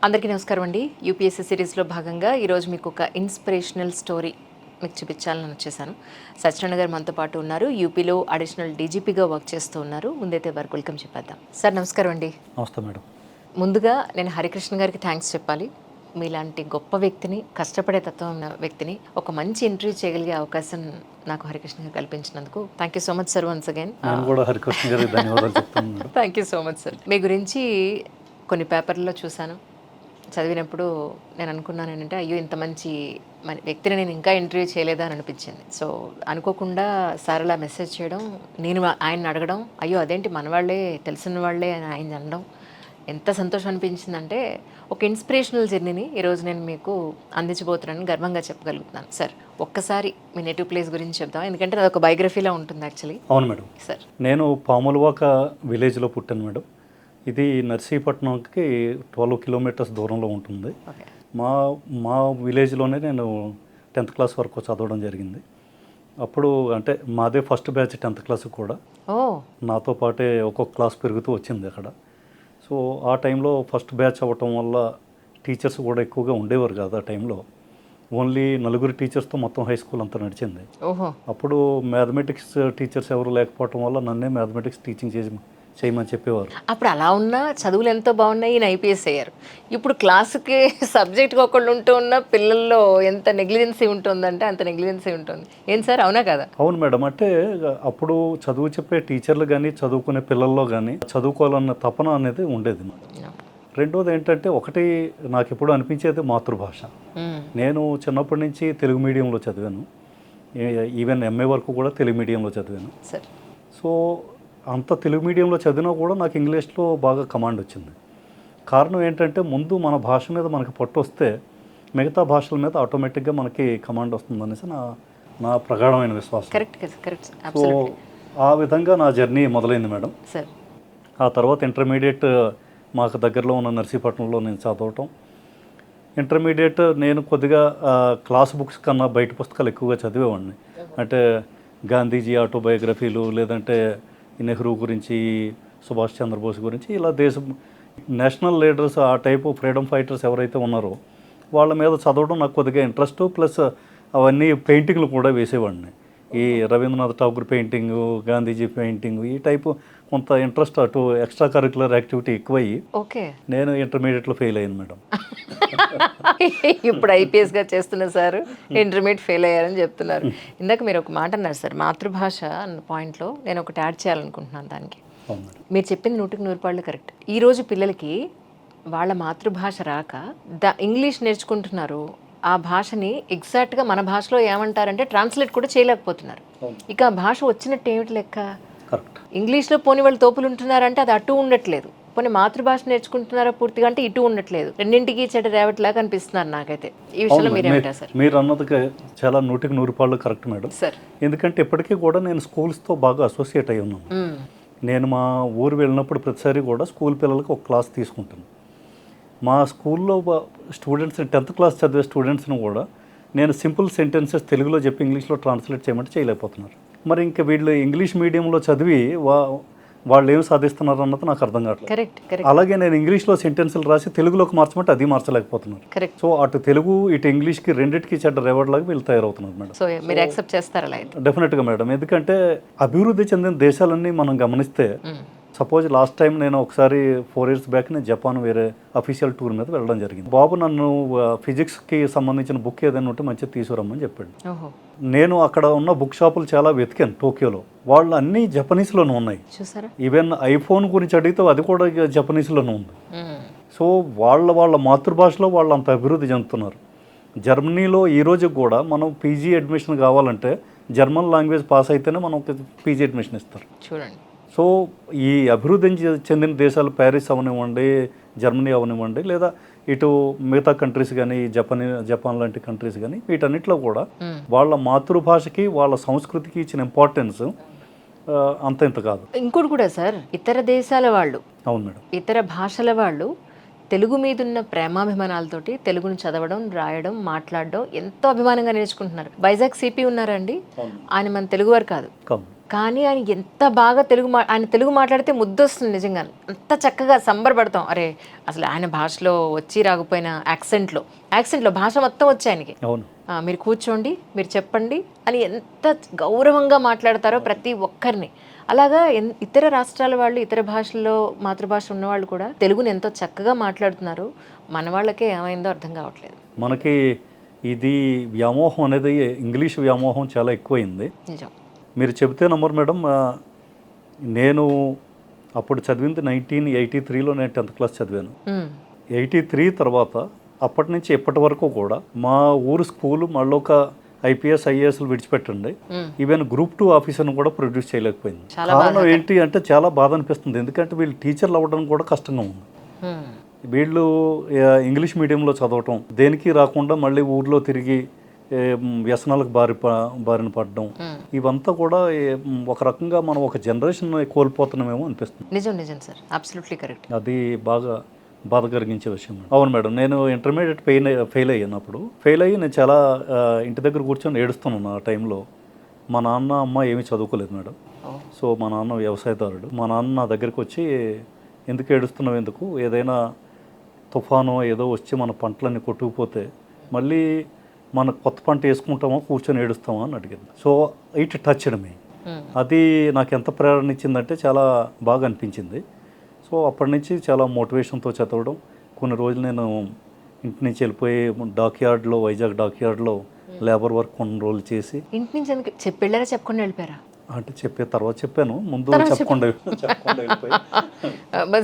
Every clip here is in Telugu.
అందరికీ నమస్కారం అండి. యూపీఎస్సీ సిరీస్లో భాగంగా ఈరోజు మీకు ఒక ఇన్స్పిరేషనల్ స్టోరీ మీకు చూపించాలని వచ్చేసాను. సత్యనారాయణ గారు మనతో పాటు ఉన్నారు. యూపీలో అడిషనల్ డీజీపీగా వర్క్ చేస్తూ ఉన్నారు. ముందైతే వారికి వెల్కమ్ చెప్పేద్దాం. సార్ నమస్కారం అండి. నమస్తే మేడం. ముందుగా నేను హరికృష్ణ గారికి థ్యాంక్స్ చెప్పాలి. మీలాంటి గొప్ప వ్యక్తిని, కష్టపడే తత్వం ఉన్న వ్యక్తిని ఒక మంచి ఇంటర్వ్యూ చేయగలిగే అవకాశం నాకు హరికృష్ణ గారు కల్పించినందుకు thank you so much sir. Once again నేను కూడా హరికృష్ణ గారికి ధన్యవాదాలు చెప్తాను madam. Thank you so much sir. మీ గురించి కొన్ని పేపర్లలో చూశాను, చదివినప్పుడు నేను అనుకున్నాను ఏంటంటే అయ్యో ఇంత మంచి వ్యక్తిని నేను ఇంకా ఇంటర్వ్యూ చేయలేదా అని అనిపించింది. సో అనుకోకుండా సార్ అలా మెసేజ్ చేయడం, నేను ఆయన్ని అడగడం, అయ్యో అదేంటి మన వాళ్ళే తెలిసిన వాళ్ళే అని ఆయన అనడం ఎంత సంతోషం అనిపించిందంటే ఒక ఇన్స్పిరేషనల్ జర్నీని ఈరోజు నేను మీకు అందించబోతున్నానని గర్వంగా చెప్పగలుగుతున్నాను. సార్ ఒక్కసారి మీ నేటివ్ ప్లేస్ గురించి చెప్తాం, ఎందుకంటే అది ఒక బయోగ్రఫీలా ఉంటుంది యాక్చువల్లీ. అవును మేడం. సార్ నేను పాములవాక విలేజ్లో పుట్టాను మేడం. ఇది నర్సీపట్నంకి 12 కిలోమీటర్స్ దూరంలో ఉంటుంది. మా విలేజ్లోనే నేను 10th క్లాస్ వరకు చదవడం జరిగింది. అప్పుడు అంటే మాదే ఫస్ట్ బ్యాచ్ 10th క్లాస్ కూడా. నాతో పాటే ఒక్కొక్క క్లాస్ పెరుగుతూ వచ్చింది అక్కడ. సో ఆ టైంలో ఫస్ట్ బ్యాచ్ అవ్వటం వల్ల టీచర్స్ కూడా ఎక్కువగా ఉండేవారు కాదు. ఆ టైంలో ఓన్లీ 4 టీచర్స్తో మొత్తం హై స్కూల్ అంతా నడిచింది. అప్పుడు మ్యాథమెటిక్స్ టీచర్స్ ఎవరు లేకపోవటం వల్ల నన్నే మ్యాథమెటిక్స్ టీచింగ్ చేయమని చెప్పేవారు. అప్పుడు అలా ఉన్నా చదువులు ఎంతో బాగున్నాయి, ఈయన ఐపీఎస్ అయ్యారు. ఇప్పుడు క్లాసుకి సబ్జెక్ట్కి ఒకళ్ళు ఉంటూ ఉన్న పిల్లల్లో ఎంత నెగ్లిజెన్సీ ఉంటుందంటే అంత నెగ్లిజెన్సీ ఉంటుంది. ఏం సార్, అవునా కదా? అవును మేడం. అంటే అప్పుడు చదువు చెప్పే టీచర్లు కానీ చదువుకునే పిల్లల్లో కానీ చదువుకోవాలన్న తపన అనేది ఉండేది. రెండోది ఏంటంటే ఒకటి నాకు ఎప్పుడు అనిపించేది మాతృభాష. నేను చిన్నప్పటి నుంచి తెలుగు మీడియంలో చదివాను. ఈవెన్ ఎంఏ వరకు కూడా తెలుగు మీడియంలో చదివాను. సో అంత తెలుగు మీడియంలో చదివినా కూడా నాకు ఇంగ్లీష్లో బాగా కమాండ్ వచ్చింది. కారణం ఏంటంటే ముందు మన భాష మీద మనకి పట్టు వస్తే మిగతా భాషల మీద ఆటోమేటిక్గా మనకి కమాండ్ వస్తుంది అనేసి నా ప్రగాఢమైన విశ్వాసం. సో ఆ విధంగా నా జర్నీ మొదలైంది మేడం. ఆ తర్వాత ఇంటర్మీడియట్ మాకు దగ్గరలో ఉన్న నర్సీపట్నంలో నేను చదవటం. ఇంటర్మీడియట్ నేను కొద్దిగా క్లాస్ బుక్స్ కన్నా బయట పుస్తకాలు ఎక్కువగా చదివేవాడిని. అంటే గాంధీజీ ఆటోబయోగ్రఫీలు, లేదంటే నెహ్రూ గురించి, సుభాష్ చంద్రబోస్ గురించి, ఇలా నేషనల్ లీడర్స్ ఆ టైపు ఫ్రీడమ్ ఫైటర్స్ ఎవరైతే ఉన్నారో వాళ్ళ మీద చదవడం నాకు కొద్దిగా ఇంట్రెస్ట్. ప్లస్ అవన్నీ పెయింటింగ్లు కూడా వేసేవాడిని. ఈ రవీంద్రనాథ్ ఠాగూర్ పెయింటింగు, గాంధీజీ పెయింటింగు, ఈ టైపు కొంత ఇంట్రెస్ట్, అటు ఎక్స్ట్రా కరిక్యులర్ యాక్టివిటీ ఎక్కువయ్యి నేను ఇంటర్మీడియట్లో ఫెయిల్ అయ్యాను మేడం. ఇప్పుడు ఐపీఎస్గా చేస్తున్న సార్ ఇంటర్మీడియట్ ఫెయిల్ అయ్యారని చెప్తున్నారు. ఇందాక మీరు ఒక మాట అన్నారు సార్, మాతృభాష అన్న పాయింట్లో నేను ఒకటి యాడ్ చేయాలనుకుంటున్నాను దానికి. మీరు చెప్పింది 100% కరెక్ట్. ఈరోజు పిల్లలకి వాళ్ళ మాతృభాష రాక ఇంగ్లీష్ నేర్చుకుంటున్నారు. ఆ భాషని ఎగ్జాక్ట్గా మన భాషలో ఏమంటారంటే ట్రాన్స్లేట్ కూడా చేయలేకపోతున్నారు. ఇక ఆ భాష వచ్చినట్టు ఏమిటి లెక్క? ఇంగ్లీష్లో పోనీ వాళ్ళు తోపులు ఉంటున్నారంటే అది అటు ఉండట్లేదు, పోనీ మాతృభాష నేర్చుకుంటున్నారా పూర్తిగా అంటే ఇటు ఉండట్లేదు. రెండింటికి చెడ్డ రేవట్లాగా అనిపిస్తున్నారు నాకైతే. ఈ విషయంలో మీరేమంటారు సార్? మీరు అన్నది చాలా 100% కరెక్ట్ మేడం. ఎందుకంటే ఇప్పటికీ కూడా నేను స్కూల్స్తో బాగా అసోసియేట్ అయి ఉన్నాను. నేను మా ఊరు వెళ్ళినప్పుడు ప్రతిసారి కూడా స్కూల్ పిల్లలకి ఒక క్లాస్ తీసుకుంటాను. మా స్కూల్లో స్టూడెంట్స్ని 10th క్లాస్ చదివే స్టూడెంట్స్ని కూడా నేను సింపుల్ సెంటెన్సెస్ తెలుగులో చెప్పి ఇంగ్లీష్లో ట్రాన్స్లేట్ చేయమంటే చేయలేకపోతున్నారు. మరి ఇంకా వీళ్ళు ఇంగ్లీష్ మీడియంలో చదివి వాళ్ళు ఏం సాధిస్తున్నారు అన్నది నాకు అర్థం కావట్లేదు. అలాగే నేను ఇంగ్లీష్లో సెంటెన్సులు రాసి తెలుగులోకి మార్చమంటే అది మార్చలేకపోతున్నారు. సో అటు తెలుగు ఇటు ఇంగ్లీష్కి రెండింటికి చెడ్డ రేవడ్లాగా వీళ్ళు తయారవుతున్నారు మేడం. సో మీరు యాక్సెప్ట్ చేస్తారా? డెఫినెట్గా మేడం. ఎందుకంటే అభివృద్ధి చెందిన దేశాలన్నీ మనం గమనిస్తే, సపోజ్ లాస్ట్ టైం నేను ఒకసారి 4 years బ్యాక్ నేను జపాన్ వేరే అఫీషియల్ టూర్ మీద వెళ్ళడం జరిగింది. బాబు నన్ను ఫిజిక్స్కి సంబంధించిన బుక్ ఏదైనా ఉంటే మంచిగా తీసుకురమ్మని చెప్పాడు. నేను అక్కడ ఉన్న బుక్ షాపులు చాలా వెతికాను టోక్యోలో. వాళ్ళు అన్నీ జపనీస్లోనే ఉన్నాయి. ఈవెన్ ఐఫోన్ గురించి అడిగితే అది కూడా జపనీస్లోనే ఉంది. సో వాళ్ళ మాతృభాషలో వాళ్ళు అంత అభివృద్ధి చెందుతున్నారు. జర్మనీలో ఈ రోజు కూడా మనం పీజీ అడ్మిషన్ కావాలంటే జర్మన్ లాంగ్వేజ్ పాస్ అయితేనే మనం పీజీ అడ్మిషన్ ఇస్తారు. చూడండి. సో ఈ అభివృద్ధి చెందిన దేశాలు ప్యారిస్ అవనివ్వండి, జర్మనీ అవనివ్వండి, లేదా ఇటు మిగతా కంట్రీస్ కానీ జపాన్ లాంటి కంట్రీస్ కానీ, వీటన్నిటిలో కూడా వాళ్ళ మాతృభాషకి వాళ్ళ సంస్కృతికి ఇచ్చిన ఇంపార్టెన్స్ అంత ఇంత కాదు. ఇంకోటి కూడా సార్, ఇతర దేశాల వాళ్ళు, అవును మేడం, ఇతర భాషల వాళ్ళు తెలుగు మీదున్న ప్రేమాభిమానాలతోటి తెలుగును చదవడం, రాయడం, మాట్లాడడం ఎంతో అభిమానంగా నేర్చుకుంటున్నారు. వైజాగ్ సిపి ఉన్నారండి, ఆయన మన తెలుగువారు కాదు. కానీ ఆయన ఎంత బాగా ఆయన తెలుగు మాట్లాడితే ముద్దొస్తుంది నిజంగా. అంత చక్కగా సంబరపడతాం. అరే అసలు ఆయన భాషలో వచ్చి రాకపోయినా యాక్సెంట్లో భాష మొత్తం వచ్చి ఆయనకి. అవును. మీరు కూర్చోండి, మీరు చెప్పండి అని ఎంత గౌరవంగా మాట్లాడతారో ప్రతి ఒక్కరిని. అలాగా ఇతర రాష్ట్రాల వాళ్ళు, ఇతర భాషల్లో మాతృభాష ఉన్నవాళ్ళు కూడా తెలుగుని ఎంతో చక్కగా మాట్లాడుతున్నారు. మన వాళ్ళకే ఏమైందో అర్థం కావట్లేదు. మనకి ఇది వ్యామోహం అనేది, ఇంగ్లీష్ వ్యామోహం చాలా ఎక్కువైంది. నిజం. మీరు చెబితే నమ్మరు మేడం, నేను అప్పుడు చదివింది 1983లో నేను 10th క్లాస్ చదివాను. 83 తర్వాత అప్పటి నుంచి ఇప్పటి వరకు కూడా మా ఊరు స్కూలు మళ్ళీ ఒక IPS IASలు విడిచిపెట్టండి, ఈవెన్ Group 2 ఆఫీసర్ని కూడా ప్రొడ్యూస్ చేయలేకపోయింది. కారణం ఏంటి అంటే చాలా బాధ అనిపిస్తుంది. ఎందుకంటే వీళ్ళు టీచర్లు అవ్వడం కూడా కష్టంగా ఉంది. వీళ్ళు ఇంగ్లీష్ మీడియంలో చదవటం, దేనికి రాకుండా మళ్ళీ ఊర్లో తిరిగి వ్యసనాలకు బారిన పడడం, ఇవంతా కూడా ఒక రకంగా మనం ఒక జనరేషన్ కోల్పోతున్నామేమో అనిపిస్తుంది. నిజం సార్, అబ్సల్యూట్లీ కరెక్ట్. అది బాగా బాధ కలిగించే విషయం. అవును మేడం, నేను ఇంటర్మీడియట్ ఫెయిల్ అయ్యినప్పుడు నేను చాలా ఇంటి దగ్గర కూర్చొని ఏడుస్తున్నాను. ఆ టైంలో మా నాన్న అమ్మ ఏమీ చదువుకోలేదు మేడం. సో మా నాన్న వ్యవసాయదారుడు. మా నాన్న నా దగ్గరికి వచ్చి, ఎందుకు ఏడుస్తున్నావు, ఎందుకు ఏదైనా తుఫాను ఏదో వచ్చి మన పంటలన్నీ కొట్టుకుపోతే మళ్ళీ మన కొత్త పంట వేసుకుంటామో కూర్చొని ఏడుస్తామా అని అడిగింది. సో ఇట్ టచ్డ్ మీ. అది నాకు ఎంత ప్రేరణ ఇచ్చిందంటే చాలా బాగా అనిపించింది. సో అప్పటి నుంచి చాలా మోటివేషన్తో చదవడం. కొన్ని రోజులు నేను ఇంటి నుంచి వెళ్ళిపోయి వైజాగ్ డాక్యార్డ్లో లేబర్ వర్క్ కొన్ని రోజులు చేసి. ఇంటి నుంచి చెప్పకుండా వెళ్ళిపోయారా? అంటే తర్వాత చెప్పాను, ముందు చెప్పకుండా వెళ్ళిపోయి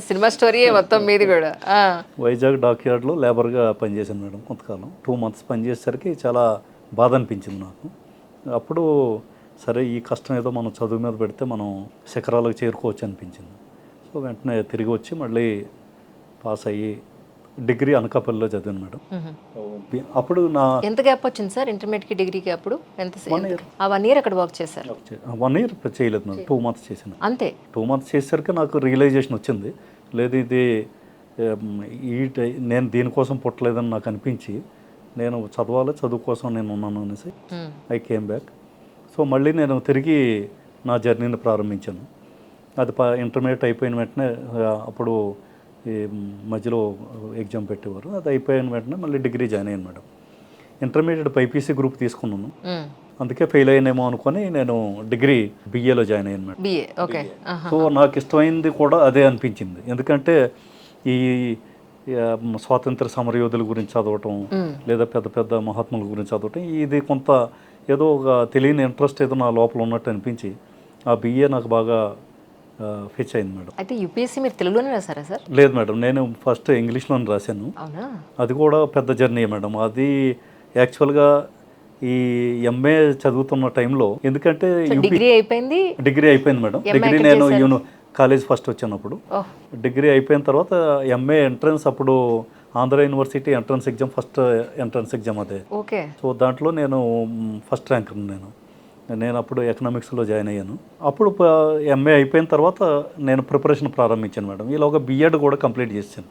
సినిమా స్టోరీ మొత్తం మీది కూడా. వైజాగ్ డాక్యార్డ్లో లేబర్గా పనిచేశాను మేడం కొంతకాలం. 2 months పనిచేసేసరికి చాలా బాధ అనిపించింది నాకు. అప్పుడు సరే ఈ కష్టం ఏదో మనం చదువు మీద పెడితే మనం శిఖరాలకు చేరుకోవచ్చు అనిపించింది. సో వెంటనే తిరిగి వచ్చి మళ్ళీ పాస్ అయ్యి డిగ్రీ అనకాపల్లిలో చదివాను మేడం. అప్పుడు ఎంత గ్యాప్ వచ్చింది సార్ ఇంటర్మీడియట్కి డిగ్రీకి? అప్పుడు ఎంత? 1 year అక్కడ వర్క్ చేశారు? 1 year చేయలేదు మేడం, 2 months చేశాను అంతే. 2 months చేసేసరికి నాకు రియలైజేషన్ వచ్చింది, లేదు ఇది నేను దీనికోసం పుట్టలేదని నాకు అనిపించి, నేను చదువు కోసం నేను ఉన్నాను అనేసి ఐ కేమ్ బ్యాక్. సో మళ్ళీ నేను తిరిగి నా జర్నీని ప్రారంభించాను. అది ఇంటర్మీడియట్ అయిపోయిన వెంటనే అప్పుడు ఈ మధ్యలో ఎగ్జామ్ పెట్టేవారు, అది అయిపోయిన వెంటనే మళ్ళీ డిగ్రీ జాయిన్ అయ్యాను మేడం. ఇంటర్మీడియట్ BPC గ్రూప్ తీసుకున్నాను, అందుకే ఫెయిల్ అయ్యానేమో అనుకొని నేను డిగ్రీ BAలో జాయిన్ అయ్యాను మేడం. సో నాకు ఇష్టమైంది కూడా అదే అనిపించింది. ఎందుకంటే ఈ స్వాతంత్ర సమరయోధుల గురించి చదవటం, లేదా పెద్ద పెద్ద మహాత్ముల గురించి చదవటం, ఇది కొంత ఏదో ఒక తెలియని ఇంట్రెస్ట్ ఏదో నా లోపల ఉన్నట్టు అనిపించి ఆ BA నాకు బాగా ఫిచ్ అయింది మేడం. అయితే UPSC మీరు తెలుగులోనే రాసారా సార్? లేదు మేడం, నేను ఫస్ట్ ఇంగ్లీష్లోనే రాశాను. అది కూడా పెద్ద జర్నీ మేడం. అది యాక్చువల్గా ఈ MA చదువుతున్న టైంలో, ఎందుకంటే డిగ్రీ అయిపోయింది మేడం. డిగ్రీ నేను కాలేజ్ ఫస్ట్ వచ్చినప్పుడు డిగ్రీ అయిపోయిన తర్వాత MA ఎంట్రన్స్, అప్పుడు Andhra university entrance exam, first entrance exam అదే. సో దాంట్లో నేను ఫస్ట్ ర్యాంక్. నేను అప్పుడు ఎకనామిక్స్లో జాయిన్ అయ్యాను. అప్పుడు MA అయిపోయిన తర్వాత నేను ప్రిపరేషన్ ప్రారంభించాను మేడం. ఈలోగా B.Ed కూడా కంప్లీట్ చేశాను.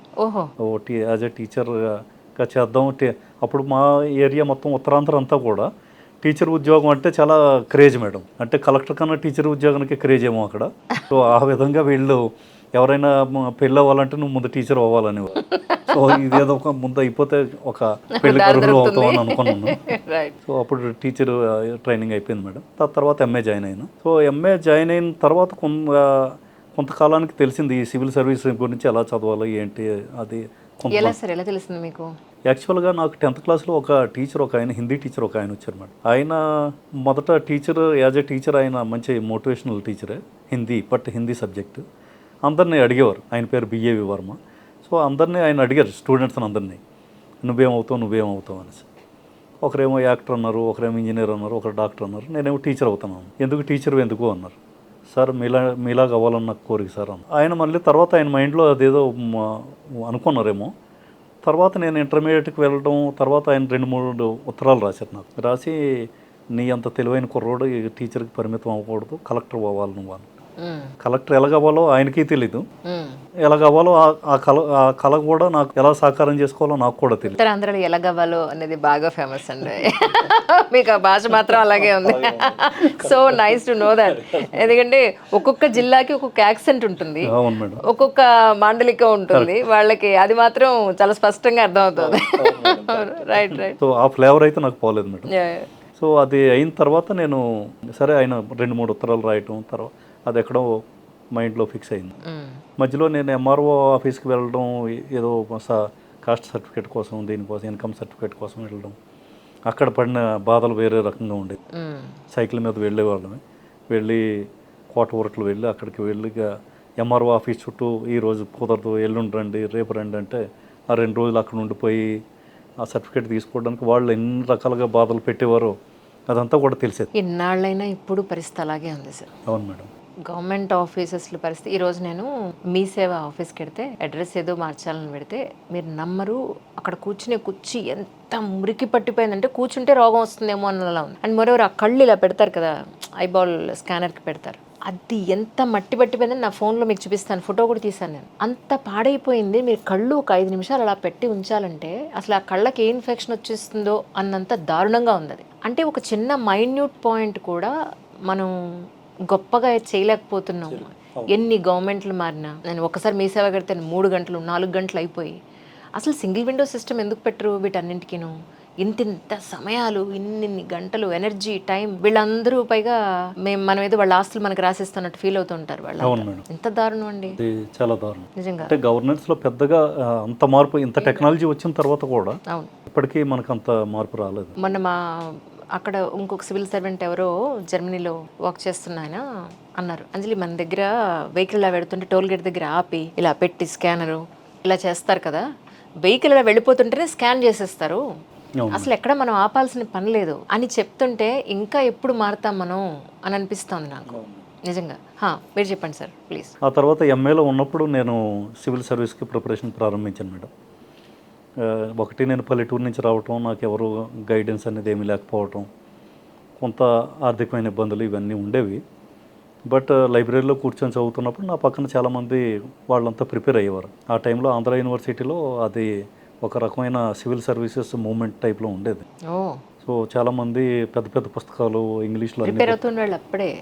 యాజ్ ఎ టీచర్గా చేద్దాం. అప్పుడు మా ఏరియా మొత్తం ఉత్తరాంధ్ర అంతా కూడా టీచర్ ఉద్యోగం అంటే చాలా క్రేజ్ మేడం. అంటే కలెక్టర్ కన్నా టీచర్ ఉద్యోగానికి క్రేజ్ ఏమో అక్కడ. సో ఆ విధంగా వీళ్ళు ఎవరైనా పెళ్ళి అవ్వాలంటే నువ్వు ముందు టీచర్ అవ్వాలని. సో ఇదేదో ఒక ముందు అయిపోతే ఒక పెళ్లి కరువులు అవుతామని అనుకున్నాను. సో అప్పుడు టీచర్ ట్రైనింగ్ అయిపోయింది మేడం. తర్వాత MA జాయిన్ అయ్యాను. సో MA జాయిన్ అయిన తర్వాత కొంతకాలానికి తెలిసింది ఈ సివిల్ సర్వీస్ గురించి ఎలా చదవాలి ఏంటి అది. ఎలా తెలిసింది మీకు? యాక్చువల్గా నాకు 10th క్లాస్లో ఒక టీచర్, హిందీ టీచర్ వచ్చారు మేడం. ఆయన మొదట యాజ్ ఎ టీచర్ ఆయన మంచి మోటివేషనల్ టీచరే, హిందీ సబ్జెక్టు. అందరినీ అడిగేవారు, ఆయన పేరు B.A.V. వర్మ. సో అందరినీ ఆయన అడిగారు, స్టూడెంట్స్ని అందరినీ, నువ్వేమవుతావు అనేసి. ఒకరేమో యాక్టర్ అన్నారు, ఒకరేమో ఇంజనీర్ అన్నారు, ఒకరు డాక్టర్ అన్నారు. నేనేమో టీచర్ అవుతున్నాను. ఎందుకు అన్నారు. సార్ మీలాగా అవ్వాలని నాకు కోరిక సార్ అన్న. ఆయన మళ్ళీ తర్వాత ఆయన మైండ్లో అదేదో అనుకున్నారేమో. తర్వాత నేను ఇంటర్మీడియట్కి వెళ్ళడం, తర్వాత ఆయన 2-3 ఉత్తరాలు రాశారు నాకు. రాసి, నీ అంత తెలివైన కుర్రోడు ఈ టీచర్కి పరిమితం అవ్వకూడదు, కలెక్టర్ అవ్వాలి నువ్వు అని. కలెక్టర్ ఎలా కావాలో ఆయనకి తెలీదు, ఎలా కావాలో ఆ కళ కూడా నాకు ఎలా సాకారం చేసుకోవాలో నాకు కూడా తెలియదు. ఉత్తరాంధ్రలో ఎలగవ్వాలో అనేది బాగా ఫేమస్ అండి. మీకు ఆ భాష మాత్రం అలాగే ఉంది. So nice to know that. ఎందుకంటే ఒక్కొక్క జిల్లాకి ఒక్కొక్క యాక్సెంట్ ఉంటుంది, అవును మేడం, ఒక్కొక్క మాండలిక ఉంటుంది, వాళ్ళకి అది మాత్రం చాలా స్పష్టంగా అర్థమవుతుంది. Right right. సో ఆ ఫ్లేవర్ అయితే నాకు పోలేదు మేడం. సో అది అయిన తర్వాత నేను సరే ఆయన 2-3 ఉత్తరాలు రాయటం, తర్వాత అది ఎక్కడో మైండ్లో ఫిక్స్ అయింది. మధ్యలో నేను ఎంఆర్ఓ ఆఫీస్కి వెళ్ళడం, ఏదో కాస్ట్ సర్టిఫికేట్ కోసం, దీనికోసం ఇన్కమ్ సర్టిఫికేట్ కోసం వెళ్ళడం, అక్కడ పడిన బాధలు వేరే రకంగా ఉండేది. సైకిల్ మీద వెళ్ళేవాళ్ళమే, వెళ్ళి కోట ఊరట్లు వెళ్ళి అక్కడికి వెళ్ళి ఎంఆర్ఓ ఆఫీస్ చుట్టూ ఈరోజు కుదరదు, ఎల్లుండి రండి, రేపు రండి అంటే ఆ 2 రోజులు అక్కడ ఉండిపోయి ఆ సర్టిఫికేట్ తీసుకోవడానికి వాళ్ళు ఎన్ని రకాలుగా బాధలు పెట్టేవారో అదంతా కూడా తెలిసేది. ఇన్నాళ్ళైనా ఇప్పుడు పరిస్థితి అలాగే ఉంది సార్. అవును మేడం. గవర్నమెంట్ ఆఫీసెస్లో పరిస్థితి, ఈరోజు నేను మీ సేవ ఆఫీస్కి వెడితే అడ్రస్ ఏదో మార్చాలని పెడితే మీరు నమ్మరు, అక్కడ కూర్చునే కుర్చీ ఎంత మురికి పట్టిపోయిందంటే కూర్చుంటే రోగం వస్తుందేమో అన్నలా ఉంది. అండ్ మరోవర్ ఆ కళ్ళు ఇలా పెడతారు కదా, ఐబాల్ స్కానర్కి పెడతారు, అది ఎంత మట్టి పట్టిపోయిందని నా ఫోన్లో మీకు చూపిస్తాను, ఫోటో కూడా తీశాను నేను. అంత పాడైపోయింది. మీరు కళ్ళు ఒక 5 నిమిషాలు అలా పెట్టి ఉంచాలంటే అసలు ఆ కళ్ళకి ఏ ఇన్ఫెక్షన్ వచ్చేస్తుందో అన్నంత దారుణంగా ఉంది అది. అంటే ఒక చిన్న మైన్యూట్ పాయింట్ కూడా మనం గొప్పగా చేయలేకపోతున్నాం. ఎన్ని గవర్నమెంట్లు మారినా, నేను ఒకసారి మీ సేవ కడితే 3 గంటలు 4 గంటలు అయిపోయి, అసలు సింగిల్ విండో సిస్టమ్ ఎందుకు పెట్టరు వీటన్నింటికిను? ఇంతింత సమయాలు, ఇన్ని గంటలు, ఎనర్జీ, టైం, వీళ్ళందరూ పైగా మనం ఏదో వాళ్ళ ఆస్తులు మనకు రాసిస్తున్నట్టు ఫీల్ అవుతుంటారు వాళ్ళు. ఎంత దారుణం అండి, చాలా దారుణం నిజంగా. అంటే గవర్నెన్స్ లో పెద్దగా అంత మార్పు, ఇంత టెక్నాలజీ వచ్చిన తర్వాత కూడా అవును, ఇప్పటికీ మనకు అంత మార్పు రాలేదు. మొన్న మా అక్కడ ఇంకొక సివిల్ సర్వెంట్ ఎవరో జర్మనీలో వర్క్ చేస్తున్నాయన అన్నారు, అంజలి మన దగ్గర వెహికల్ ఇలా పెడుతుంటే టోల్ గేట్ దగ్గర ఆపి ఇలా పెట్టి స్కానరు ఇలా చేస్తారు కదా, వెహికల్ ఇలా వెళ్ళిపోతుంటేనే స్కాన్ చేసేస్తారు, అసలు ఎక్కడ మనం ఆపాల్సిన పని లేదు అని చెప్తుంటే ఇంకా ఎప్పుడు మారుతాం మనం అని అనిపిస్తుంది నాకు నిజంగా. మీరు చెప్పండి సార్ ప్లీజ్. ఆ తర్వాత ఎంఏలో ఉన్నప్పుడు నేను సివిల్ సర్వీస్కి ప్రిపరేషన్ ప్రారంభించాను మేడం. ఒకటి నేను పల్లెటూరు నుంచి రావటం, నాకు ఎవరు గైడెన్స్ అనేది ఏమీ లేకపోవటం, కొంత ఆర్థికమైన ఇబ్బందులు ఇవన్నీ ఉండేవి. బట్ లైబ్రరీలో కూర్చొని చదువుతున్నప్పుడు నా పక్కన చాలామంది వాళ్ళంతా ప్రిపేర్ అయ్యేవారు. ఆ టైంలో ఆంధ్ర యూనివర్సిటీలో అది ఒక రకమైన సివిల్ సర్వీసెస్ మూమెంట్ టైప్లో ఉండేది. సో చాలామంది పెద్ద పెద్ద పుస్తకాలు ఇంగ్లీష్లో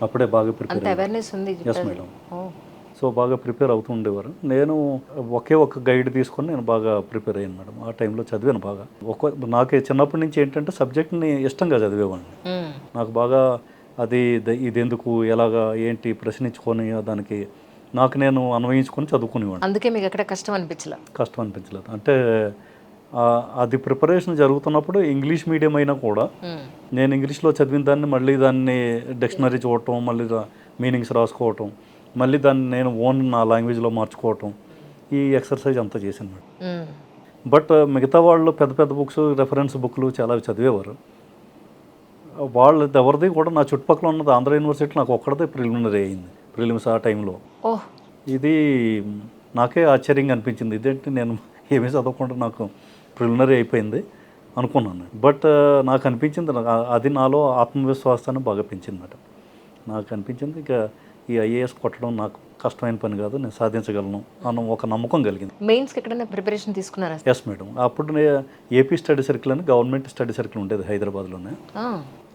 అప్పుడే బాగా ప్రిపేర్. Yes madam. సో బాగా ప్రిపేర్ అవుతూ ఉండేవారు. నేను ఒకే ఒక గైడ్ తీసుకొని నేను బాగా ప్రిపేర్ అయ్యాను మేడం. ఆ టైంలో చదివాను బాగా. నాకే చిన్నప్పటి నుంచి ఏంటంటే సబ్జెక్ట్ని ఇష్టంగా చదివేవాడిని. నాకు బాగా అది ఇదెందుకు, ఎలాగా, ఏంటి ప్రశ్నించుకొని దానికి నాకు నేను అన్వయించుకొని చదువుకునేవాడిని. అందుకే మీకు ఎక్కడ కష్టం అనిపించలేదు. అంటే అది ప్రిపరేషన్ జరుగుతున్నప్పుడు ఇంగ్లీష్ మీడియం అయినా కూడా నేను ఇంగ్లీష్లో చదివిన దాన్ని మళ్ళీ దాన్ని డిక్షనరీ చూడటం, మళ్ళీ మీనింగ్స్ రాసుకోవటం, మళ్ళీ దాన్ని నేను నా లాంగ్వేజ్లో మార్చుకోవటం, ఈ ఎక్సర్సైజ్ అంతా చేశాను మేడం. బట్ మిగతా వాళ్ళు పెద్ద పెద్ద బుక్స్, రెఫరెన్స్ బుక్లు చాలా చదివేవారు. వాళ్ళు ఎవరిది కూడా నా చుట్టుపక్కల ఉన్నది ఆంధ్ర యూనివర్సిటీ నాకు ఒక్కడదే ప్రిలిమినరీ అయింది, ప్రిలిమ్స్ ఆ టైంలో. ఇది నాకే ఆశ్చర్యంగా అనిపించింది, ఇదేంటి నేను ఏమీ చదవకుండా నాకు ప్రిలిమినరీ అయిపోయింది అనుకున్నాను. బట్ నాకు అనిపించింది, అది నాలో ఆత్మవిశ్వాసాన్ని బాగా పెంచింది మేడం. నాకు అనిపించింది ఇక ఈ ఐఏఎస్ కొట్టడం నాకు కష్టమైన పని కాదు, నేను సాధించగలను అన్న ఒక నమ్మకం కలిగింది. మెయిన్స్కి ఎక్కడైనా ప్రిపరేషన్ తీసుకున్నారా? Yes madam. అప్పుడు ఏపీ స్టడీ సర్కిల్ అని గవర్నమెంట్ స్టడీ సర్కిల్ ఉండేది హైదరాబాద్లోనే.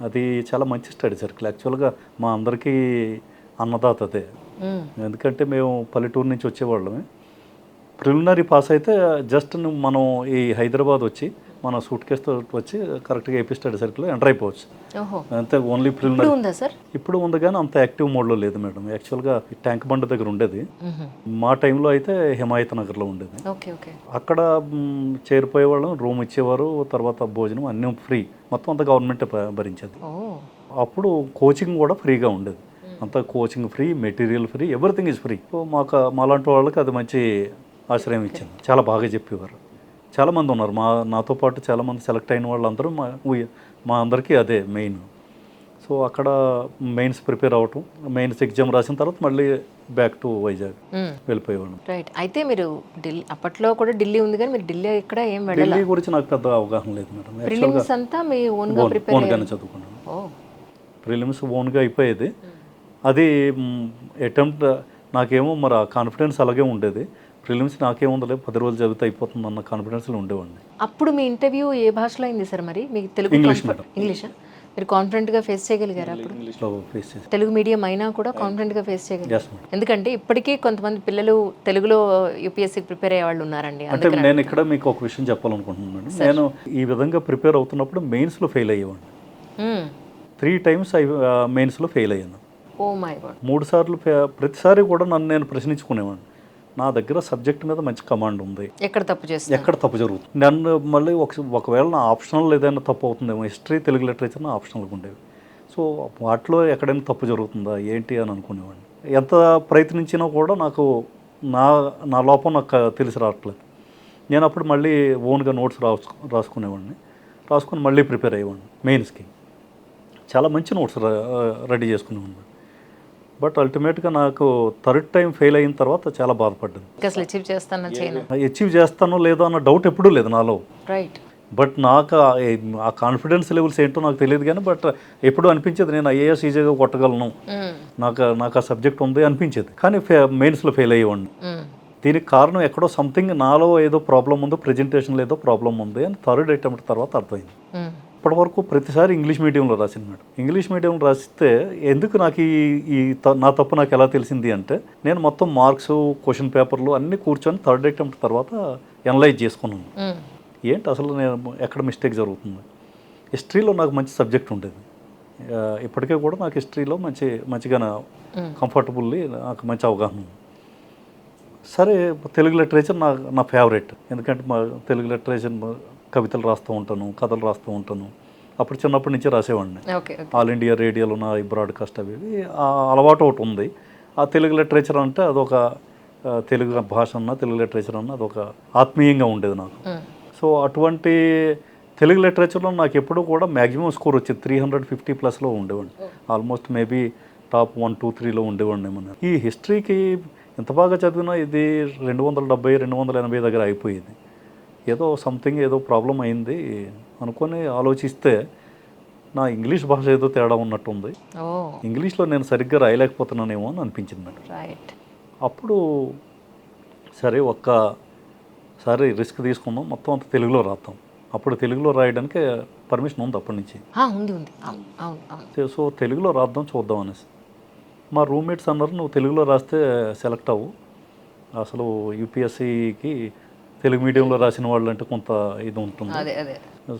అది చాలా మంచి స్టడీ సర్కిల్. యాక్చువల్గా మా అందరికీ అన్నదాత అదే. ఎందుకంటే మేము పల్లెటూరు నుంచి వచ్చేవాళ్ళమే. ప్రిలిమినరీ పాస్ అయితే జస్ట్ మనం ఈ హైదరాబాద్ వచ్చి మన సూట్ కేసుతో వచ్చి కరెక్ట్గా ఏపీ స్టడీ సర్కిల్లో ఎంటర్ అయిపోవచ్చు. అంతే. ఓన్లీ ప్రిలిమినరీ ఇప్పుడు ఉంది కానీ అంత యాక్టివ్ మోడ్లో లేదు మేడం. యాక్చువల్గా ట్యాంక్ బండ్ దగ్గర ఉండేది. మా టైంలో అయితే హిమాయత్ నగర్లో ఉండేది. అక్కడ చేరిపోయే వాళ్ళం, రూమ్ ఇచ్చేవారు, తర్వాత భోజనం అన్నీ ఫ్రీ, మొత్తం అంతా గవర్నమెంట్ భరించేది. అప్పుడు కోచింగ్ కూడా ఫ్రీగా ఉండేది. అంతా coaching free, material free, everything is free. So మాలాంటి వాళ్ళకి అది మంచి ఆశ్రయం ఇచ్చింది. చాలా బాగా చెప్పేవారు. చాలామంది ఉన్నారు నాతో పాటు చాలామంది సెలెక్ట్ అయిన వాళ్ళందరూ మా అందరికీ అదే మెయిన్. సో అక్కడ మెయిన్స్ ప్రిపేర్ అవ్వటం, మెయిన్స్ ఎగ్జామ్ రాసిన తర్వాత మళ్ళీ బ్యాక్ టు వైజాగ్ వెళ్ళిపోయేవాళ్ళం. రైట్. అయితే మీరు ఢిల్లీ, అప్పట్లో కూడా ఢిల్లీ ఉంది కానీ మీరు ఢిల్లీ ఎక్కడ ఏం వెళ్ళాలి? ఢిల్లీ గురించి నాకు పెద్ద అవగాహన లేదు మేడం. ప్రిలిమ్స్ అంతా మీ ఓన్గానే చదువుకున్నాను. ప్రిలిమ్స్ ఓన్గా అయిపోయేది. అది అటెంప్ట్ నాకేమో మరి ఆ కాన్ఫిడెన్స్ అలాగే ఉండేది. ప్రిలిమ్స్ నాకేముందలే 10 రోజులు చదివితే అయిపోతుంది అన్న కాన్ఫిడెన్స్లో ఉండేవాడిని. అప్పుడు మీ ఇంటర్వ్యూ ఏ భాషలో అయింది సార్? మరి మీకు తెలుగు ఇంగ్లీష్ మేడం. ఇంగ్లీషా? మీరు కాన్ఫిడెంట్గా ఫేస్ చేయగలిగారు అప్పుడు? ఇంగ్లీష్లో ఫేస్ చేసి. తెలుగు మీడియం అయినా కూడా కాన్ఫిడెంట్గా ఫేస్ చేయగలిగారు? Yes madam. ఎందుకంటే ఇప్పటికీ కొంతమంది పిల్లలు తెలుగులో యూపీఎస్సీకి ప్రిపేర్ అయ్యే వాళ్ళు ఉన్నారండి. అంటే నేను ఇక్కడ మీకు ఒక విషయం చెప్పాలనుకుంటున్నాను. నేను ఈ విధంగా ప్రిపేర్ అవుతున్నప్పుడు మెయిన్స్లో ఫెయిల్ అయ్యేవాడిని. 3 times మెయిన్స్లో ఫెయిల్ అయ్యాను. Oh my God. 3 సార్లు ప్రతిసారి కూడా నన్ను నేను ప్రశ్నించుకునేవాడిని. నా దగ్గర సబ్జెక్ట్ మీద మంచి కమాండ్ ఉంది, ఎక్కడ తప్పు చేస్తారు? ఎక్కడ తప్పు జరుగుతుంది. నన్ను మళ్ళీ ఒకవేళ నా ఆప్షనల్ ఏదైనా తప్పు అవుతుందేమో, హిస్టరీ తెలుగు లిటరేచర్ నా ఆప్షనల్గా ఉండేవి. సో వాటిలో ఎక్కడైనా తప్పు జరుగుతుందా ఏంటి అని అనుకునేవాడిని. ఎంత ప్రయత్నించినా కూడా నాకు నా లోపం నాకు తెలిసి రావట్లేదు. నేను అప్పుడు మళ్ళీ ఓన్గా నోట్స్ రాసుకునేవాడిని. రాసుకుని మళ్ళీ ప్రిపేర్ అయ్యేవాడిని మెయిన్స్కి. చాలా మంచి నోట్స్ రెడీ చేసుకునేవాడిని. బట్ అల్టిమేట్గా నాకు 3rd time ఫెయిల్ అయిన తర్వాత చాలా బాధపడ్డాను. అసలు అచీవ్ చేస్తాను చేయను. అచీవ్ చేస్తానో లేదో అన్న డౌట్ ఎప్పుడూ లేదు నాలో. రైట్. బట్ నాకు ఆ కాన్ఫిడెన్స్ లెవెల్స్ ఏంటో నాకు తెలియదు కానీ బట్ ఎప్పుడూ అనిపించేది నేను ఐఏఎస్ ఈజీగా కొట్టగలను, నాకు ఆ సబ్జెక్ట్ ఉంది అనిపించేది. కానీ మెయిన్స్లో ఫెయిల్ అయ్యేవాడిని. దీనికి కారణం ఎక్కడో సంథింగ్ నాలో ఏదో ప్రాబ్లం ఉందో, ప్రెజెంటేషన్లో ఏదో ప్రాబ్లం ఉంది అని 3rd attempt తర్వాత అర్థమైంది. ఇప్పటి వరకు ప్రతిసారి ఇంగ్లీష్ మీడియంలో రాసింది మేడం. ఇంగ్లీష్ మీడియంలో రాసిస్తే ఎందుకు నాకు నా తప్పు నాకు ఎలా తెలిసింది అంటే, నేను మొత్తం మార్క్స్, క్వశ్చన్ పేపర్లు అన్నీ కూర్చొని 3rd attempt తర్వాత ఎనలైజ్ చేసుకున్నాను. ఏంటి అసలు నేను ఎక్కడ మిస్టేక్ జరుగుతుంది. హిస్టరీలో నాకు మంచి సబ్జెక్ట్ ఉండేది. ఇప్పటికే కూడా నాకు హిస్టరీలో మంచిగా కంఫర్టబుల్లీ నాకు మంచి అవగాహన ఉంది. సరే, తెలుగు లిటరేచర్ నా ఫేవరెట్. ఎందుకంటే మా తెలుగు లిటరేచర్ కవితలు రాస్తూ ఉంటాను, కథలు రాస్తూ ఉంటాను. అప్పుడు చిన్నప్పటి నుంచి రాసేవాడిని. ఆల్ ఇండియా రేడియోలో నా బ్రాడ్కాస్ట్ అవి ఆ అలవాటు ఒకటి ఉంది. ఆ తెలుగు లిటరేచర్ అంటే అదొక తెలుగు భాష అన్న తెలుగు లిటరేచర్ అన్న అదొక ఆత్మీయంగా ఉండేది నాకు. సో అటువంటి తెలుగు లిటరేచర్లో నాకు ఎప్పుడూ కూడా మ్యాక్సిమం స్కోర్ వచ్చేది 350+ ఉండేవాడిని. ఆల్మోస్ట్ మేబీ టాప్ 1, 2, 3లో ఉండేవాడిని ఏమన్నా. ఈ హిస్టరీకి ఎంత బాగా చదివినా ఇది 270, 280 దగ్గర అయిపోయేది. ఏదో ప్రాబ్లం అయింది అనుకొని ఆలోచిస్తే నా ఇంగ్లీష్ భాష ఏదో తేడా ఉన్నట్టుంది, ఇంగ్లీష్లో నేను సరిగ్గా రాయలేకపోతున్నానేమో అని అనిపించింది మేడం. అప్పుడు సరే ఒక్కసారి రిస్క్ తీసుకుందాం, మొత్తం అంతా తెలుగులో రాద్దాం. అప్పుడు తెలుగులో రాయడానికి పర్మిషన్ ఉంది అప్పటి నుంచి. సో తెలుగులో రాద్దాం చూద్దాం అనేసి మా రూమ్మేట్స్ అన్నారు, నువ్వు తెలుగులో రాస్తే సెలెక్ట్ అవ్వు, అసలు యూపీఎస్సీకి తెలుగు మీడియంలో రాసిన వాళ్ళు అంటే కొంత ఇది ఉంటుంది,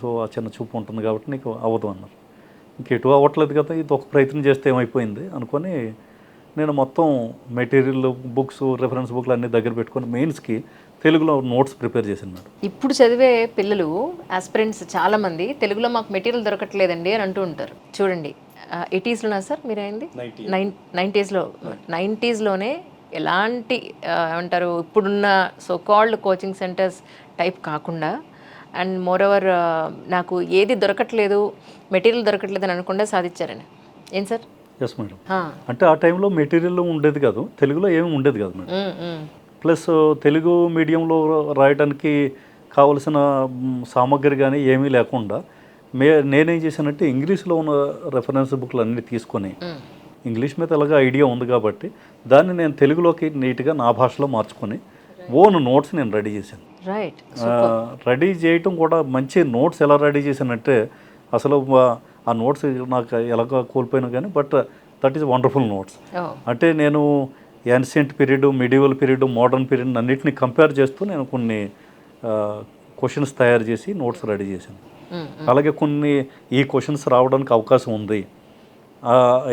సో ఆ చిన్న చూపు ఉంటుంది కాబట్టి నీకు అవ్వదు అన్నారు. ఇంకెటు అవ్వట్లేదు కదా, ఇది ఒక ప్రయత్నం చేస్తే ఏమైపోయింది అనుకొని నేను మొత్తం మెటీరియల్, బుక్స్, రెఫరెన్స్ బుక్లు అన్నీ దగ్గర పెట్టుకొని మెయిన్స్కి తెలుగులో నోట్స్ ప్రిపేర్ చేశాను మేడం. ఇప్పుడు చదివే పిల్లలు ఆస్పిరెంట్స్ చాలామంది తెలుగులో మాకు మెటీరియల్ దొరకట్లేదండి అని అంటూ ఉంటారు. చూడండి, 80sలోనా సార్ మీరు అయింది? 90sలోనే ఎలాంటి ఏమంటారు ఇప్పుడున్న so called coaching centres type కాకుండా, అండ్ మోరోవర్ నాకు ఏది దొరకట్లేదు, మెటీరియల్ దొరకట్లేదు అని అనుకుండా సాధించారని. ఏం సార్? Yes madam. అంటే ఆ టైంలో మెటీరియల్ ఉండేది కాదు, తెలుగులో ఏమి ఉండేది కాదు మేడం. ప్లస్ తెలుగు మీడియంలో రాయడానికి కావలసిన సామగ్రి కానీ ఏమీ లేకుండా నేనేం చేశానంటే ఇంగ్లీష్లో ఉన్న రెఫరెన్స్ బుక్లు అన్నీ తీసుకొని, ఇంగ్లీష్ మీద ఎలాగో ఐడియా ఉంది కాబట్టి దాన్ని నేను తెలుగులోకి నీట్గా నా భాషలో మార్చుకొని ఓన్ నోట్స్ నేను రెడీ చేశాను. రెడీ చేయటం కూడా మంచి నోట్స్ ఎలా రెడీ చేశానంటే అసలు ఆ నోట్స్ నాకు ఎలాగో కోల్పోయినా కానీ but that is wonderful notes. అంటే నేను ancient period, medieval period, modern period అన్నిటిని కంపేర్ చేస్తూ నేను కొన్ని క్వశ్చన్స్ తయారు చేసి నోట్స్ రెడీ చేశాను. అలాగే కొన్ని ఈ క్వశ్చన్స్ రావడానికి అవకాశం ఉంది,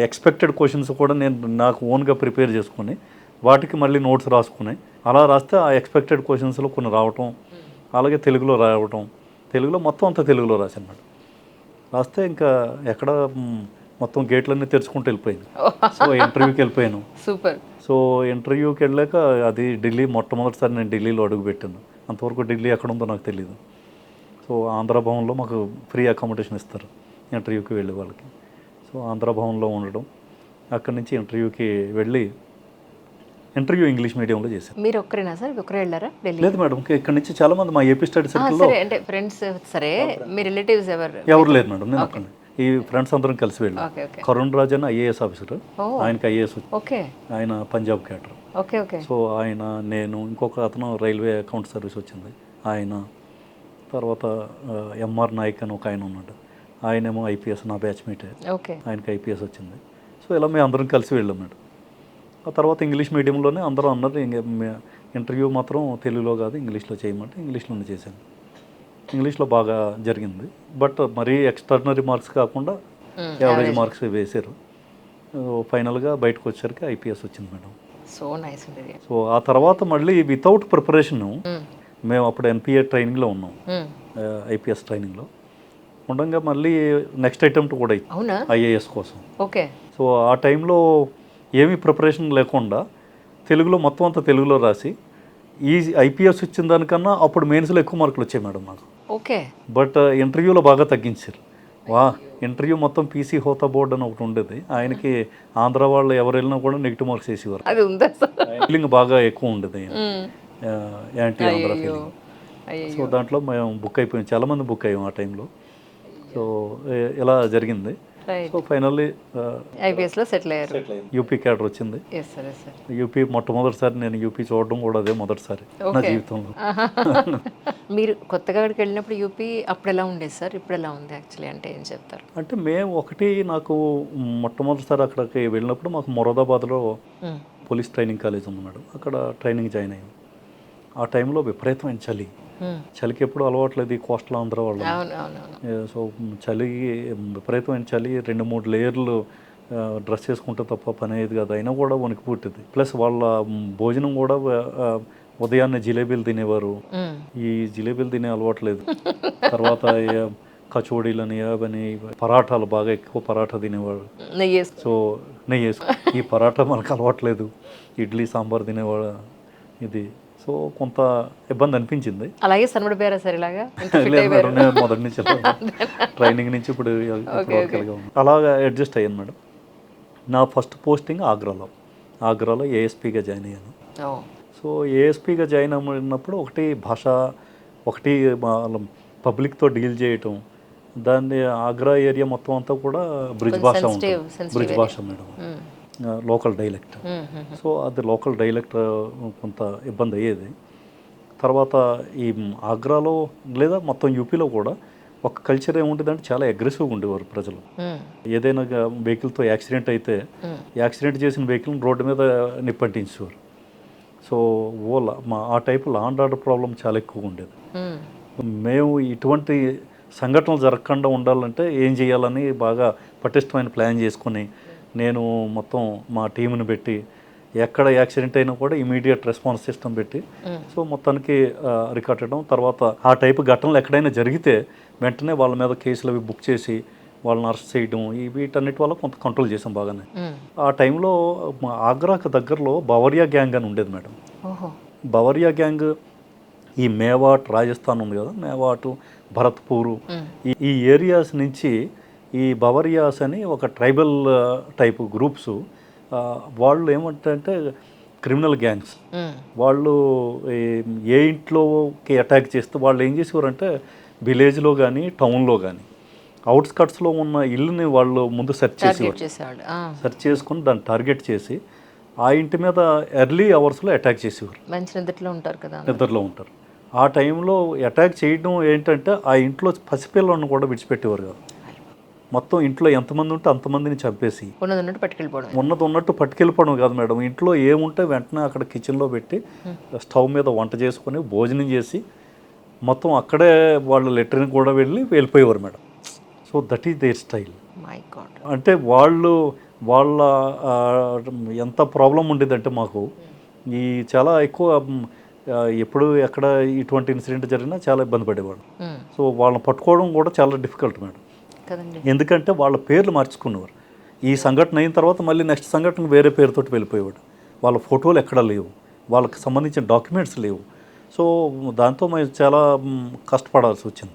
ఎక్స్పెక్టెడ్ క్వశ్చన్స్ కూడా నేను నాకు ఓన్గా ప్రిపేర్ చేసుకుని వాటికి మళ్ళీ నోట్స్ రాసుకుని అలా రాస్తే ఆ ఎక్స్పెక్టెడ్ క్వశ్చన్స్లో కొన్ని రావటం, అలాగే తెలుగులో రావటం, తెలుగులో మొత్తం అంతా తెలుగులో రాశాను మేడం. రాస్తే ఇంకా ఎక్కడ మొత్తం గేట్లన్నీ తెరుచుకుంటూ వెళ్ళిపోయింది. సో ఇంటర్వ్యూకి వెళ్ళిపోయాను. సూపర్. సో ఇంటర్వ్యూకి వెళ్ళాక అది ఢిల్లీ, మొట్టమొదటిసారి నేను ఢిల్లీలో అడుగుపెట్టాను. అంతవరకు ఢిల్లీ ఎక్కడ ఉందో నాకు తెలియదు. సో ఆంధ్రభవన్లో మాకు ఫ్రీ అకామిడేషన్ ఇస్తారు ఇంటర్వ్యూకి వెళ్ళే వాళ్ళకి. సో ఆంధ్రభవన్లో ఉండడం, అక్కడి నుంచి ఇంటర్వ్యూకి వెళ్ళి ఇంటర్వ్యూ ఇంగ్లీష్ మీడియంలో చేశాను. మీరు ఒక్కరేనా సార్? ఒక్కరే వెళ్ళారా? లేదు మేడం, ఇక్కడ నుంచి చాలా మంది మా ఏపీ స్టడీ సర్కిల్లో అంటే ఫ్రెండ్స్. సరే, మీ రిలేటివ్స్ ఎవరు లేదు మేడం. నేను ఈ ఫ్రెండ్స్ అందరం కలిసి వెళ్ళాం. ఓకే ఓకే కరుణ్ రాజ్ అని ఐఏఎస్ ఆఫీసర్, ఓ ఆయనకి ఐఏఎస్ ఓకే ఆయన పంజాబ్ క్యాటర్. ఓకే ఓకే సో ఆయన, నేను, ఇంకొక అతను రైల్వే అకౌంట్ సర్వీస్ వచ్చింది ఆయన, తర్వాత ఎంఆర్ నాయక్ అని ఒక ఆయన ఉన్నాడు, ఆయనేమో ఐపీఎస్, నా బ్యాచ్మేటే, ఓకే ఆయనకి ఐపీఎస్ వచ్చింది. సో ఇలా మేము అందరం కలిసి వెళ్ళాం మేడం. ఆ తర్వాత ఇంగ్లీష్ మీడియంలోనే అందరూ అన్నారు ఇంటర్వ్యూ మాత్రం తెలుగులో కాదు ఇంగ్లీష్లో చేయమంటే ఇంగ్లీష్లోనే చేశాను. ఇంగ్లీష్లో బాగా జరిగింది, బట్ మరీ ఎక్స్ట్రాడినరీ మార్క్స్ కాకుండా యావరేజ్ మార్క్స్ వేశారు. ఫైనల్గా బయటకు వచ్చేసరికి ఐపీఎస్ వచ్చింది మేడం. సో నైస్ అండి. సో ఆ తర్వాత మళ్ళీ వితౌట్ ప్రిపరేషను మేము అప్పుడు ఎన్పిఏ ట్రైనింగ్లో ఉన్నాం, ఐపీఎస్ ట్రైనింగ్లో ఉండగా మళ్ళీ నెక్స్ట్ అటెంప్ట్ కూడా అవునా ఐఏఎస్ కోసం. ఓకే సో ఆ టైంలో ఏమీ ప్రిపరేషన్ లేకుండా తెలుగులో మొత్తం అంతా తెలుగులో రాసి ఈ ఐపీఎస్ వచ్చిన దానికన్నా అప్పుడు మెయిన్స్లో ఎక్కువ మార్కులు వచ్చాయి మేడం నాకు. ఓకే బట్ ఇంటర్వ్యూలో బాగా తగ్గించారు. ఇంటర్వ్యూ మొత్తం పీసీ హోతా బోర్డు అని ఒకటి ఉండేది, ఆయనకి ఆంధ్ర వాళ్ళు ఎవరు వెళ్ళినా కూడా నెగిటివ్ మార్క్స్ వేసేవారు. అది ఉందా ఫీలింగ్ బాగా ఎక్కువ ఉండేది, యాంటీ ఆంధ్ర ఫీలింగ్. సో దాంట్లో మేము బుక్ అయిపోయాం, చాలామంది బుక్ అయ్యాం ఆ టైంలో. సో ఇలా జరిగింది. సో ఫైనల్లీ ఐపీఎస్లో సెటిల్ అయ్యారు. యూపీ క్యాడర్ వచ్చింది. Yes sir yes sir. UP మొట్టమొదటిసారి నేను యూపీ చూడడం కూడా అదే మొదటిసారి నా జీవితంలో. మీరు కొత్తగా అక్కడికి వెళ్ళినప్పుడు యూపీ అప్పుడు ఎలా ఉండేది సార్, ఇప్పుడు ఎలా ఉంది యాక్చువల్లీ అంటే ఏం చెప్తారు? అంటే మేము నాకు మొట్టమొదటిసారి అక్కడికి వెళ్ళినప్పుడు మాకు మొరాదాబాద్లో పోలీస్ ట్రైనింగ్ కాలేజ్ ఉంది మేడం, అక్కడ ట్రైనింగ్ జాయిన్ అయ్యాం. ఆ టైంలో విపరీతమైన చలి, చలికి ఎప్పుడు అలవాట్లేదు ఈ కోస్టల్ ఆంధ్ర వాళ్ళు. సో చలికి విపరీతమైన చలి, 2-3 లేయర్లు డ్రెస్ చేసుకుంటే తప్ప పని అయ్యేది కాదు, అయినా కూడా వణికి పుట్టింది. ప్లస్ వాళ్ళ భోజనం కూడా ఉదయాన్నే జిలేబీలు తినేవారు, ఈ జిలేబీలు తినే అలవాట్లేదు. తర్వాత కచోడీలని అవని పరాఠాలు బాగా ఎక్కువ పరాఠా తినేవాడు. సో నెయ్యి ఈ పరాఠా మనకు అలవాట్లేదు, ఇడ్లీ సాంబార్ తినేవాడు ఇది. సో కొంత ఇబ్బంది అనిపించింది. అలాగే సన్నబడిపోయారా సార్ ఇలాగా? మొదటి నుంచి ట్రైనింగ్ నుంచి ఇప్పుడు అలాగా అడ్జస్ట్ అయ్యాను మేడం. నా ఫస్ట్ పోస్టింగ్ ఆగ్రాలో ఏఎస్పీగా జాయిన్ అయ్యాను. సో ఏఎస్పీగా జాయిన్ అయినప్పుడు ఒకటి భాష, ఒకటి పబ్లిక్తో డీల్ చేయటం, దాన్ని ఆగ్రా ఏరియా మొత్తం అంతా కూడా బ్రిడ్జ్ భాష ఉంటుంది, బ్రిడ్జ్ భాష మేడం, లోకల్ డైలెక్ట్. సో అది లోకల్ డైలెక్ట్ కొంత ఇబ్బంది అయ్యేది. తర్వాత ఈ ఆగ్రాలో లేదా మొత్తం యూపీలో కూడా ఒక కల్చర్ ఏముంటుందంటే చాలా అగ్రెసివ్గా ఉండేవారు ప్రజలు. ఏదైనా వెహికల్తో యాక్సిడెంట్ అయితే యాక్సిడెంట్ చేసిన వెహికల్ని రోడ్డు మీద నిప్పంటించేవారు. సో ఆ type law and order problem చాలా ఎక్కువగా ఉండేది. మేము ఇటువంటి సంఘటనలు జరగకుండా ఉండాలంటే ఏం చేయాలని బాగా పటిష్టమైన ప్లాన్ చేసుకొని నేను మొత్తం మా టీంని పెట్టి ఎక్కడ యాక్సిడెంట్ అయినా కూడా ఇమీడియట్ రెస్పాన్స్ సిస్టమ్ పెట్టి సో మొత్తానికి రికార్డ్ చేయడం. తర్వాత ఆ టైపు ఘటనలు ఎక్కడైనా జరిగితే వెంటనే వాళ్ళ మీద కేసులు అవి బుక్ చేసి వాళ్ళని అరెస్ట్ చేయడం, వీటన్నిటి వల్ల కొంత కంట్రోల్ చేసాం బాగానే. ఆ టైంలో ఆగ్రాకు దగ్గరలో బవరియా గ్యాంగ్ అని ఉండేది మేడం. బవరియా గ్యాంగ్ ఈ మేవాట్ రాజస్థాన్ ఉంది కదా, మేవాట్, భరత్పూర్, ఈ ఏరియాస్ నుంచి ఈ బవరియాస్ అని ఒక ట్రైబల్ టైపు గ్రూప్స్, వాళ్ళు ఏమంటారంటే క్రిమినల్ గ్యాంగ్స్. వాళ్ళు ఏ ఇంట్లోకి అటాక్ చేస్తే వాళ్ళు ఏం చేసేవారంటే విలేజ్లో కానీ టౌన్లో కానీ అవుట్స్కట్స్లో ఉన్న ఇల్లుని వాళ్ళు ముందు సెర్చ్ చేసేవారు. సెర్చ్ చేసుకుని దాన్ని టార్గెట్ చేసి ఆ ఇంటి మీద ఎర్లీ అవర్స్లో అటాక్ చేసేవారు. మంచి నిద్రలో ఉంటారు కదా, నిద్రలో ఉంటారు. ఆ టైంలో అటాక్ చేయడం ఏంటంటే ఆ ఇంట్లో పసిపిల్లలను కూడా విడిచిపెట్టేవారు కాదు. మొత్తం ఇంట్లో ఎంతమంది ఉంటే అంతమందిని చంపేసి ఉన్నది ఉన్నట్టు పట్టుకెళ్ళిపోవడం కాదు మేడం, ఇంట్లో ఏముంటే వెంటనే అక్కడ కిచెన్లో పెట్టి స్టవ్ మీద వంట చేసుకొని భోజనం చేసి మొత్తం అక్కడే వాళ్ళ లెటర్ని కూడా వెళ్ళిపోయేవారు madam. So that is their style. అంటే వాళ్ళ ఎంత ప్రాబ్లం ఉండేదంటే మాకు ఈ చాలా ఎక్కువ ఎప్పుడు ఎక్కడ ఇటువంటి ఇన్సిడెంట్ జరిగినా చాలా ఇబ్బంది పడేవాడు. సో వాళ్ళని పట్టుకోవడం కూడా చాలా డిఫికల్ట్ మేడం, ఎందుకంటే వాళ్ళ పేర్లు మార్చుకునేవారు. ఈ సంఘటన అయిన తర్వాత మళ్ళీ నెక్స్ట్ సంఘటన వేరే పేరుతోటి వెళ్ళిపోయేవాడు. వాళ్ళ ఫోటోలు ఎక్కడా లేవు, వాళ్ళకి సంబంధించిన డాక్యుమెంట్స్ లేవు. సో దాంతో మేము చాలా కష్టపడాల్సి వచ్చింది.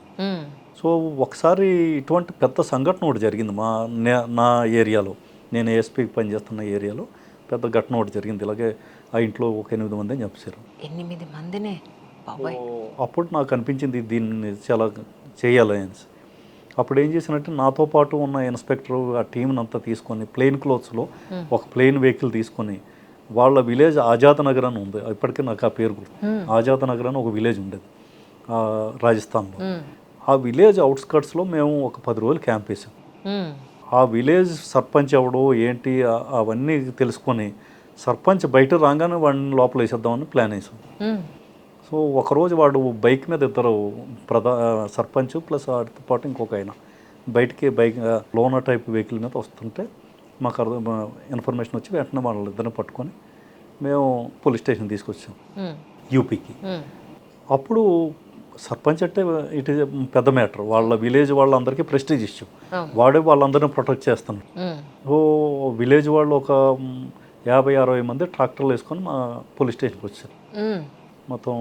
సో ఒకసారి ఇటువంటి పెద్ద సంఘటన ఒకటి జరిగింది నా ఏరియాలో, నేను ఏఎస్పీకి పనిచేస్తున్న ఏరియాలో పెద్ద ఘటన ఒకటి జరిగింది. ఇలాగే ఆ ఇంట్లో ఒక 8 మందిని చంపేశారు. 8 మందినే? అప్పుడు నాకు అనిపించింది దీన్ని చాలా చేయాలి అని. అప్పుడు ఏం చేసినట్టే నాతో పాటు ఉన్న ఇన్స్పెక్టర్ ఆ టీంని అంతా తీసుకొని ప్లెయిన్ క్లోత్స్లో ఒక ప్లెయిన్ వెహికల్ తీసుకొని వాళ్ళ విలేజ్ ఆజాద్ నగర్ అని ఉంది, ఇప్పటికీ నాకు ఆ పేరు గుర్తు. ఆజాద్ నగర్ అని ఒక విలేజ్ ఉండేది రాజస్థాన్లో. ఆ విలేజ్ అవుట్స్కట్స్లో మేము ఒక 10 రోజులు క్యాంప్ వేసాం. ఆ విలేజ్ సర్పంచ్ ఎవడో ఏంటి అవన్నీ తెలుసుకొని సర్పంచ్ బయట రాగానే వాడిని లోపల వేసేద్దామని ప్లాన్ వేసాం. సో ఒకరోజు వాడు బైక్ మీద ఇద్దరు సర్పంచ్ ప్లస్ వాటితో పాటు ఇంకొక ఆయన బైక్ లోనా టైప్ వెహికల్ మీద వస్తుంటే మాకు ఇన్ఫర్మేషన్ వచ్చి వెంటనే వాళ్ళిద్దరిని పట్టుకొని మేము పోలీస్ స్టేషన్ తీసుకొచ్చాం యూపీకి. అప్పుడు సర్పంచ్ అంటే ఇట్ ఈజ్ పెద్ద మ్యాటర్, వాళ్ళ విలేజ్ వాళ్ళందరికీ ప్రెస్టీజ్ ఇష్యూ, వాడే వాళ్ళందరినీ ప్రొటెక్ట్ చేస్తున్నాడు. ఓ విలేజ్ వాళ్ళు ఒక 50-60 మంది ట్రాక్టర్లు వేసుకొని మా పోలీస్ స్టేషన్కి వచ్చారు. మొత్తం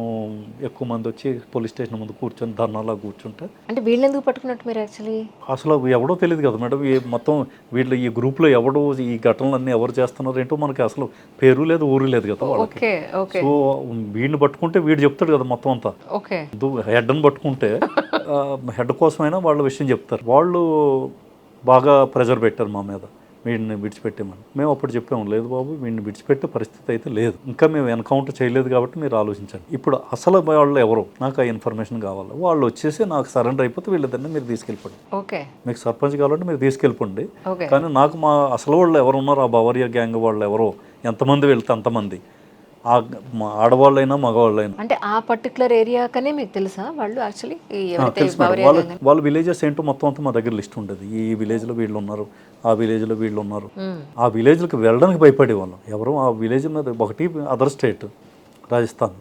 ఎక్కువ మంది వచ్చి పోలీస్ స్టేషన్ ముందు కూర్చొని ధర్నాలా కూర్చుంటే. అంటే వీళ్ళు ఎందుకు పట్టుకున్నట్టు మీరు యాక్చువల్లీ? అసలు ఎవడో తెలియదు కదా మేడం, మొత్తం వీళ్ళు ఈ గ్రూప్లో ఎవడో ఈ ఘటనలన్నీ ఎవరు చేస్తున్నారు ఏంటో మనకి అసలు పేరు లేదు ఊరు లేదు కదా వాళ్ళకి. సో వీడిని పట్టుకుంటే వీడు చెప్తాడు కదా మొత్తం అంతా. హెడ్ని పట్టుకుంటే హెడ్ కోసమైనా వాళ్ళ విషయం చెప్తారు. వాళ్ళు బాగా ప్రెజర్ పెట్టారు మా మీద, వీడిని విడిచిపెట్టేమని. మేము అప్పుడు చెప్పాము, లేదు బాబు వీడిని విడిచిపెట్టే పరిస్థితి అయితే లేదు, ఇంకా మేము ఎన్కౌంటర్ చేయలేదు కాబట్టి మీరు ఆలోచించండి. ఇప్పుడు అసలు వాళ్ళు ఎవరు నాకు ఆ ఇన్ఫర్మేషన్ కావాలి. వాళ్ళు వచ్చేసి నాకు సరెండర్ అయిపోతే వీళ్ళిద్దరిని మీరు తీసుకెళ్ళిపోండి, మీకు సర్పంచ్ కావాలంటే మీరు తీసుకెళ్ళిపోండి, కానీ నాకు మా అసలు వాళ్ళు ఎవరు ఉన్నారు ఆ బవరియా గ్యాంగ్ వాళ్ళు ఎవరో, ఎంతమంది వెళ్తే అంతమంది, ఆడవాళ్ళైనా మగవాళ్ళైనా. అంటే ఆ పర్టికులర్ ఏరియాకనే మీకు తెలుసా వాళ్ళు యాక్చువల్లీ? వాళ్ళ విలేజెస్ ఏంటో మొత్తం అంతా మా దగ్గర లిస్ట్ ఉండేది. ఈ విలేజ్లో వీళ్ళు ఉన్నారు, ఆ విలేజ్లో వీళ్ళు ఉన్నారు. ఆ విలేజ్లకు వెళ్ళడానికి భయపడేవాళ్ళం. ఎవరు ఆ విలేజ్ మీద, ఒకటి అదర్ స్టేట్ రాజస్థాన్,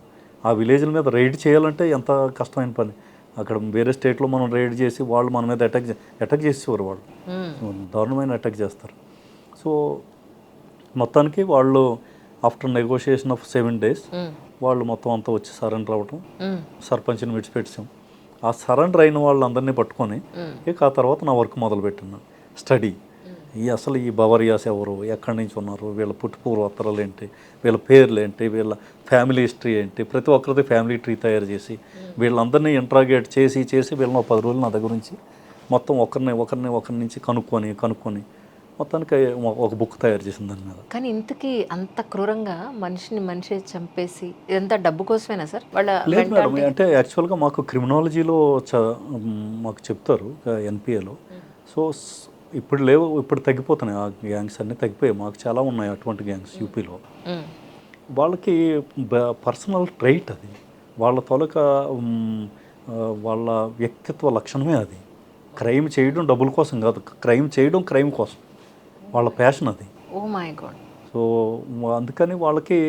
ఆ విలేజ్ల మీద రైడ్ చేయాలంటే ఎంత కష్టమైన పని. అక్కడ వేరే స్టేట్లో మనం రైడ్ చేసి వాళ్ళు మన మీద అటాక్ చేసేవారు, వాళ్ళు దారుణమైన అటాక్ చేస్తారు. సో మొత్తానికి వాళ్ళు ఆఫ్టర్ నెగోషియేషన్ ఆఫ్ 7 days వాళ్ళు మొత్తం అంతా వచ్చి సరెండర్ అవ్వటం, సర్పంచ్ని విడిచిపెట్టాం. ఆ సరెండర్ అయిన వాళ్ళందరినీ పట్టుకొని ఇక ఆ తర్వాత నా వర్క్ మొదలుపెట్టినా, స్టడీ. అసలు ఈ బవరియాస్ ఎవరు, ఎక్కడి నుంచి ఉన్నారు, వీళ్ళ పుట్టుపూర్వోత్తరాలు ఏంటి, వీళ్ళ పేర్లు ఏంటి, వీళ్ళ ఫ్యామిలీ హిస్టరీ ఏంటి, ప్రతి ఒక్కరిది ఫ్యామిలీ ట్రీ తయారు చేసి వీళ్ళందరినీ ఇంట్రాగేట్ చేసి వీళ్ళని 10 రోజులు నా దగ్గర నుంచి మొత్తం ఒకరి నుంచి కనుక్కొని మొత్తానికి ఒక బుక్ తయారు చేసింది దాని మీద. కానీ ఇంతకీ అంత క్రూరంగా మనిషి చంపేసి ఇదంతా డబ్బు కోసమేనా సార్? లేదు మేడం, అంటే యాక్చువల్గా మాకు క్రిమినాలజీలో మాకు చెప్తారు ఎన్పిఏలో. సో ఇప్పుడు లేవు, ఇప్పుడు తగ్గిపోతున్నాయి ఆ గ్యాంగ్స్ అన్నీ తగ్గిపోయాయి. మాకు చాలా ఉన్నాయి అటువంటి గ్యాంగ్స్ యూపీలో. వాళ్ళకి పర్సనల్ ట్రైట్ అది, వాళ్ళ వాళ్ళ వ్యక్తిత్వ లక్షణమే అది. క్రైమ్ చేయడం డబ్బుల కోసం కాదు, క్రైమ్ కోసం వాళ్ళ ప్యాషన్ అది. ఓ మై గాడ్. సో అందుకని వాళ్ళకి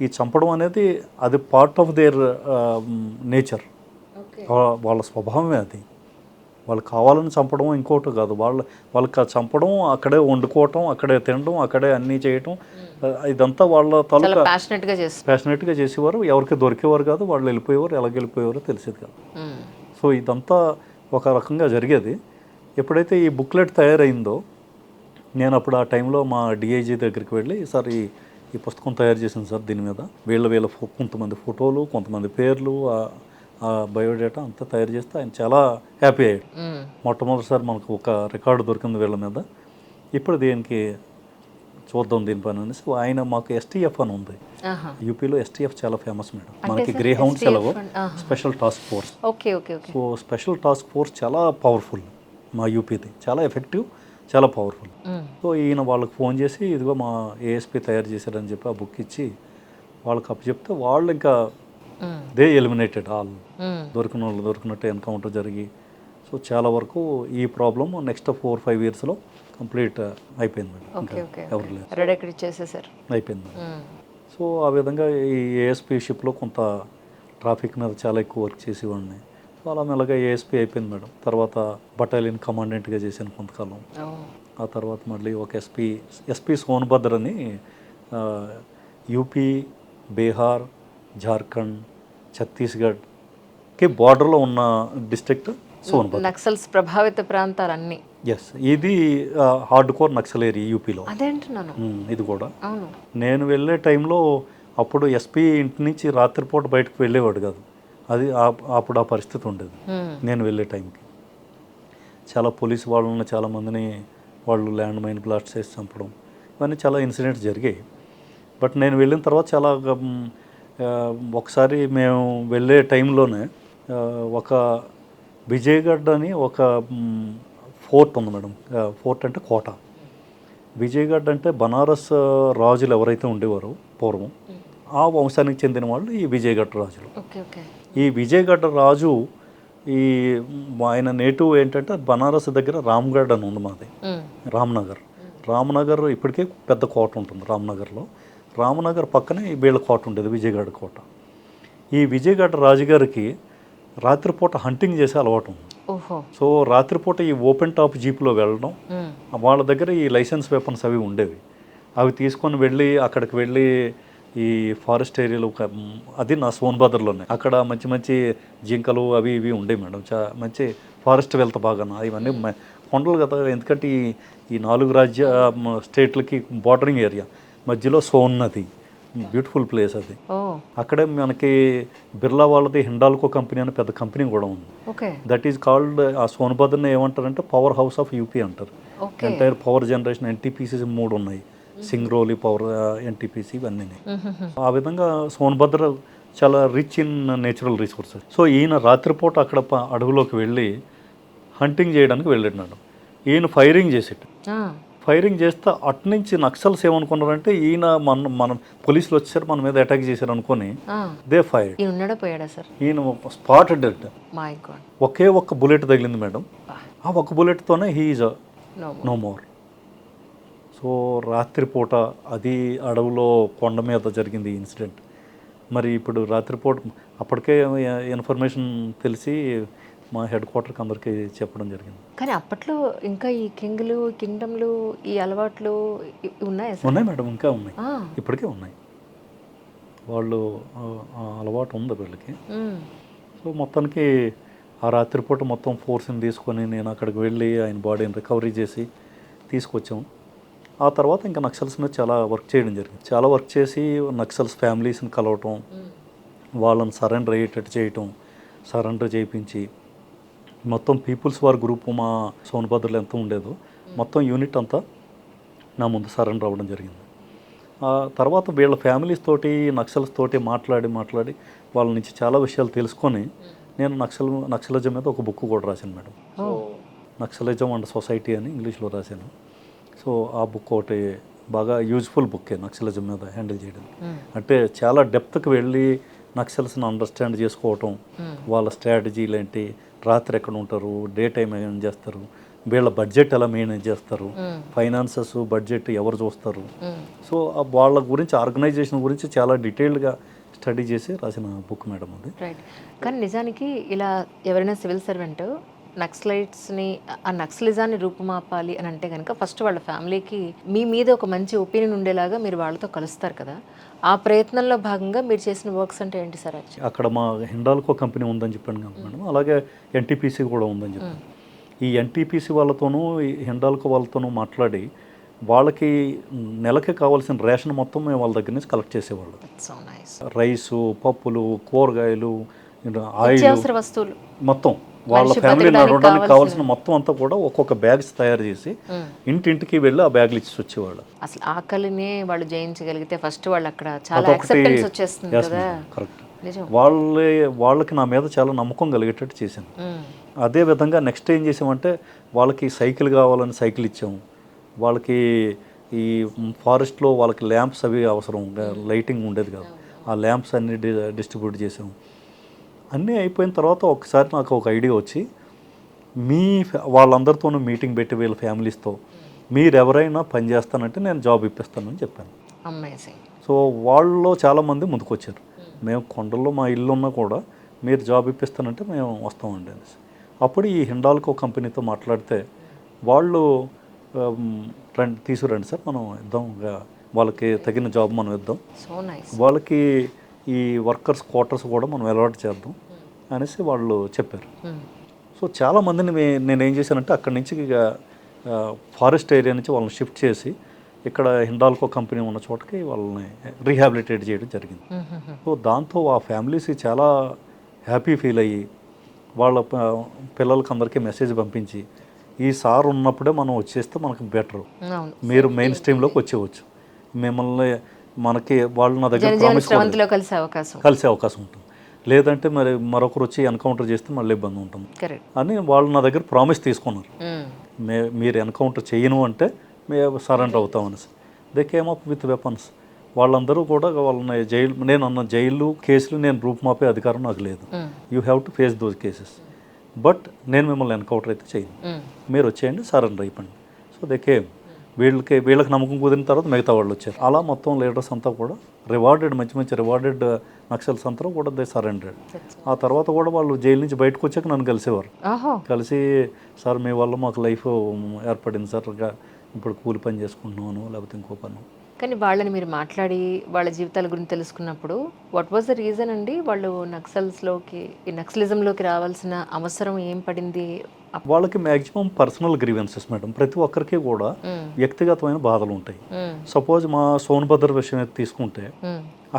ఈ చంపడం అనేది అది పార్ట్ ఆఫ్ దేర్ నేచర్, వాళ్ళ స్వభావమే అది. వాళ్ళు కావాలని చంపడం ఇంకోటి కాదు, వాళ్ళకి చంపడం, అక్కడే వండుకోవటం, అక్కడే తినడం, అక్కడే అన్నీ చేయటం, ఇదంతా వాళ్ళ ప్యాషనెట్గా చేసేవారు. ఎవరికి దొరికేవారు కాదు, వాళ్ళు వెళ్ళిపోయేవారు, ఎలా వెళ్ళిపోయేవారో తెలిసేది కాదు. సో ఇదంతా ఒక రకంగా జరిగేది. ఎప్పుడైతే ఈ బుక్లెట్ తయారైందో నేను అప్పుడు ఆ టైంలో మా డిఐజీ దగ్గరికి వెళ్ళి, సార్ ఈ పుస్తకం తయారు చేసింది సార్, దీని మీద వీళ్ళ కొంతమంది ఫోటోలు, కొంతమంది పేర్లు, ఆ బయోడేటా అంతా తయారు చేస్తే ఆయన చాలా హ్యాపీ అయ్యాడు. మొట్టమొదటిసారి మనకు ఒక రికార్డు దొరికింది వీళ్ళ మీద, ఇప్పుడు దీనికి చూద్దాం దీనిపైన అనేసి ఆయన మాకు STF అని ఉంది యూపీలో. STF చాలా ఫేమస్ మేడం, మనకి గ్రే హౌండ్స్ ఎలాగో special task force. So special task force చాలా పవర్ఫుల్, మా యూపీది చాలా ఎఫెక్టివ్, చాలా పవర్ఫుల్. సో ఈయన వాళ్ళకి ఫోన్ చేసి ఇదిగో మా ASP తయారు చేశారని చెప్పి ఆ బుక్ ఇచ్చి వాళ్ళకి అప్పచెప్తే వాళ్ళు ఇంకా దే ఎలిమినేటెడ్ ఆల్, దొరికినట్టు ఎన్కౌంటర్ జరిగి. సో చాలా వరకు ఈ ప్రాబ్లం నెక్స్ట్ 4-5 yearsలో కంప్లీట్ అయిపోయింది మేడం, ఎవరు లేదు, అయిపోయింది. సో ఆ విధంగా ఈ ASP షిప్లో కొంత ట్రాఫిక్ మీద చాలా ఎక్కువ వర్క్ చేసేవాడిని. అలా మెల్లగా ASP అయిపోయింది మేడం. తర్వాత బటాలియన్ కమాండెంట్గా చేశాను కొంతకాలం. ఆ తర్వాత మళ్ళీ ఒక SP సోన్భద్ర అని యూపీ, బీహార్, జార్ఖండ్, ఛత్తీస్గఢ్కి బార్డర్లో ఉన్న డిస్ట్రిక్ట్ సోన్భద్ర. నక్సల్స్ ప్రభావిత ప్రాంతాలన్నీ. ఎస్, ఇది హార్డ్ కోర్ నక్సల్ ఏరియా యూపీలో. ఇది కూడా నేను వెళ్ళే టైంలో అప్పుడు SP ఇంటి నుంచి రాత్రిపూట బయటకు వెళ్ళేవాడు కాదు, అది అప్పుడు ఆ పరిస్థితి ఉండేది నేను వెళ్ళే టైంకి. చాలా పోలీసు వాళ్ళని చాలామందిని వాళ్ళు ల్యాండ్ మైన్ బ్లాస్ట్ చేసి చంపడం, ఇవన్నీ చాలా ఇన్సిడెంట్స్ జరిగాయి. బట్ నేను వెళ్ళిన తర్వాత చాలా ఒకసారి మేము వెళ్ళే టైంలోనే ఒక విజయగఢ్ అని ఒక ఫోర్ట్ ఉంది మేడం. ఫోర్ట్ అంటే కోట. విజయగఢ్ అంటే బనారస్ రాజులు ఎవరైతే ఉండేవారో పూర్వం, ఆ వంశానికి చెందిన వాళ్ళు ఈ విజయగఢ్ రాజులు. ఈ విజయగఢ్ రాజు ఈ ఆయన నేటివ్ ఏంటంటే బనారస్ దగ్గర రామ్గఢ్ అని ఉంది మాది, రామ్నగర్ ఇప్పటికే పెద్ద కోట ఉంటుంది రామ్నగర్లో. రామ్నగర్ పక్కనే వీళ్ళ కోట ఉండేది, విజయగఢ్ కోట. ఈ విజయగఢ్ రాజుగారికి రాత్రిపూట హంటింగ్ చేసే అలవాటు ఉంది. సో రాత్రిపూట ఈ ఓపెన్ టాప్ జీప్లో వెళ్ళడం, వాళ్ళ దగ్గర ఈ లైసెన్స్ వెపన్స్ అవి ఉండేవి. అవి తీసుకొని వెళ్ళి అక్కడికి వెళ్ళి ఈ ఫారెస్ట్ ఏరియాలో అది నా సోన్భద్రలోనే, అక్కడ మంచి మంచి జింకలు అవి ఇవి ఉండేవి మేడం. మంచి ఫారెస్ట్ వెళ్తా బాగా. ఇవన్నీ కొండలు కదా, ఎందుకంటే ఈ 4 స్టేట్లకి బార్డరింగ్ ఏరియా మధ్యలో సోన్ నది, బ్యూటిఫుల్ ప్లేస్ అది. అక్కడే మనకి బిర్లా వాళ్ళది హిండాల్కో కంపెనీ అని పెద్ద కంపెనీ కూడా ఉంది. దట్ ఈజ్ కాల్డ్, ఆ సోన్భద్రని ఏమంటారంటే పవర్ హౌస్ ఆఫ్ యూపీ అంటారు. ఎంటైర్ పవర్ జనరేషన్ ఎన్టీపీసీ 3 ఉన్నాయి, సింగ్రోలి పవర్, ఎన్టీపీసీ ఇవన్నీ. ఆ విధంగా సోన్భద్ర చాలా rich in natural resources. So ఈయన రాత్రిపూట అక్కడ అడవిలోకి వెళ్ళి హంటింగ్ చేయడానికి వెళ్ళినాడు. ఈయన ఫైరింగ్ చేసేట, ఫైరింగ్ చేస్తే అట్నుంచి నక్సల్స్ ఏమనుకున్నారంటే ఈయన మనం పోలీసులు వచ్చారు మన మీద అటాక్ చేశారు అనుకొని దే ఫైర్. ఈయన స్పాట్ డెడ్. ఒకే ఒక్క బుల్లెట్ తగిలింది మేడం. ఆ ఒక్క బుల్లెట్తోనే he is no more. So రాత్రిపూట అది అడవిలో కొండ మీద జరిగింది ఈ ఇన్సిడెంట్. మరి ఇప్పుడు రాత్రిపూట అప్పటికే ఇన్ఫర్మేషన్ తెలిసి మా హెడ్ క్వార్టర్కి అందరికీ చెప్పడం జరిగింది. కానీ అప్పట్లో ఇంకా ఈ కింగ్డమ్లు ఈ అలవాట్లు ఉన్నాయి మేడం, ఇంకా ఉన్నాయి, ఇప్పటికే ఉన్నాయి. వాళ్ళు అలవాటు ఉంది వీళ్ళకి. సో మొత్తానికి ఆ రాత్రిపూట మొత్తం ఫోర్స్ని తీసుకొని నేను అక్కడికి వెళ్ళి ఆయన బాడీని రికవరీ చేసి తీసుకొచ్చాము. ఆ తర్వాత ఇంకా నక్సల్స్ మీద చాలా వర్క్ చేయడం జరిగింది. చాలా వర్క్ చేసి నక్సల్స్ ఫ్యామిలీస్ని కలవటం, వాళ్ళని సరెండర్ అయ్యేటట్టు చేయటం, సరెండర్ చేయించి మొత్తం పీపుల్స్ వార్ గ్రూప్ మా సోన్భద్రలో ఎంత ఉండేదో మొత్తం యూనిట్ అంతా నా ముందు సరెండర్ అవ్వడం జరిగింది. ఆ తర్వాత వీళ్ళ ఫ్యామిలీస్ తోటి నక్సల్స్ తోటి మాట్లాడి వాళ్ళ నుంచి చాలా విషయాలు తెలుసుకొని నేను నక్సలిజం మీద ఒక బుక్ కూడా రాశాను madam. So naxalism and society అని ఇంగ్లీష్లో రాశాను. సో ఆ బుక్ ఒకటి బాగా యూజ్ఫుల్ బుక్కే నక్సలిజం మీద హ్యాండిల్ చేయడం. అంటే చాలా డెప్త్కి వెళ్ళి నక్సల్స్ని అండర్స్టాండ్ చేసుకోవటం, వాళ్ళ స్ట్రాటజీలు ఏంటి, రాత్రి ఎక్కడ ఉంటారు, డే టైం ఏం చేస్తారు, వీళ్ళ బడ్జెట్ ఎలా మేనేజ్ చేస్తారు, ఫైనాన్సెస్ బడ్జెట్ ఎవరు చూస్తారు. సో వాళ్ళ గురించి ఆర్గనైజేషన్ గురించి చాలా డీటెయిల్డ్గా స్టడీ చేసి రాసిన బుక్ మేడం అది. కానీ నిజానికి ఇలా ఎవరైనా సివిల్ సర్వెంట్ నక్సలైట్స్ని ఆ నక్సలిజాన్ని రూపుమాపాలి అని అంటే కనుక ఫస్ట్ వాళ్ళ ఫ్యామిలీకి మీ మీద ఒక మంచి ఒపీనియన్ ఉండేలాగా మీరు వాళ్ళతో కలుస్తారు కదా. ఆ ప్రయత్నంలో భాగంగా మీరు చేసిన వర్క్స్ అంటే ఏంటి సార్? అక్కడ మా హిండాల్కో కంపెనీ ఉందని చెప్పాను కదా మేడం, అలాగే ఎన్టీపీసీ కూడా ఉందని చెప్పాను. ఈ ఎన్టీపీసీ వాళ్ళతోనూ ఈ హిండాల్కో వాళ్ళతోనూ మాట్లాడి వాళ్ళకి నెలకి కావాల్సిన రేషన్ మొత్తం మేము వాళ్ళ దగ్గర నుంచి కలెక్ట్ చేసేవాళ్ళు. రైసు, పప్పులు, కూరగాయలు, ఆయిల్ వస్తువులు మొత్తం వాళ్ళ ఫ్యామిలీ నడవడానికి కావాల్సిన మొత్తం అంతా కూడా ఒక్కొక్క బ్యాగ్స్ తయారు చేసి ఇంటింటికి వెళ్ళి ఆ బ్యాగులు ఇచ్చి వచ్చేవాళ్ళు. అసలు ఆకలిని వాళ్ళు జయించగలిగితే ఫస్ట్ వాళ్ళు అక్కడ చాలా యాక్సెప్టెన్స్ వచ్చేస్తుంది కదా. కరెక్ట్. వాళ్ళకి నా మీద చాలా నమ్మకం కలిగేటట్టు చేశాను. అదే విధంగా నెక్స్ట్ ఏం చేసామంటే వాళ్ళకి సైకిల్ కావాలని సైకిల్ ఇచ్చాము. వాళ్ళకి ఈ ఫారెస్ట్లో వాళ్ళకి ల్యాంప్స్ అవి అవసరం, లైటింగ్ ఉండేది కాదు, ఆ ల్యాంప్స్ అన్ని డిస్ట్రిబ్యూట్ చేసాము. అన్నీ అయిపోయిన తర్వాత ఒకసారి నాకు ఒక ఐడియా వచ్చి వాళ్ళందరితోనూ మీటింగ్ పెట్టి వీళ్ళ ఫ్యామిలీస్తో మీరు ఎవరైనా పని చేస్తానంటే నేను జాబ్ ఇప్పిస్తానని చెప్పాను. సో వాళ్ళలో చాలామంది ముందుకొచ్చారు. మేము కొండల్లో మా ఇల్లు ఉన్నా కూడా మీరు జాబ్ ఇప్పిస్తానంటే మేము వస్తామండి అనేసి. అప్పుడు ఈ హిండాల్కో కంపెనీతో మాట్లాడితే వాళ్ళు తీసుకురండి సార్, మనం ఇద్దాం, వాళ్ళకి తగిన జాబ్ మనం ఇద్దాం, వాళ్ళకి ఈ వర్కర్స్ క్వార్టర్స్ కూడా మనం అలవాటు చేద్దాం అనేసి వాళ్ళు చెప్పారు. సో చాలామందిని నేను ఏం చేశానంటే అక్కడి నుంచి ఇక ఫారెస్ట్ ఏరియా నుంచి వాళ్ళని షిఫ్ట్ చేసి ఇక్కడ హిండాల్కో కంపెనీ ఉన్న చోటకి వాళ్ళని రీహాబిలిటేట్ చేయడం జరిగింది. సో దాంతో ఆ ఫ్యామిలీస్ చాలా హ్యాపీ ఫీల్ అయ్యి వాళ్ళ పిల్లలకి అందరికీ మెసేజ్ పంపించి ఈ సార్ ఉన్నప్పుడే మనం వచ్చేస్తే మనకు బెటర్, అవును. మీరు మెయిన్ స్ట్రీమ్లోకి వచ్చేవచ్చు, మిమ్మల్ని మనకి వాళ్ళు నా దగ్గర జనజీవన ప్రామిస్ స్రవంతిలో కలిసే అవకాశం. కలిసే అవకాశం ఉంటుంది, లేదంటే మరి మరొకరు వచ్చి ఎన్కౌంటర్ చేస్తే మళ్ళీ ఇబ్బంది ఉంటుంది కరెక్ట్. అని వాళ్ళు నా దగ్గర ప్రామిస్ తీసుకున్నారు. మీరు ఎన్కౌంటర్ చేయను అంటే మేము సరెండర్ అవుతామనేసి. They came up with weapons. వాళ్ళందరూ కూడా వాళ్ళని నేను అన్న జైలు కేసులు నేను రూపుమాపే అధికారం నాకు లేదు, you have to face those cases, but నేను మిమ్మల్ని ఎన్కౌంటర్ అయితే చేయను, మీరు వచ్చేయండి సరెండర్ అయిపోయింది. So they came. వీళ్ళకి నమ్మకం కుదిరిన తర్వాత మిగతా వాళ్ళు వచ్చారు. అలా మొత్తం లీడర్స్ అంతా కూడా రివార్డెడ్, మంచి మంచి రివార్డెడ్ నక్సల్స్ అంతా కూడా దే సరెండర్డ్. ఆ తర్వాత కూడా వాళ్ళు జైలు నుంచి బయటకు వచ్చాక నన్ను కలిసేవారు. కలిసి సార్ మీ వల్ల మాకు లైఫ్ ఏర్పడింది సార్, ఇప్పుడు కూలి పని చేసుకుంటున్నాను లేకపోతే ఇంకో పని. కానీ వాళ్ళని మీరు మాట్లాడి వాళ్ళ జీవితాల గురించి తెలుసుకున్నప్పుడు వాట్ వాజ్ ద రీజన్ అండి? వాళ్ళు నక్సల్స్లోకి, ఈ నక్సలిజంలోకి రావాల్సిన అవసరం ఏం పడింది? వాళ్ళకి మ్యాక్సిమం పర్సనల్ గ్రీవెన్సెస్ మేడం. ప్రతి ఒక్కరికి కూడా వ్యక్తిగతమైన బాధలు ఉంటాయి. సపోజ్ మా సోన్భద్ర విషయం అయితే తీసుకుంటే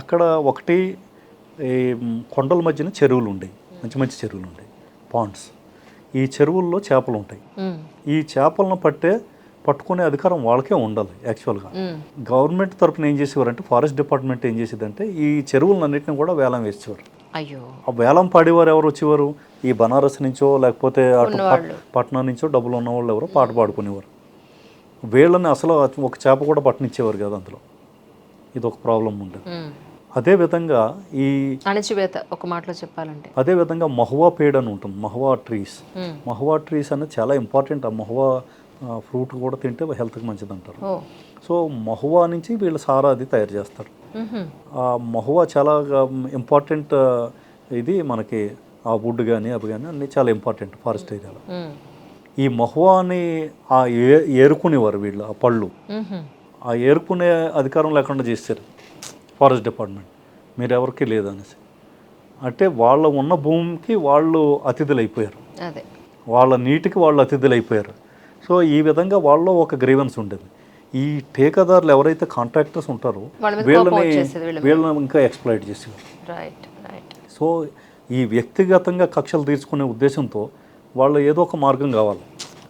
అక్కడ ఒకటి ఈ కొండల మధ్యన చెరువులు ఉండేవి, మంచి మంచి చెరువులు ఉండేవి, పాండ్స్. ఈ చెరువుల్లో చేపలు ఉంటాయి. ఈ చేపలను పట్టుకునే అధికారం వాళ్ళకే ఉండాలి యాక్చువల్గా. గవర్నమెంట్ తరపున ఏం చేసేవారంటే, ఫారెస్ట్ డిపార్ట్మెంట్ ఏం చేసేదంటే ఈ చెరువులన్నింటినీ కూడా వేలం వేసేవారు. అయ్యో. ఆ వేలం పాడేవారు ఎవరు వచ్చేవారు? ఈ బనారస్ నుంచో లేకపోతే అటు పట్నం నుంచో డబ్బులు ఉన్నవాళ్ళు ఎవరో పాట పాడుకునేవారు. వీళ్ళని అసలు ఒక చేప కూడా పట్టనిచ్చేవారు కదా అందులో. ఇది ఒక ప్రాబ్లం ఉండేది. అదేవిధంగా ఈ అణచివేత, ఒక మాటలో చెప్పాలంటే అదేవిధంగా మహువా పేడ్ అని ఉంటుంది, మహువా ట్రీస్. మహువా ట్రీస్ అనేది చాలా ఇంపార్టెంట్. ఆ మహువా ఫ్రూట్ కూడా తింటే హెల్త్కి మంచిది అంటారు. సో మహువా నుంచి వీళ్ళు సారా అది తయారు చేస్తారు. ఆ మహువా చాలా ఇంపార్టెంట్. ఇది మనకి ఆ వుడ్ కానీ అవి కానీ అన్నీ చాలా ఇంపార్టెంట్ ఫారెస్ట్ ఏరియాలో. ఈ మహువాని ఆ ఏరుకునేవారు వీళ్ళు, ఆ పళ్ళు. ఆ ఏరుకునే అధికారం లేకుండా చేశారు ఫారెస్ట్ డిపార్ట్మెంట్, మీరెవరికి లేదనేసి. అంటే వాళ్ళ ఉన్న భూమికి వాళ్ళు అతిథులు అయిపోయారు, వాళ్ళ నీటికి వాళ్ళు అతిథులు అయిపోయారు. సో ఈ విధంగా వాళ్ళలో ఒక గ్రీవెన్స్ ఉండేది. ఈ ఠేకాదారులు ఎవరైతే కాంట్రాక్టర్స్ ఉంటారో వీళ్ళని ఇంకా ఎక్స్ప్లాయిట్ చేసేవారు. సో ఈ వ్యక్తిగతంగా కక్షలు తీర్చుకునే ఉద్దేశంతో వాళ్ళు ఏదో ఒక మార్గం కావాలి.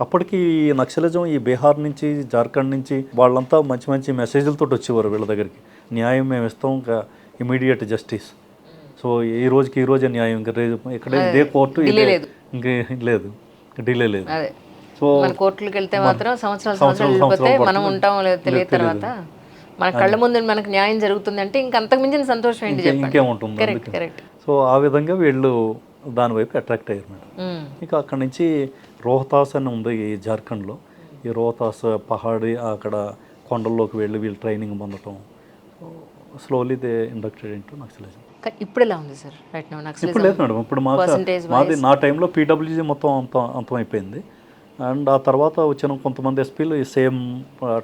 అప్పటికి ఈ నక్సలిజం ఈ బీహార్ నుంచి, జార్ఖండ్ నుంచి వాళ్ళంతా మంచి మంచి మెసేజ్లతో వచ్చేవారు వీళ్ళ దగ్గరికి. న్యాయం మేము ఇస్తాం, ఇంకా ఇమీడియట్ జస్టిస్. సో ఈ రోజే న్యాయం, ఇంకా ఇక్కడ ఇదే కోర్టు, ఇంకే లేదు, డిలే లేదు. సో కోర్టులకు వెళ్తే మాత్రం సంవత్సరాలు మనం ఉంటాం లేదు తెలియదు. తర్వాత మన కళ్ళ ముందు మనకు న్యాయం జరుగుతుంది అంటే ఇంకా అంతకు మించిన సంతోషం ఏంటి? ఇంకేముంటుంది. కరెక్ట్. సో ఆ విధంగా వీళ్ళు దాని వైపు అట్రాక్ట్ అయ్యారు మేడం. ఇక అక్కడి నుంచి రోహతాస్ అని ఉంది ఈ జార్ఖండ్లో. ఈ రోహతాస్ పహాడి, అక్కడ కొండల్లోకి వెళ్ళి వీళ్ళు ట్రైనింగ్ పొందటం. Slowly they inducted into naxalism. ఇప్పుడు ఎలా ఉంది సార్? ఇప్పుడు లేదు మేడం. ఇప్పుడు మాది నా టైంలో పీడబ్ల్యూజీ మొత్తం అంతమైపోయింది. అండ్ ఆ తర్వాత వచ్చిన కొంతమంది ఎస్పీలు ఈ సేమ్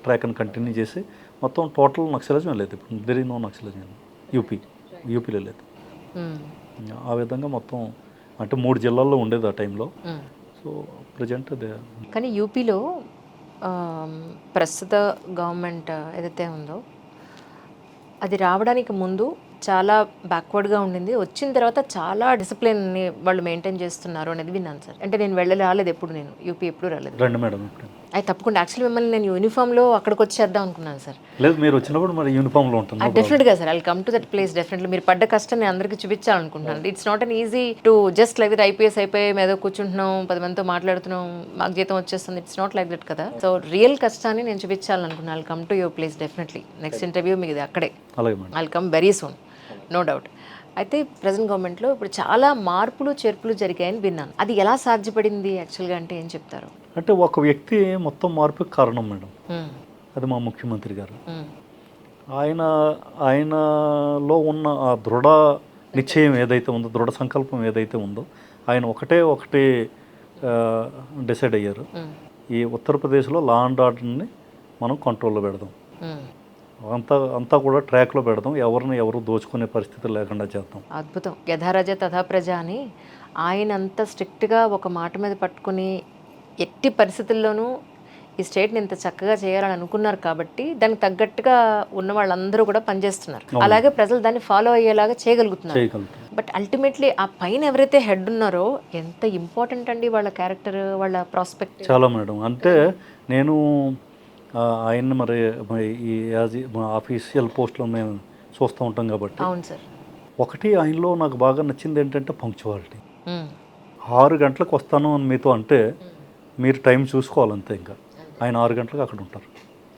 ట్రాక్ని కంటిన్యూ చేసి మొత్తం టోటల్ నక్సలిజం లేదు. ఇప్పుడు దెర్ ఈజ్ నో నక్సలిజం యూపీలో లేదు. ఆ విధంగా మొత్తం అంటే 3 జిల్లాల్లో ఉండేది ఆ టైంలో. సో ప్రజెంట్ అదే. కానీ యూపీలో ప్రస్తుత గవర్నమెంట్ ఏదైతే ఉందో అది రావడానికి ముందు చాలా బ్యాక్వర్డ్గా ఉండింది. వచ్చిన తర్వాత చాలా డిసిప్లిన్ని వాళ్ళు మెయింటైన్ చేస్తున్నారు అనేది విన్నాను సార్. అంటే నేను రాలేదు ఎప్పుడు, నేను యూపీ ఎప్పుడు రాలేదు. రండి మేడం. అది తప్పకుండా. యాక్చువల్లీ మిమ్మల్ని నేను యూనిఫామ్లో అక్కడికి వచ్చేద్దాం అనుకున్నాను సార్. లేదు, మీరు వచ్చినప్పుడు మరి యూనిఫామ్లో ఉంటుంది. డెఫినెట్గా sir, I will come to that place definitely. మీరు పడ్డ కష్టం నేను అందరికీ చూపించాలనుకుంటున్నాను. It's not an easy to just like that IPS అయిపోయి ఏదో కూర్చుంటున్నాం, 10 మందితో మాట్లాడుతున్నాం, మాకు జీతం వచ్చేస్తుంది. ఇట్స్ నాట్ లైక్ దట్ కదా. సో రియల్ కష్టాన్ని నేను చూపించాలనుకున్నాను. ఐ విల్ కమ్ టు యువర్ ప్లేస్ డెఫినెట్లీ. నెక్స్ట్ ఇంటర్వ్యూ మీకు అక్కడే. అలాగే madam. I will come very soon, no doubt. అయితే ప్రజెంట్ గవర్నమెంట్లో ఇప్పుడు చాలా మార్పులు చేర్పులు జరిగాయని విన్నాను. అది ఎలా సాధ్యపడింది యాక్చువల్గా అంటే ఏం చెప్తారు? అంటే ఒక వ్యక్తి మొత్తం మార్పుకి కారణం మేడం, అది మా ముఖ్యమంత్రి గారు. ఆయనలో ఉన్న ఆ దృఢ నిశ్చయం ఏదైతే ఉందో, దృఢ సంకల్పం ఏదైతే ఉందో, ఆయన ఒకటి డిసైడ్ అయ్యారు. ఈ ఉత్తరప్రదేశ్లో లా అండ్ ఆర్డర్ని మనం కంట్రోల్లో పెడదాం, అంతా కూడా ట్రాక్లో పెడదాం, ఎవరు దోచుకునే పరిస్థితి లేకుండా చేద్దాం. అద్భుతం. యథారాజ తథా ప్రజ అని ఆయన అంత స్ట్రిక్ట్గా ఒక మాట మీద పట్టుకుని ఎట్టి పరిస్థితుల్లోనూ ఈ స్టేట్ని ఇంత చక్కగా చేయాలని అనుకున్నారు కాబట్టి దానికి తగ్గట్టుగా ఉన్న వాళ్ళందరూ కూడా పనిచేస్తున్నారు. అలాగే ప్రజలు దాన్ని ఫాలో అయ్యేలాగా చేయగలుగుతున్నారు. చేయగలుగుతాం. బట్ అల్టిమేట్లీ ఆ పైన ఎవరైతే హెడ్ ఉన్నారో ఎంత ఇంపార్టెంట్ అండి వాళ్ళ క్యారెక్టర్, వాళ్ళ ప్రాస్పెక్ట్. చాలా మేడం. అంటే నేను ఆయన్ని మరి ఈ యాజ్ ఆఫీషియల్ పోస్ట్లో మేము చూస్తూ ఉంటాం కాబట్టి, అవును సార్. ఒకటి ఆయనలో నాకు బాగా నచ్చింది ఏంటంటే పంక్చువాలిటీ. 6 గంటలకు వస్తాను అని మీతో అంటే మీరు టైం చూసుకోవాలంతే. ఇంకా ఆయన 6 గంటలకు అక్కడ ఉంటారు.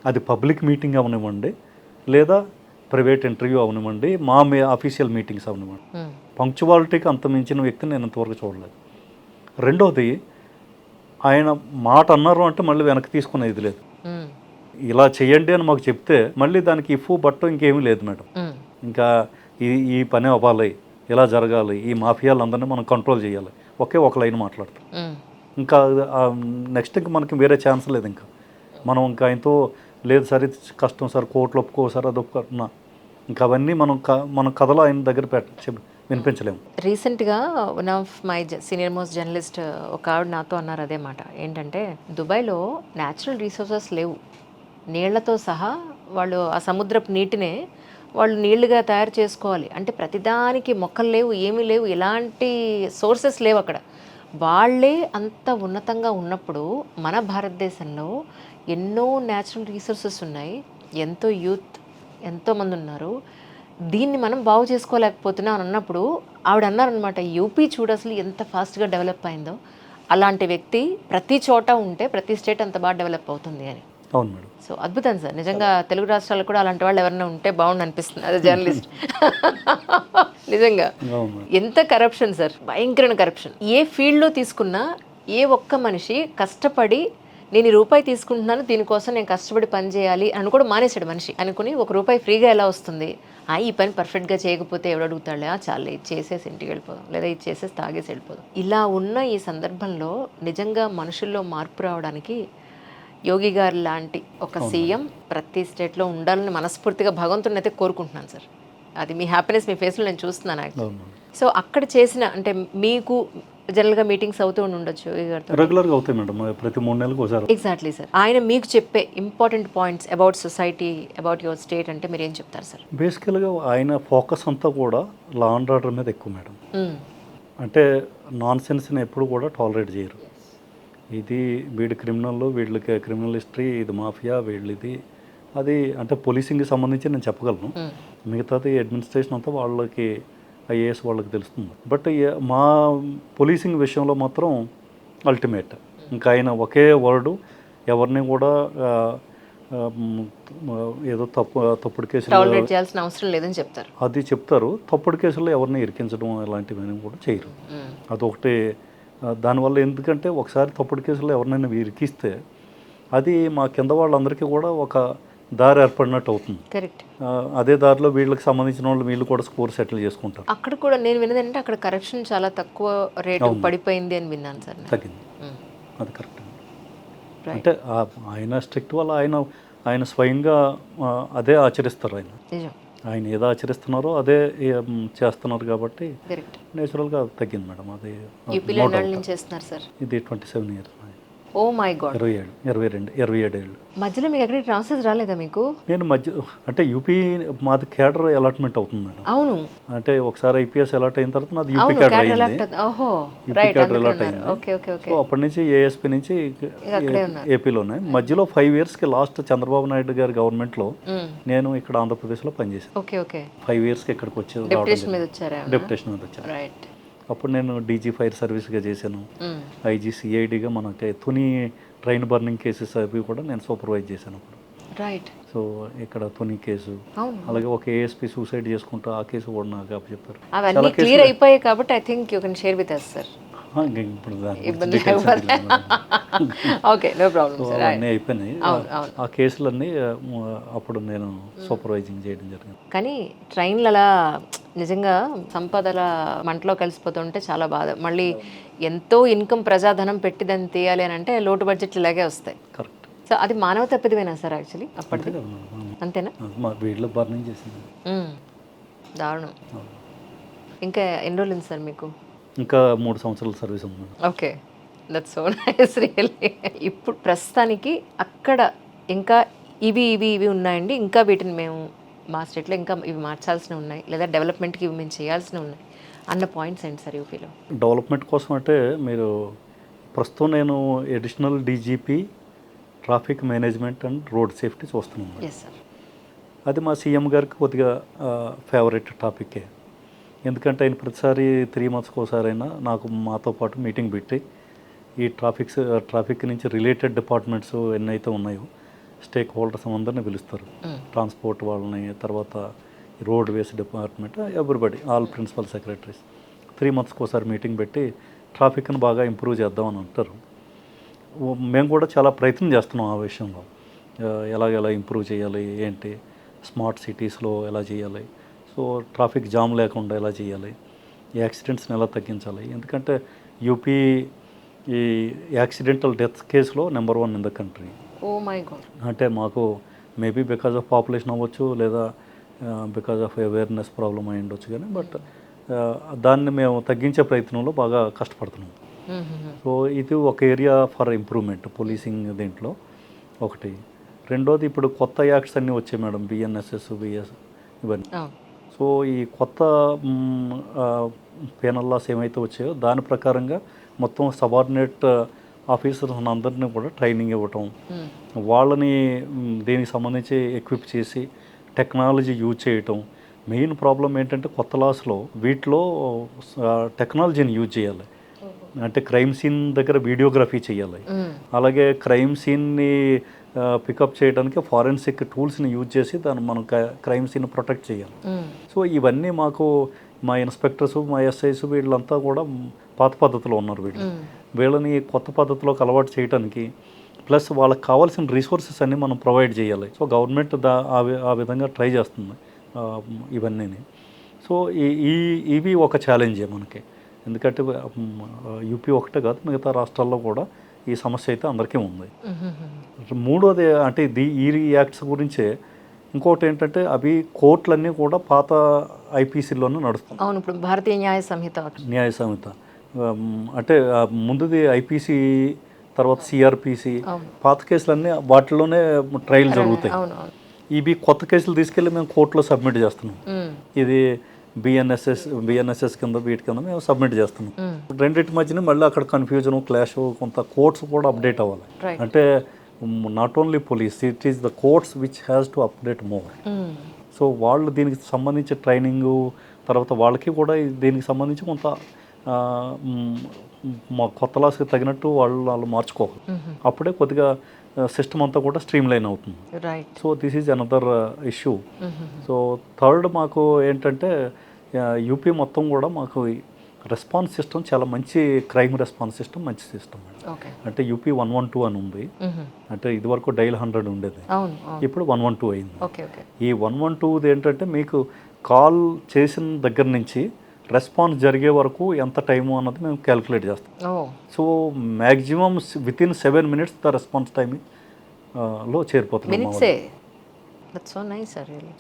అది పబ్లిక్ మీటింగ్ అవనివ్వండి, లేదా ప్రైవేట్ ఇంటర్వ్యూ అవనివ్వండి, మా ఆఫీషియల్ మీటింగ్స్ అవనివ్వండి, పంక్చువాలిటీకి అంత మించిన వ్యక్తిని నేను ఇంతవరకు చూడలేదు. రెండోది, ఆయన మాట అన్నారు అంటే మళ్ళీ వెనక్కి తీసుకునేది లేదు. ఇలా చేయండి అని మాకు చెప్తే మళ్ళీ దానికి ఇఫ్ బట్టు ఇంకేమీ లేదు మేడం. ఇంకా ఈ పని అవ్వాలి, ఇలా జరగాలి, ఈ మాఫియాలందరినీ మనం కంట్రోల్ చేయాలి, ఒక లైన్ మాట్లాడతాం. ఇంకా నెక్స్ట్ ఇంకా మనకి వేరే ఛాన్స్ లేదు. ఇంకా మనం ఇంకా ఆయనతో లేదు సార్ ఇది కష్టం సార్, కోర్టులో ఒప్పుకో సార్, అది ఒప్పుకున్నా, ఇంకా అవన్నీ మన కథలో ఆయన దగ్గర వినిపించలేము. రీసెంట్గా one of my senior most journalist ఒక ఆవిడ నాతో అన్నారు అదే మాట. ఏంటంటే దుబాయ్లో న్యాచురల్ రీసోర్సెస్ లేవు, నీళ్లతో సహా వాళ్ళు ఆ సముద్రపు నీటినే వాళ్ళు నీళ్లుగా తయారు చేసుకోవాలి. అంటే ప్రతిదానికి మొక్కలు లేవు, ఏమీ లేవు, ఎలాంటి సోర్సెస్ లేవు అక్కడ. వాళ్ళే అంత ఉన్నతంగా ఉన్నప్పుడు మన భారతదేశంలో ఎన్నో న్యాచురల్ రీసోర్సెస్ ఉన్నాయి, ఎంతో యూత్ ఎంతోమంది ఉన్నారు, దీన్ని మనం బాగు చేసుకోలేకపోతున్నాం అని అన్నప్పుడు ఆవిడ అన్నారనమాట, యూపీ చూడు అసలు ఎంత ఫాస్ట్గా డెవలప్ అయిందో, అలాంటి వ్యక్తి ప్రతి చోట ఉంటే ప్రతి స్టేట్ అంత బాగా డెవలప్ అవుతుంది అని. అవును మేడం. సో అద్భుతం సార్, నిజంగా తెలుగు రాష్ట్రాలు కూడా అలాంటి వాళ్ళు ఎవరైనా ఉంటే బాగుండు అనిపిస్తుంది అదే జర్నలిస్ట్. నిజంగా ఎంత కరప్షన్ సార్, భయంకరమైన కరప్షన్. ఏ ఫీల్డ్లో తీసుకున్నా ఏ ఒక్క మనిషి కష్టపడి నేను రూపాయి తీసుకుంటున్నాను దీనికోసం నేను కష్టపడి పని చేయాలి అని కూడా మానేశాడు మనిషి. అనుకుని ₹1 ఫ్రీగా ఎలా వస్తుంది, ఈ పని పర్ఫెక్ట్గా చేయకపోతే ఎవడు అడుగుతాడే, చాలే ఇది చేసేసి ఇంటికి వెళ్ళిపోదాం, లేదా ఇది చేసేసి తాగేసి వెళ్ళిపోదాం. ఇలా ఉన్న ఈ సందర్భంలో నిజంగా మనుషుల్లో మార్పు రావడానికి యోగి గారు లాంటి ఒక సీఎం ప్రతి స్టేట్లో ఉండాలని మనస్ఫూర్తిగా భగవంతుని అయితే కోరుకుంటున్నాను సార్. అది మీ హ్యాపీనెస్ మీ ఫేస్లో నేను చూస్తున్నాను. సో అక్కడ చేసిన అంటే మీకు జనరల్గా మీటింగ్స్ అవుతూ ఉండొచ్చు యోగి గారితో? రెగ్యులర్గా అవుతాయి మేడం, ప్రతి 3 నెలలకు ఒకసారి. Exactly sir. ఆయన మీకు చెప్పే important points about society, about your state అంటే మీరు ఏం చెప్తారు సార్? బేసికల్గా ఆయన ఫోకస్ అంతా కూడా లా అండ్ ఆర్డర్ మీద ఎక్కువ మేడం. అంటే నాన్ సెన్స్ని ఎప్పుడు కూడా టాలరేట్ చేయరు. ఇది వీడి క్రిమినల్, వీళ్ళకి క్రిమినల్ హిస్టరీ, ఇది మాఫియా, వీళ్ళది అది అంటే పోలీసింగ్కి సంబంధించి నేను చెప్పగలను. మిగతాది అడ్మినిస్ట్రేషన్ అంతా వాళ్ళకి ఐఏఎస్ వాళ్ళకి తెలుస్తుంది. బట్ మా పోలీసింగ్ విషయంలో మాత్రం అల్టిమేట్. ఇంకా ఆయన ఒకే వర్డు, ఎవరిని కూడా ఏదో తప్పుడు కేసులు చేయాల్సిన అవసరం లేదని చెప్తారు. అది చెప్తారు. తప్పుడు కేసుల్లో ఎవరిని ఇరికించడం ఇలాంటివన్నీ కూడా చేయరు. అదొకటి. దానివల్ల ఎందుకంటే ఒకసారి తప్పుడు కేసుల్లో ఎవరినైనా ఇరికిస్తే అది మా కింద వాళ్ళందరికీ కూడా ఒక దారి ఏర్పడినట్టు అవుతుంది. కరెక్ట్. అదే దారిలో వీళ్ళకి సంబంధించిన వాళ్ళు వీళ్ళు కూడా స్కోర్ సెటిల్ చేసుకుంటారు. అక్కడ కూడా నేను విన్నదంటే అక్కడ కరప్షన్ చాలా తక్కువ రేటు పడిపోయింది అని విన్నాను సార్. తగ్గింది, అది కరెక్ట్. అంటే ఆయన స్ట్రిక్ట్ వల్ల ఆయన స్వయంగా అదే ఆచరిస్తారు. ఆయన ఏదో ఆచరిస్తున్నారో అదే చేస్తున్నారు కాబట్టి నేచురల్గా తగ్గింది మేడం. అది ఇది 27 ఇయర్స్. Oh my God. 27 ఏళ్ళు. మధ్యలో మీకు ఎక్కడ ట్రాన్స్ఫర్ రాలేదా మీకు? నేను అంటే యూపీ మాది క్యాడర్ అలాట్మెంట్ అవుతుంది మేడం. అవును. అంటే ఒకసారి ఐపీఎస్ అలాట్ అయిన తర్వాత నాది యూపీ క్యాడర్ అయింది. యూపీ క్యాడర్ అలాట్ అయింది. సో అప్పటి నుంచి ఏఎస్పీ నుంచి ఏపీలోనే. మధ్యలో 5 ఇయర్స్కి లాస్ట్ చంద్రబాబు నాయుడు గారి గవర్నమెంట్లో నేను ఇక్కడ ఆంధ్రప్రదేశ్లో పనిచేశాను. 5 ఇయర్స్కి ఇక్కడికి వచ్చి డెప్యుటేషన్ మీద వచ్చాను. అప్పుడు నేను డీజీ ఫైర్ సర్వీస్గా చేశాను. ఐజీ సిఐడిగా మనకి తుని ట్రైన్ బర్నింగ్ కేసెస్ అవి కూడా నేను సూపర్వైజ్ చేశాను అప్పుడు. సో ఇక్కడ తుని కేసు, అలాగే ఒక ఏఎస్పీ సూసైడ్ చేసుకుంటూ ఆ కేసు కూడా నాకు అప్పచెప్పారు. అవన్నీ క్లియర్ అయిపోయాయి కాబట్టి I think you can share with us sir. అన్నీ అయిపోయినాయి. ఆ కేసులన్నీ అప్పుడు నేను సూపర్వైజింగ్ చేయడం జరిగింది. కానీ ట్రైన్లు అలా నిజంగా సంపదల మంటలో కలిసిపోతుంటే చాలా బాధ. మళ్ళీ ఎంతో ఇన్కమ్ ప్రజాధనం పెట్టి దాన్ని తీయాలి అని అంటే లోటు బడ్జెట్లు ఇలాగే వస్తాయి. కరెక్ట్. సో అది మానవ తప్పిదమేనా సార్ యాక్చువల్లీ అప్పటిది? అంతేనా? వీళ్ళు బర్నింగ్ చేసింది. దారుణం. ఇంకా ఎన్ని రోజులు ఉంది సార్ మీకు? ఇంకా 3 సంవత్సరాల సర్వీస్ ఉంది. Okay. That's so nice really. ఇప్పుడు ప్రస్తుతానికి అక్కడ ఇంకా ఇవి ఉన్నాయండి, ఇంకా వీటిని మేము మా స్టేట్లో ఇంకా ఇవి మార్చాల్సినవి ఉన్నాయి, లేదా డెవలప్మెంట్కి ఇవి మేము చేయాల్సినవి ఉన్నాయి అన్న పాయింట్స్ ఏంటి సార్ యూపీలో? డెవలప్మెంట్ కోసం అంటే మీరు ప్రస్తుతం నేను additional DGP traffic management and road safety చూస్తున్నాను. Yes sir. అది మా సీఎం గారికి కొద్దిగా ఫేవరెట్ టాపికే. ఎందుకంటే ఆయన ప్రతిసారి 3 monthsకి ఒకసారైనా మాతో పాటు మీటింగ్ పెట్టి ఈ ట్రాఫిక్ నుంచి రిలేటెడ్ డిపార్ట్మెంట్స్ ఎన్నైతే ఉన్నాయో స్టేక్ హోల్డర్స్ అందరినీ పిలుస్తారు. ట్రాన్స్పోర్ట్ వాళ్ళని, తర్వాత roadways department, everybody, all principal secretaries 3 monthsకి ఒకసారి మీటింగ్ పెట్టి ట్రాఫిక్ని బాగా ఇంప్రూవ్ చేద్దామని అంటారు. మేము కూడా చాలా ప్రయత్నం చేస్తున్నాం ఆ విషయంలో. ఎలా ఇంప్రూవ్ చేయాలి, ఏంటి, స్మార్ట్ సిటీస్లో ఎలా చేయాలి, సో ట్రాఫిక్ జామ్ లేకుండా ఎలా చేయాలి, ఈ యాక్సిడెంట్స్ని ఎలా తగ్గించాలి. ఎందుకంటే యూపీ ఈ యాక్సిడెంటల్ డెత్ కేసులో number 1 in the country. Oh my god. అంటే మాకు మేబీ బికాజ్ ఆఫ్ పాపులేషన్ అవ్వచ్చు, లేదా బికాజ్ ఆఫ్ అవేర్నెస్ ప్రాబ్లం అయి ఉండొచ్చు, కానీ బట్ దాన్ని మేము తగ్గించే ప్రయత్నంలో బాగా కష్టపడుతున్నాం. సో ఇది ఒక ఏరియా ఫర్ ఇంప్రూవ్మెంట్ పోలీసింగ్ దీంట్లో ఒకటి. రెండోది, ఇప్పుడు కొత్త యాక్ట్స్ అన్నీ వచ్చాయి మేడం, బిఎన్ఎస్ఎస్, బిఎస్, ఇవన్నీ. సో ఈ కొత్త పెనల్ లాస్ ఏమైతే వచ్చాయో దాని ప్రకారంగా మొత్తం సబార్డినేట్ ఆఫీసర్స్ అందరినీ కూడా ట్రైనింగ్ ఇవ్వటం, వాళ్ళని దీనికి సంబంధించి ఎక్విప్ చేసి టెక్నాలజీ యూజ్ చేయటం. మెయిన్ ప్రాబ్లం ఏంటంటే కొత్త లాస్లో వీటిలో టెక్నాలజీని యూజ్ చేయాలి. అంటే క్రైమ్ సీన్ దగ్గర వీడియోగ్రఫీ చేయాలి, అలాగే క్రైమ్ సీన్ని పికప్ చేయడానికి ఫారెన్సిక్ టూల్స్ని యూజ్ చేసి దాన్ని మనం క్రైమ్ సీన్ ప్రొటెక్ట్ చేయాలి. సో ఇవన్నీ మాకు మా ఇన్స్పెక్టర్స్, మా ఎస్ఐస్ వీళ్ళంతా కూడా పాత పద్ధతిలో ఉన్నారు. వీళ్ళని కొత్త పద్ధతిలోకి అలవాటు చేయడానికి, ప్లస్ వాళ్ళకి కావాల్సిన రిసోర్సెస్ అన్నీ మనం ప్రొవైడ్ చేయాలి. సో గవర్నమెంట్ ఆ విధంగా ట్రై చేస్తుంది ఇవన్నీ. సో ఇవి ఒక ఛాలెంజే మనకి. ఎందుకంటే యూపీ ఒకటే కాదు, మిగతా రాష్ట్రాల్లో కూడా ఈ సమస్య అయితే అందరికీ ఉంది. మూడోది అంటే ఈ యాక్ట్స్ గురించే ఇంకోటి ఏంటంటే అవి కోర్టులన్నీ కూడా పాత ఐపీసీలోనే నడుస్తుంది. అవును, ఇప్పుడు భారతీయ న్యాయ సంహిత అంటే ముందుది ఐపీసీ, తర్వాత సిఆర్పిసి, పాత కేసులన్నీ వాటిలోనే ట్రయల్ జరుగుతాయి. ఇవి కొత్త కేసులు తీసుకెళ్ళి మేము కోర్టులో సబ్మిట్ చేస్తున్నాం. ఇది బిఎన్ఎస్ఎస్ కింద, వీటి కింద మేము సబ్మిట్ చేస్తున్నాం. రెండింటి మధ్యన మళ్ళీ అక్కడ కన్ఫ్యూజన్, క్లాష్, కొంత కోర్ట్స్ కూడా అప్డేట్ అవ్వాలి. అంటే not only police, it is the courts which has to update more. So వాళ్ళు దీనికి సంబంధించి ట్రైనింగు, తర్వాత వాళ్ళకి కూడా దీనికి సంబంధించి కొంత మా కొత్త లాస్కి తగినట్టు వాళ్ళు మార్చుకోవాలి. అప్పుడే కొద్దిగా సిస్టమ్ అంతా కూడా స్ట్రీమ్ లైన్ అవుతుంది. So this is another issue. So third మాకు ఏంటంటే యూపీ మొత్తం కూడా మాకు రెస్పాన్స్ సిస్టమ్ చాలా మంచి, క్రైమ్ రెస్పాన్స్ సిస్టమ్ మంచి సిస్టమ్. అంటే యూపీ 112 అని ఉంది. అంటే ఇదివరకు డైల్ 100 ఉండేది, ఇప్పుడు 112 అయింది. ఈ 112 ఏంటంటే మీకు కాల్ చేసిన దగ్గర నుంచి రెస్పాన్స్ జరిగే వరకు ఎంత టైము అన్నది మేము క్యాలిక్యులేట్ చేస్తాం. So maximum within 7 minutes the response time లో చేరిపోతుంది.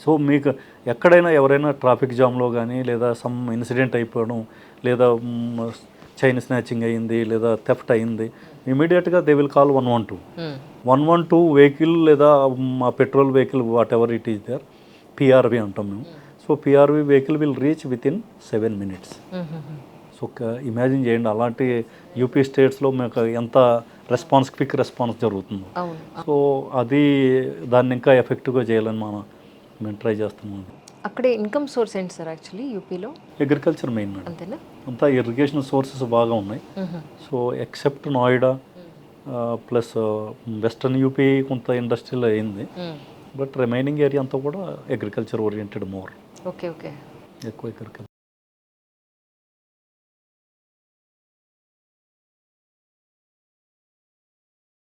సో మీకు ఎక్కడైనా ఎవరైనా ట్రాఫిక్ జామ్లో కానీ, లేదా సమ్ ఇన్సిడెంట్ అయిపోవడం, లేదా చైన్ స్నాచింగ్ అయ్యింది, లేదా థెఫ్ట్ అయింది, ఇమీడియట్గా దే విల్ కాల్ 112. 112 వెహికల్ లేదా మా patrol vehicle, whatever it is there, PRV అంటాం మేము. So PRV vehicle will reach within 7 minutes. So imagine చేయండి, అలాంటి యూపీ స్టేట్స్లో మీకు ఎంత రెస్పాన్స్, క్విక్ రెస్పాన్స్ జరుగుతుంది. సో దాన్ని ఇంకా ఎఫెక్టివ్గా చేయాలని మేము ట్రై చేస్తున్నాం. అక్కడ ఇన్కమ్ సోర్స్ ఏంటి సార్ యాక్చువల్లీ యూపీలో? Agriculture main madam. అంతా ఇరిగేషన్ సోర్సెస్ బాగా ఉన్నాయి. So except Noida plus western UP కొంత ఇండస్ట్రియల్ అయింది, బట్ రిమైనింగ్ ఏరియా అంతా కూడా అగ్రికల్చర్ ఓరియంటెడ్ మోర్. ఎక్కువ అగ్రికల్చర్.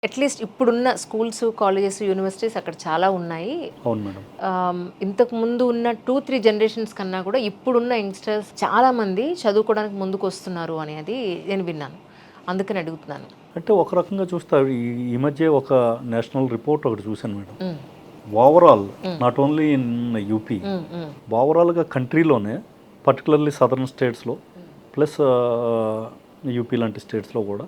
అట్లీస్ట్ ఇప్పుడున్న స్కూల్స్, కాలేజెస్, యూనివర్సిటీస్ అక్కడ చాలా ఉన్నాయి. అవును మేడం. ఇంతకు ముందు ఉన్న 2-3 generations కన్నా కూడా ఇప్పుడున్న యంగ్స్టర్స్ చాలా మంది చదువుకోవడానికి ముందుకు వస్తున్నారు అనేది నేను విన్నాను, అందుకని అడుగుతున్నాను. అంటే ఒక రకంగా చూస్తారు, ఈ మధ్య ఒక నేషనల్ రిపోర్ట్ ఒకటి చూశాను madam. Overall not only in UP, ఓవరాల్గా కంట్రీలోనే, పర్టికులర్లీ సదర్న్ స్టేట్స్లో ప్లస్ యూపీ లాంటి స్టేట్స్లో కూడా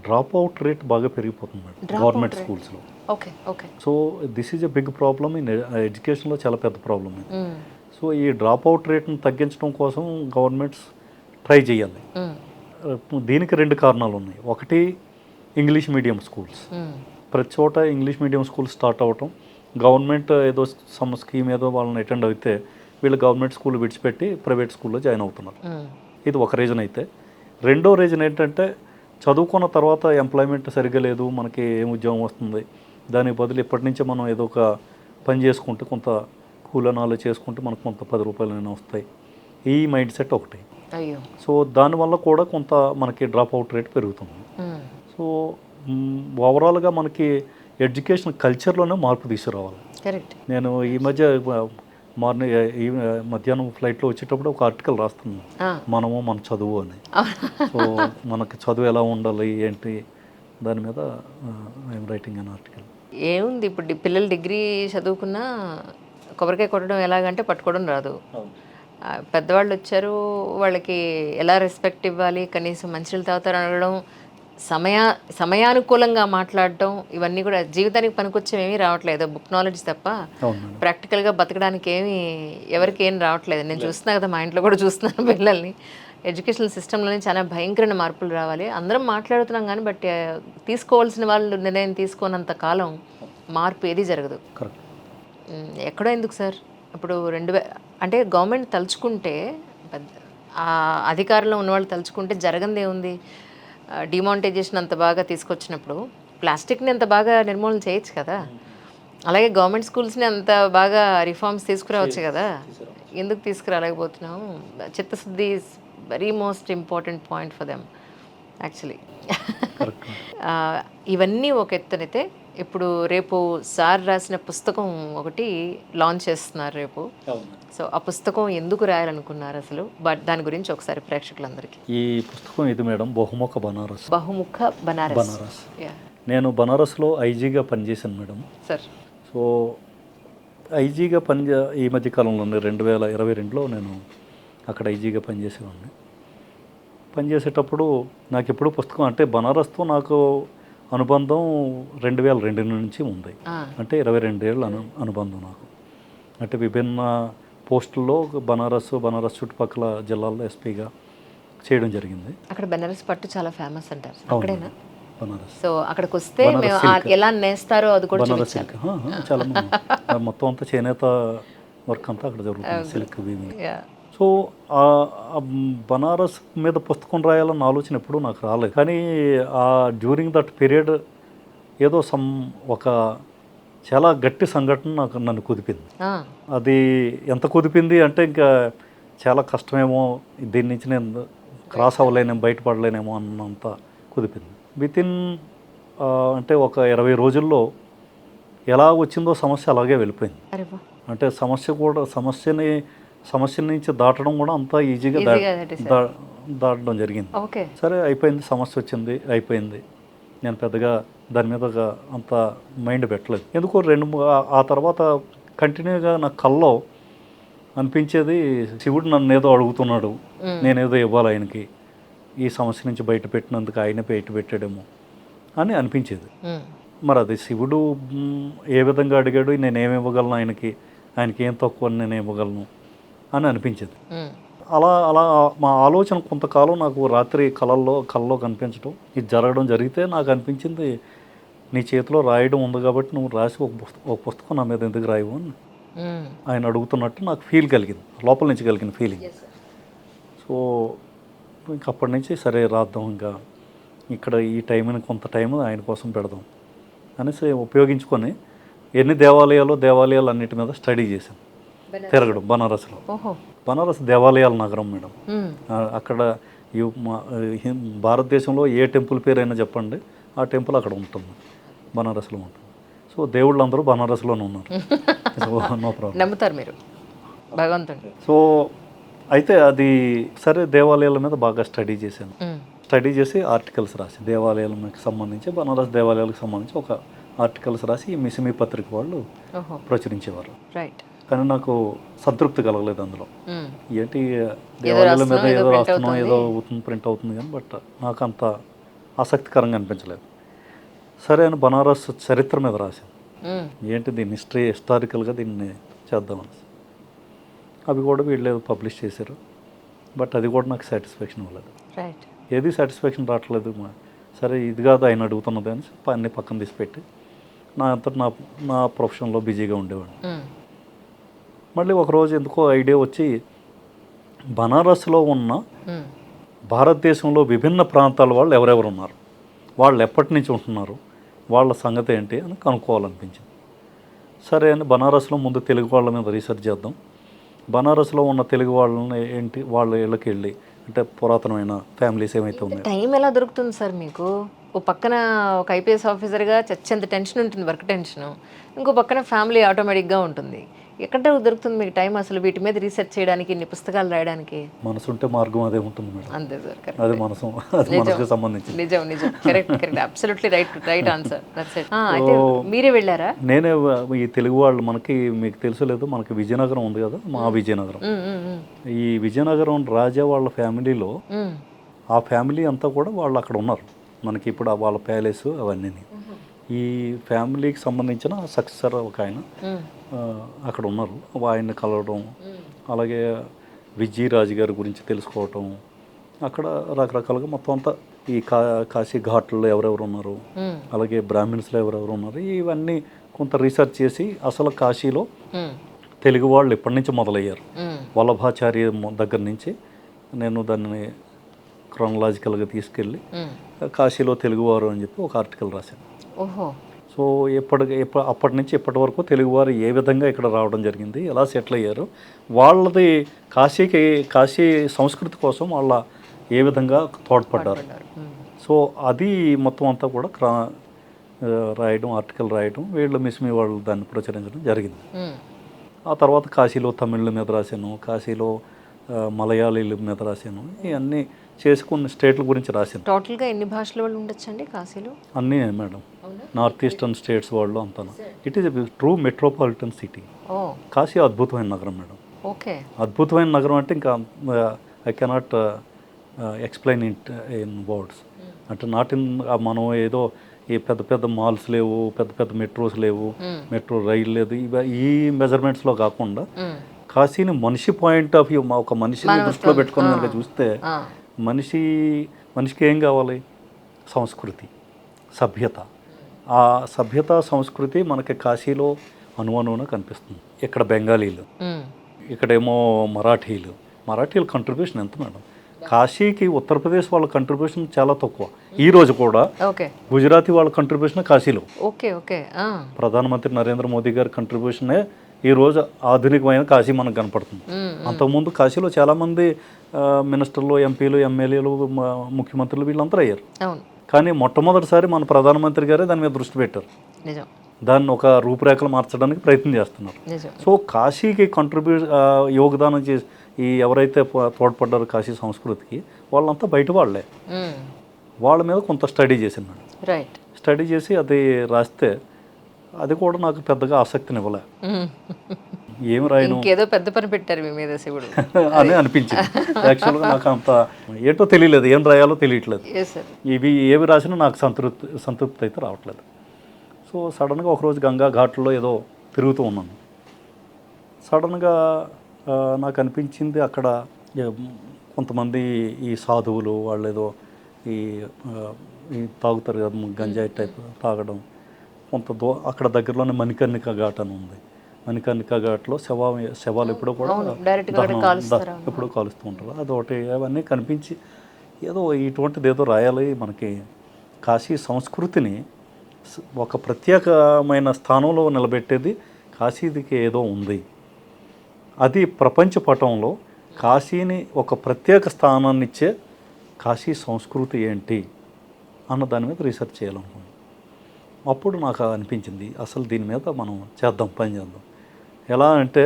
డ్రాప్ అవుట్ రేట్ బాగా పెరిగిపోతుంది మేడం గవర్నమెంట్ స్కూల్స్లో. Okay okay. So this is a big problem in ఎడ్యుకేషన్లో, చాలా పెద్ద ప్రాబ్లమ్ ఇది. సో ఈ డ్రాప్ అవుట్ రేట్ని తగ్గించడం కోసం గవర్నమెంట్స్ ట్రై చేయాలి. దీనికి 2 కారణాలు ఉన్నాయి. ఒకటి ఇంగ్లీష్ మీడియం స్కూల్స్. ప్రతి చోట ఇంగ్లీష్ మీడియం స్కూల్స్ స్టార్ట్ అవ్వటం, గవర్నమెంట్ ఏదో సమ్ స్కీమ్ ఏదో వాళ్ళని అటెండ్ అయితే వీళ్ళు గవర్నమెంట్ స్కూల్ విడిచిపెట్టి ప్రైవేట్ స్కూల్లో జాయిన్ అవుతున్నారు. ఇది ఒక రీజన్ అయితే, రెండో రీజన్ ఏంటంటే చదువుకున్న తర్వాత ఎంప్లాయ్మెంట్ సరిగ్గా లేదు, మనకి ఏం ఉద్యోగం వస్తుంది, దానికి బదులు ఇప్పటి నుంచే మనం ఏదో ఒక పని చేసుకుంటే కొంత కూలనాలు చేసుకుంటే మనకు కొంత 10 రూపాయలైనా వస్తాయి, ఈ మైండ్ సెట్ ఒకటి. సో దానివల్ల కూడా కొంత మనకి డ్రాప్ అవుట్ రేట్ పెరుగుతుంది. సో ఓవరాల్గా మనకి ఎడ్యుకేషన్ కల్చర్లోనే మార్పు తీసుకురావాలి. నేను ఈ మధ్య మార్నింగ్ ఈ మధ్యాహ్నం ఫ్లైట్లో వచ్చేటప్పుడు ఒక ఆర్టికల్ రాస్తున్నాను, మనము మన చదువు అని. సో మనకి చదువు ఎలా ఉండాలి ఏంటి దాని మీద ఐఎమ్ రైటింగ్ అన్ ఆర్టికల్. ఏముంది ఇప్పుడు పిల్లలు డిగ్రీ చదువుకున్నా కొబ్బరికాయ కొట్టడం ఎలాగంటే పట్టుకోవడం రాదు. పెద్దవాళ్ళు వచ్చారు, వాళ్ళకి ఎలా రెస్పెక్ట్ ఇవ్వాలి, కనీసం మంచినీళ్ళు తాగుతారు అనడం, సమయానుకూలంగా మాట్లాడటం, ఇవన్నీ కూడా జీవితానికి పనికొచ్చేవి రావట్లేదు. బుక్ నాలెడ్జ్ తప్ప ప్రాక్టికల్గా బతకడానికి ఎవరికి ఏం రావట్లేదు. నేను చూస్తున్నా కదా, మా ఇంట్లో కూడా చూస్తున్నాను పిల్లల్ని. ఎడ్యుకేషనల్ సిస్టంలోనే చాలా భయంకరమైన మార్పులు రావాలి. అందరం మాట్లాడుతున్నాం కానీ బట్ తీసుకోవాల్సిన వాళ్ళు నిర్ణయం తీసుకోనంత కాలం మార్పు ఏది జరగదు. ఎక్కడో ఎందుకు సార్, ఇప్పుడు అంటే గవర్నమెంట్ తలుచుకుంటే, అధికారంలో ఉన్నవాళ్ళు తలుచుకుంటే జరగంది ఏముంది. డిమానిటైజేషన్ అంత బాగా తీసుకొచ్చినప్పుడు ప్లాస్టిక్ని అంత బాగా నిర్మూలన చేయొచ్చు కదా. అలాగే గవర్నమెంట్ స్కూల్స్ని అంత బాగా రిఫార్మ్స్ తీసుకురావచ్చు కదా. ఎందుకు తీసుకురాలేకపోతున్నాము? చిత్తశుద్ధి is very most important point for them actually. ఇవన్నీ ఒక ఎత్తునైతే, ఇప్పుడు రేపు సార్ రాసిన పుస్తకం ఒకటి లాంచ్ చేస్తున్నారు రేపు. సో ఆ పుస్తకం ఎందుకు రాయాలనుకున్నారు అసలు, బట్ దాని గురించి ఒకసారి ప్రేక్షకులందరికీ. ఈ పుస్తకం ఇది మేడం, బహుముఖ బనారస్. బహుముఖ బనారస్. నేను బనారస్లో ఐజీగా పనిచేశాను మేడం. సార్ సో ఐజీగా ఈ మధ్య కాలంలో 2022లో నేను అక్కడ ఐజీగా పనిచేసేవాడిని. పనిచేసేటప్పుడు నాకు ఎప్పుడు పుస్తకం అంటే బనారస్తో నాకు అనుబంధం 2002 నుంచి ఉంది. అంటే 22 ఏళ్ళ అనుబంధం నాకు. అంటే విభిన్న పోస్టుల్లో బనారస్ చుట్టుపక్కల జిల్లాల్లో ఎస్పీగా చేయడం జరిగింది. అక్కడ బనారస్ పట్టు చాలా ఫేమస్ అంటారు, అక్కడేనా? బనారస్. సో అక్కడికి వస్తే ఎలా నేస్తారో అది కూడా బనారస్ సిల్క్ చాలా మొత్తం అంతా చేనేత వర్క్ అంతా అక్కడ జరుగుతుంది, సిల్క్ వీవింగ్. సో బనారస్ మీద పుస్తకం రాయాలన్న ఆలోచన ఎప్పుడూ నాకు రాలేదు. కానీ డ్యూరింగ్ దట్ పీరియడ్ ఏదో ఒక చాలా గట్టి సంఘటన నన్ను కుదిపింది. అది ఎంత కుదిపింది అంటే ఇంకా చాలా కష్టమేమో, దీని నుంచి నేను క్రాస్ అవ్వలేనేమో, బయటపడలేనేమో అన్నంత కుదిపింది. వితిన్ అంటే ఒక 20 రోజుల్లో ఎలా వచ్చిందో సమస్య అలాగే వెళ్ళిపోయింది. అంటే సమస్య నుంచి దాటడం కూడా అంత ఈజీగా దాటడం జరిగింది. సరే అయిపోయింది, సమస్య వచ్చింది, అయిపోయింది. నేను పెద్దగా దాని మీద అంత మైండ్ పెట్టలేదు. ఎందుకో ఆ తర్వాత కంటిన్యూగా నా కల్లో అనిపించేది, శివుడు నన్ను ఏదో అడుగుతున్నాడు, నేనేదో ఇవ్వాలి ఆయనకి, ఈ సమస్య నుంచి బయట పెట్టినందుకు ఆయన బయట పెట్టాడేమో అని అనిపించేది. మరి అది శివుడు ఏ విధంగా అడిగాడు, నేనేమి ఇవ్వగలను ఆయనకి ఏం తక్కువ నేను ఇవ్వగలను అని అనిపించేది. అలా మా ఆలోచన కొంతకాలం నాకు రాత్రి కళల్లో కనిపించడం, ఇది జరిగితే నాకు అనిపించింది, నీ చేతిలో రాయడం ఉంది కాబట్టి నువ్వు రాసి ఒక పుస్తకం నా మీద ఎందుకు రాయవు అని ఆయన అడుగుతున్నట్టు నాకు ఫీల్ కలిగింది, లోపల నుంచి కలిగిన ఫీలింగ్. సో ఇంక అప్పటి నుంచి సరే రాద్దాం, ఇంకా ఇక్కడ ఈ టైంని కొంత టైం ఆయన కోసం పెడదాం అనేసి ఉపయోగించుకొని ఎన్ని దేవాలయాలు అన్నిటి మీద స్టడీ చేశాను. తిరగడం బనారస్ దేవాలయాల నగరం మేడం. అక్కడ భారతదేశంలో ఏ టెంపుల్ పేరైనా చెప్పండి, ఆ టెంపుల్ అక్కడ ఉంటుంది, బనారస్లో ఉంటుంది. సో దేవుళ్ళందరూ బనారస్లోనే ఉన్నారు. సో నో ప్రాబ్లం, నమ్ముతారు మీరు భగవంతుడు. సో అయితే అది సరే దేవాలయాల మీద బాగా స్టడీ చేసి ఆర్టికల్స్ రాసి దేవాలయాలకు సంబంధించి, బనారస్ దేవాలయాలకు సంబంధించి ఒక ఆర్టికల్స్ రాసి ఈ మిసిమి పత్రిక వాళ్ళు ప్రచురించేవారు. కానీ నాకు సంతృప్తి కలగలేదు అందులో. ఏంటి దేవాలయాల మీద ఏదో రాస్తున్నాం, ఏదో అవుతుంది, ప్రింట్ అవుతుంది కానీ బట్ నాకు అంత ఆసక్తికరంగా అనిపించలేదు. సరే అని బనారస్ చరిత్ర మీద రాశాను. ఏంటి దీన్ని హిస్టారికల్గా దీన్ని చేద్దామని. అవి కూడా వీళ్ళు పబ్లిష్ చేశారు. బట్ అది కూడా నాకు సాటిస్ఫాక్షన్ ఇవ్వలేదు. రైట్. ఏది సాటిస్ఫాక్షన్ రావట్లేదు. సరే ఇది కాదు ఆయన అడుగుతున్నది అని అన్ని పక్కన తీసి పెట్టి నా అంతటా నా ప్రొఫెషన్లో బిజీగా ఉండేవాడిని. మళ్ళీ ఒకరోజు ఎందుకో ఐడియా వచ్చి బనారస్లో ఉన్న భారతదేశంలో విభిన్న ప్రాంతాల వాళ్ళు ఎవరెవరు ఉన్నారు, వాళ్ళు ఎప్పటి నుంచి ఉంటున్నారు, వాళ్ళ సంగతి ఏంటి అని కనుక్కోవాలనిపించింది. సరే అని బనారస్లో ముందు తెలుగు వాళ్ళ మీద రీసెర్చ్ చేద్దాం, బనారస్లో ఉన్న తెలుగు వాళ్ళని ఏంటి వాళ్ళ ఇళ్ళకి వెళ్ళి అంటే పురాతనమైన ఫ్యామిలీస్ ఏమైతే ఉన్నాయో. టైం ఎలా దొరుకుతుంది సార్ మీకు? ఓ పక్కన ఒక ఐపీఎస్ ఆఫీసర్గా చచ్చేంత టెన్షన్ ఉంటుంది, వర్క్ టెన్షన్. ఇంకో పక్కన ఫ్యామిలీ ఆటోమేటిక్గా ఉంటుంది. ఎక్కడ దొరుకుతుంది మీకు టైం అసలు వీటి మీద రీసెర్చ్ చేయడానికి, ఇన్ని పుస్తకాలు రాయడానికి? మనసు ఉంటే మార్గం అదే ఉంటుంది మేడం. అంతే సార్, కరెక్ట్. అది మనసుకు సంబంధించి. నిజం నిజం, correct correct, absolutely right answer. That's it. అయితే మీరే వెళ్ళారా? నేనే ఈ తెలుగు వాళ్ళు మనకి మీకు తెలుసు లేదు, మనకి విజయనగరం ఉంది కదా, మా విజయనగరం. ఈ విజయనగరం రాజా వాళ్ళ ఫ్యామిలీలో ఆ ఫ్యామిలీ అంతా కూడా వాళ్ళు అక్కడ ఉన్నారు. మనకి ఇప్పుడు వాళ్ళ ప్యాలెస్ అవన్నీ ఈ ఫ్యామిలీకి సంబంధించిన సక్సెసర్ ఒక ఆయన అక్కడ ఉన్నారు. ఆయన్ని కలవడం, అలాగే విజయరాజు గారి గురించి తెలుసుకోవటం, అక్కడ రకరకాలుగా మొత్తం అంతా ఈ కాశీ ఘాట్లో ఎవరెవరు ఉన్నారు, అలాగే బ్రాహ్మిన్స్లో ఎవరెవరు ఉన్నారు, ఇవన్నీ కొంత రీసెర్చ్ చేసి అసలు కాశీలో తెలుగు వాళ్ళు ఎప్పటి నుంచి మొదలయ్యారు, వల్లభాచార్య దగ్గర నుంచి నేను దాన్ని క్రోనలాజికల్గా తీసుకెళ్ళి కాశీలో తెలుగువారు అని చెప్పి ఒక ఆర్టికల్ రాశాను. సో అప్పటి నుంచి ఇప్పటి వరకు తెలుగువారు ఏ విధంగా ఇక్కడ రావడం జరిగింది, ఎలా సెటిల్ అయ్యారు, వాళ్ళది కాశీ సంస్కృతి కోసం వాళ్ళ ఏ విధంగా తోడ్పడ్డారు. సో అది మొత్తం అంతా కూడా రాయడం, ఆర్టికల్ రాయడం, వీళ్ళు మిస్మి వాళ్ళు దాన్ని ప్రచురించడం జరిగింది. ఆ తర్వాత కాశీలో తమిళ మీద రాశాను, కాశీలో మలయాళీల మీద రాశాను, ఇవన్నీ చేసుకున్న స్టేట్ల గురించి రాశాను. టోటల్గా ఎన్ని భాషల వాళ్ళు ఉండొచ్చండి కాశీలో? అన్నీ మేడం, నార్త్ ఈస్టర్న్ స్టేట్స్ వాళ్ళు అంతా. It is a true metropolitan city. Kashi అద్భుతమైన నగరం మేడం. ఓకే, అద్భుతమైన నగరం అంటే ఇంకా I cannot explain it in words. అంటే మనం ఏదో ఈ పెద్ద పెద్ద మాల్స్ లేవు, పెద్ద పెద్ద మెట్రోస్ లేవు, మెట్రో రైలు లేదు, ఈ మెజర్మెంట్స్లో కాకుండా కాశీని మనిషి పాయింట్ ఆఫ్ వ్యూ, ఒక మనిషిని దృష్టిలో పెట్టుకుని కనుక చూస్తే మనిషికి ఏం కావాలి? సంస్కృతి, సభ్యత. ఆ సభ్యత సంస్కృతి మనకి కాశీలో అనువనువున కనిపిస్తుంది. ఇక్కడ బెంగాలీలు, ఇక్కడేమో మరాఠీల కంట్రిబ్యూషన్ ఎంత మేడం? కాశీకి ఉత్తరప్రదేశ్ వాళ్ళ కంట్రిబ్యూషన్ చాలా తక్కువ. ఈ రోజు కూడా గుజరాతీ వాళ్ళ కంట్రిబ్యూషన్ కాశీలో. ప్రధానమంత్రి నరేంద్ర మోదీ గారి కంట్రిబ్యూషనే ఈ రోజు ఆధునికమైన కాశీ మనకు కనపడుతుంది. అంతకుముందు కాశీలో చాలామంది మినిస్టర్లు, ఎంపీలు, ఎమ్మెల్యేలు, ముఖ్యమంత్రులు వీళ్ళందరూ అయ్యారు. కానీ మొట్టమొదటిసారి మన ప్రధానమంత్రి గారే దాని మీద దృష్టి పెట్టారు. దాన్ని ఒక రూపురేఖలు మార్చడానికి ప్రయత్నం చేస్తున్నారు. సో కాశీకి యోగదానం చేసి ఎవరైతే తోడ్పడ్డారో కాశీ సంస్కృతికి, వాళ్ళంతా బయట వాళ్ళే. వాళ్ళ మీద కొంత స్టడీ చేసింది. స్టడీ చేసి అది రాస్తే అది కూడా నాకు పెద్దగా ఆసక్తినివ్వలే. ఏం రాయను, ఏదో పెద్ద పని పెట్టారు మీ మీద శివుడు అని అనిపించింది. యాక్చువల్గా నాకు అంత ఏంటో తెలియలేదు, ఏం రాయాలో తెలియట్లేదు. ఏవి రాసినా నాకు సంతృప్తి అయితే రావట్లేదు. సో సడన్గా ఒకరోజు గంగా ఘాట్లో ఏదో తిరుగుతూ ఉన్నాను. సడన్గా నాకు అనిపించింది అక్కడ కొంతమంది ఈ సాధువులు వాళ్ళు ఏదో ఈ తాగుతారు కదా, గంజాయి టైప్ తాగడం. అక్కడ దగ్గరలోనే మణికర్ణిక ఘాట్ అని ఉంది. మణికర్ణిక ఘాట్లో శవాలు ఎప్పుడో కూడా ఎప్పుడో కాలుస్తూ ఉంటారు. అదొకటి అవన్నీ కనిపించి ఏదో ఇటువంటిది ఏదో రాయాలి, మనకి కాశీ సంస్కృతిని ఒక ప్రత్యేకమైన స్థానంలో నిలబెట్టేది కాశీదికి ఏదో ఉంది, అది ప్రపంచ పటంలో కాశీని ఒక ప్రత్యేక స్థానాన్ని ఇచ్చే కాశీ సంస్కృతి ఏంటి అన్న దాని మీద రీసెర్చ్ చేయాలనుకున్నాను. అప్పుడు నాకు అనిపించింది అసలు దీని మీద మనం పని చేద్దాం. ఎలా అంటే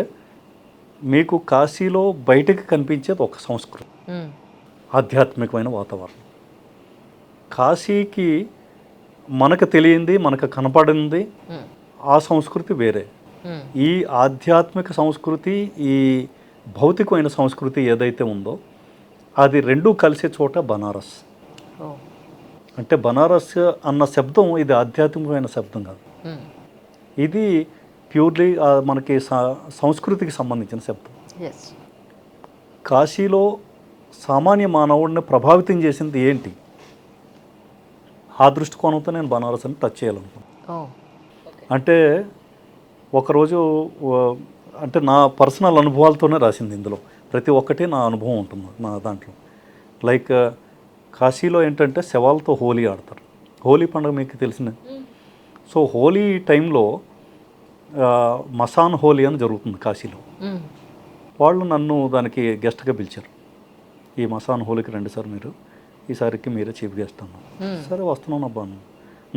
మీకు కాశీలో బయటకు కనిపించేది ఒక సంస్కృతి, ఆధ్యాత్మికమైన వాతావరణం. కాశీకి మనకు తెలియంది, మనకు కనపడింది ఆ సంస్కృతి వేరే. ఈ ఆధ్యాత్మిక సంస్కృతి, ఈ భౌతికమైన సంస్కృతి ఏదైతే ఉందో అది రెండూ కలిసే చోట బనారస్. అంటే బనారస్ అన్న శబ్దం ఇది ఆధ్యాత్మికమైన శబ్దం కాదు, ఇది ప్యూర్లీ మనకి సంస్కృతికి సంబంధించిన శబ్దం. ఎస్. కాశీలో సామాన్య మానవుడిని ప్రభావితం చేసింది ఏంటి, ఆ దృష్టికోణంతో నేను బనారస్ని టచ్ చేయాలనుకున్నాను. అంటే ఒకరోజు అంటే నా పర్సనల్ అనుభవాలతోనే రాసింది ఇందులో, ప్రతి ఒక్కటి నా అనుభవం ఉంటుంది నా దాంట్లో. లైక్ కాశీలో ఏంటంటే శవాలతో హోలీ ఆడతారు. హోలీ పండుగ మీకు తెలిసిన. సో హోలీ టైంలో మసాన్ హోలీ అని జరుగుతుంది కాశీలో. వాళ్ళు నన్ను దానికి గెస్ట్గా పిలిచారు. ఈ మసాన్ హోలీకి రండి సార్ మీరు, ఈసారికి మీరే చీఫ్ గెస్ట్ అన్నారు. సరే వస్తున్నాను అబ్బా.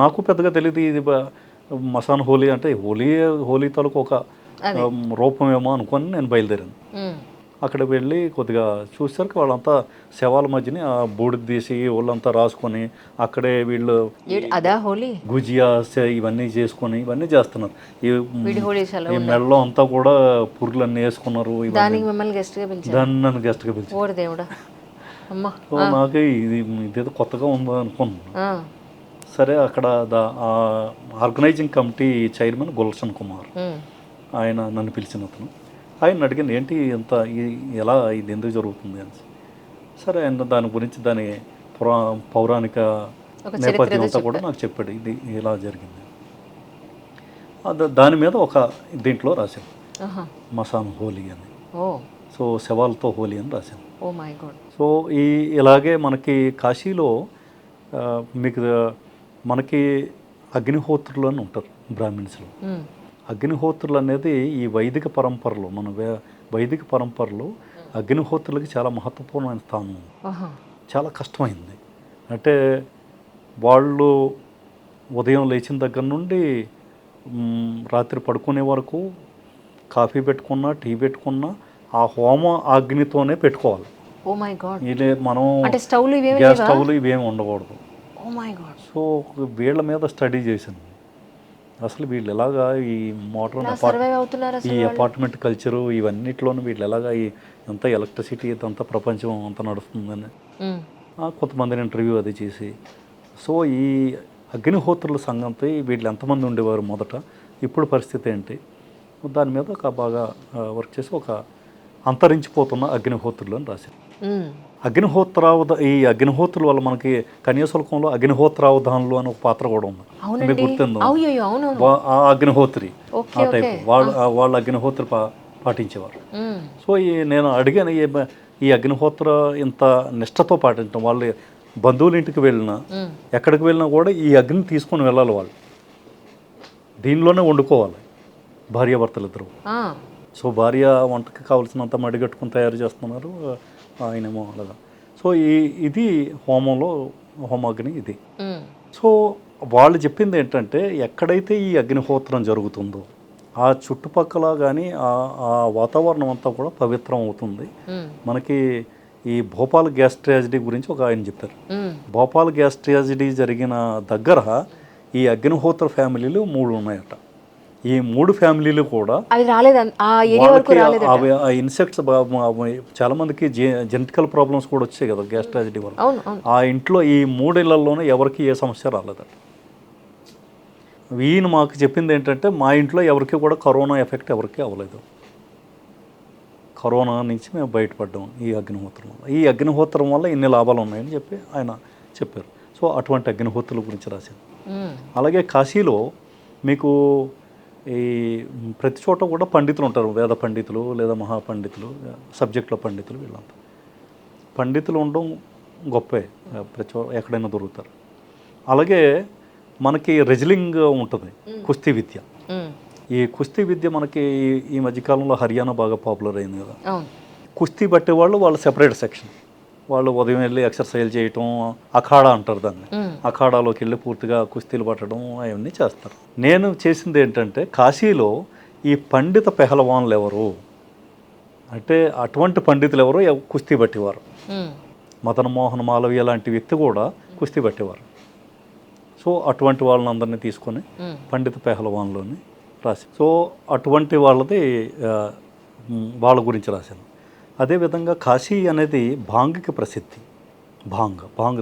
నాకు పెద్దగా తెలియదు ఇది మసాన్ హోలీ అంటే హోలీ తాలూకు ఒక రూపమేమో అనుకొని నేను బయలుదేరాను. అక్కడికి వెళ్ళి కొద్దిగా చూసేసరికి వాళ్ళంతా శవాల మధ్యని ఆ బూడిద తీసి వాళ్ళంతా రాసుకొని అక్కడే వీళ్ళు గుజియా ఇవన్నీ చేసుకొని ఇవన్నీ చేస్తున్నారు. ఈ మెడలో అంతా కూడా పురుగులన్నీ వేసుకున్నారు. దాన్ని నన్ను గెస్ట్గా పిలిచారు. నాకు ఇదేదో కొత్తగా ఉందో అనుకున్నాను. సరే అక్కడ organising committee chairman Gulshan Kumar, ఆయన నన్ను పిలిచిన అతను. ఆయన అడిగాను ఏంటి ఎంత ఎలా ఇది ఎందుకు జరుగుతుంది అని. సరే ఆయన దాని గురించి దాని పౌరాణిక నేపథ్యం అంతా కూడా నాకు చెప్పాడు, ఇది ఎలా జరిగింది. దాని మీద ఒక దీంట్లో రాశాను మసాన్ హోలీ అని. సో శవాలతో హోలీ అని రాశాను. సో ఇలాగే మనకి కాశీలో మీకు మనకి అగ్నిహోత్రులు అని ఉంటారు బ్రాహ్మిన్స్లో. అగ్నిహోత్రులు అనేది ఈ వైదిక పరంపరలో వైదిక పరంపరలో అగ్నిహోత్రులకి చాలా మహత్వపూర్ణమైన స్థానం, చాలా కష్టమైంది. అంటే వాళ్ళు ఉదయం లేచిన దగ్గర నుండి రాత్రి పడుకునే వరకు కాఫీ పెట్టుకున్నా టీ పెట్టుకున్నా ఆ హోమ అగ్నితోనే పెట్టుకోవాలి. ఇదే మనం గ్యాస్ స్టవ్లు ఇవేమి ఉండకూడదు. సో వీళ్ళ మీద స్టడీ చేశాను అసలు వీళ్ళు ఎలాగా ఈ మోడర్న్ ఈ అపార్ట్మెంట్ కల్చరు ఇవన్నిట్లోనూ వీళ్ళు ఎలాగా ఎంత ఎలక్ట్రిసిటీ ఇదంతా ప్రపంచం అంతా నడుస్తుందని కొంతమందిని ఇంటర్వ్యూ అది చేసి, సో ఈ అగ్నిహోత్రుల సంఘంతో వీళ్ళు ఎంతమంది ఉండేవారు మొదట, ఇప్పుడు పరిస్థితి ఏంటి, దాని మీద ఒక బాగా వర్క్ చేసి ఒక అంతరించిపోతున్న అగ్నిహోత్రులు అని రాశారు. ఈ అగ్నిహోత్రుల వల్ల మనకి కన్యాశుల్కంలో అగ్నిహోత్రావధానులు అని ఒక పాత్ర కూడా ఉంది, మీకు గుర్తుందో? ఆ అగ్నిహోత్రి ఆ టైప్ వాళ్ళు అగ్నిహోత్రి పాటించేవారు. సో నేను అడిగాను ఈ అగ్నిహోత్ర ఇంత నిష్టతో పాటించడం, వాళ్ళు బంధువుల ఇంటికి వెళ్ళినా ఎక్కడికి వెళ్ళినా కూడా ఈ అగ్ని తీసుకొని వెళ్ళాలి, వాళ్ళు దీనిలోనే వండుకోవాలి భార్యాభర్తలు ఇద్దరు. సో భార్య వంటకి కావాల్సినంత మడిగట్టుకుని తయారు చేస్తున్నారు, ఆయనేమో అలాగా. సో ఇది హోమాగ్ని ఇది. సో వాళ్ళు చెప్పింది ఏంటంటే ఎక్కడైతే ఈ అగ్నిహోత్రం జరుగుతుందో ఆ చుట్టుపక్కల కానీ ఆ వాతావరణం అంతా కూడా పవిత్రం అవుతుంది. మనకి ఈ భోపాల్ గ్యాస్ ట్రాజడీ గురించి ఒక ఆయన చెప్పారు. భోపాల్ గ్యాస్ ట్రాజడీ జరిగిన దగ్గర ఈ అగ్నిహోత్ర ఫ్యామిలీలు 3 ఉన్నాయట. ఈ 3 ఫ్యామిలీలు కూడా ఆ ఇన్సెక్ట్స్ చాలా మందికి జెనెటికల్ ప్రాబ్లమ్స్ కూడా వచ్చాయి కదా గ్యాస్ ట్రాజడీ వల్ల. ఆ ఇంట్లో ఈ 3 ఇళ్లలోనే ఎవరికి ఏ సమస్య రాలేదట. ఈయన మాకు చెప్పింది ఏంటంటే మా ఇంట్లో ఎవరికి కూడా కరోనా ఎఫెక్ట్ ఎవరికి అవ్వలేదు, కరోనా నుంచి మేము బయటపడ్డాం ఈ అగ్నిహోత్రం వల్ల. ఈ అగ్నిహోత్రం వల్ల ఇన్ని లాభాలు ఉన్నాయని చెప్పి ఆయన చెప్పారు. సో అటువంటి అగ్నిహోత్రుల గురించి రాశాను. అలాగే కాశీలో మీకు ఈ ప్రతి చోట కూడా పండితులు ఉంటారు, వేద పండితులు లేదా మహాపండితులు, సబ్జెక్టుల పండితులు, వీళ్ళంతా పండితులు ఉండడం గొప్పే, ప్రతి చోట ఎక్కడైనా దొరుకుతారు. అలాగే మనకి రెజ్లింగ్ ఉంటుంది, కుస్తీ విద్య. ఈ కుస్తీ విద్య మనకి ఈ మధ్యకాలంలో హర్యానా బాగా పాపులర్ అయింది కదా. కుస్తీ పట్టే వాళ్ళు సెపరేట్ సెక్షన్, వాళ్ళు ఉదయం వెళ్ళి ఎక్సర్సైజ్ చేయటం, అఖాడా అంటారు దాన్ని, అఖాడాలోకి వెళ్ళి పూర్తిగా కుస్తీలు పట్టడం అవన్నీ చేస్తారు. నేను చేసింది ఏంటంటే కాశీలో ఈ పండిత పెహలవాన్లు ఎవరు అంటే అటువంటి పండితులు ఎవరు కుస్తీ పట్టేవారు. మదన్ మోహన్ మాలవీయ లాంటి వ్యక్తి కూడా కుస్తీ పట్టేవారు. సో అటువంటి వాళ్ళని అందరినీ తీసుకొని పండిత పెహలవాన్లోని రాశాను. సో అటువంటి వాళ్ళ గురించి రాశాను. అదేవిధంగా కాశీ అనేది భాంగ్కి ప్రసిద్ధి. భాంగ్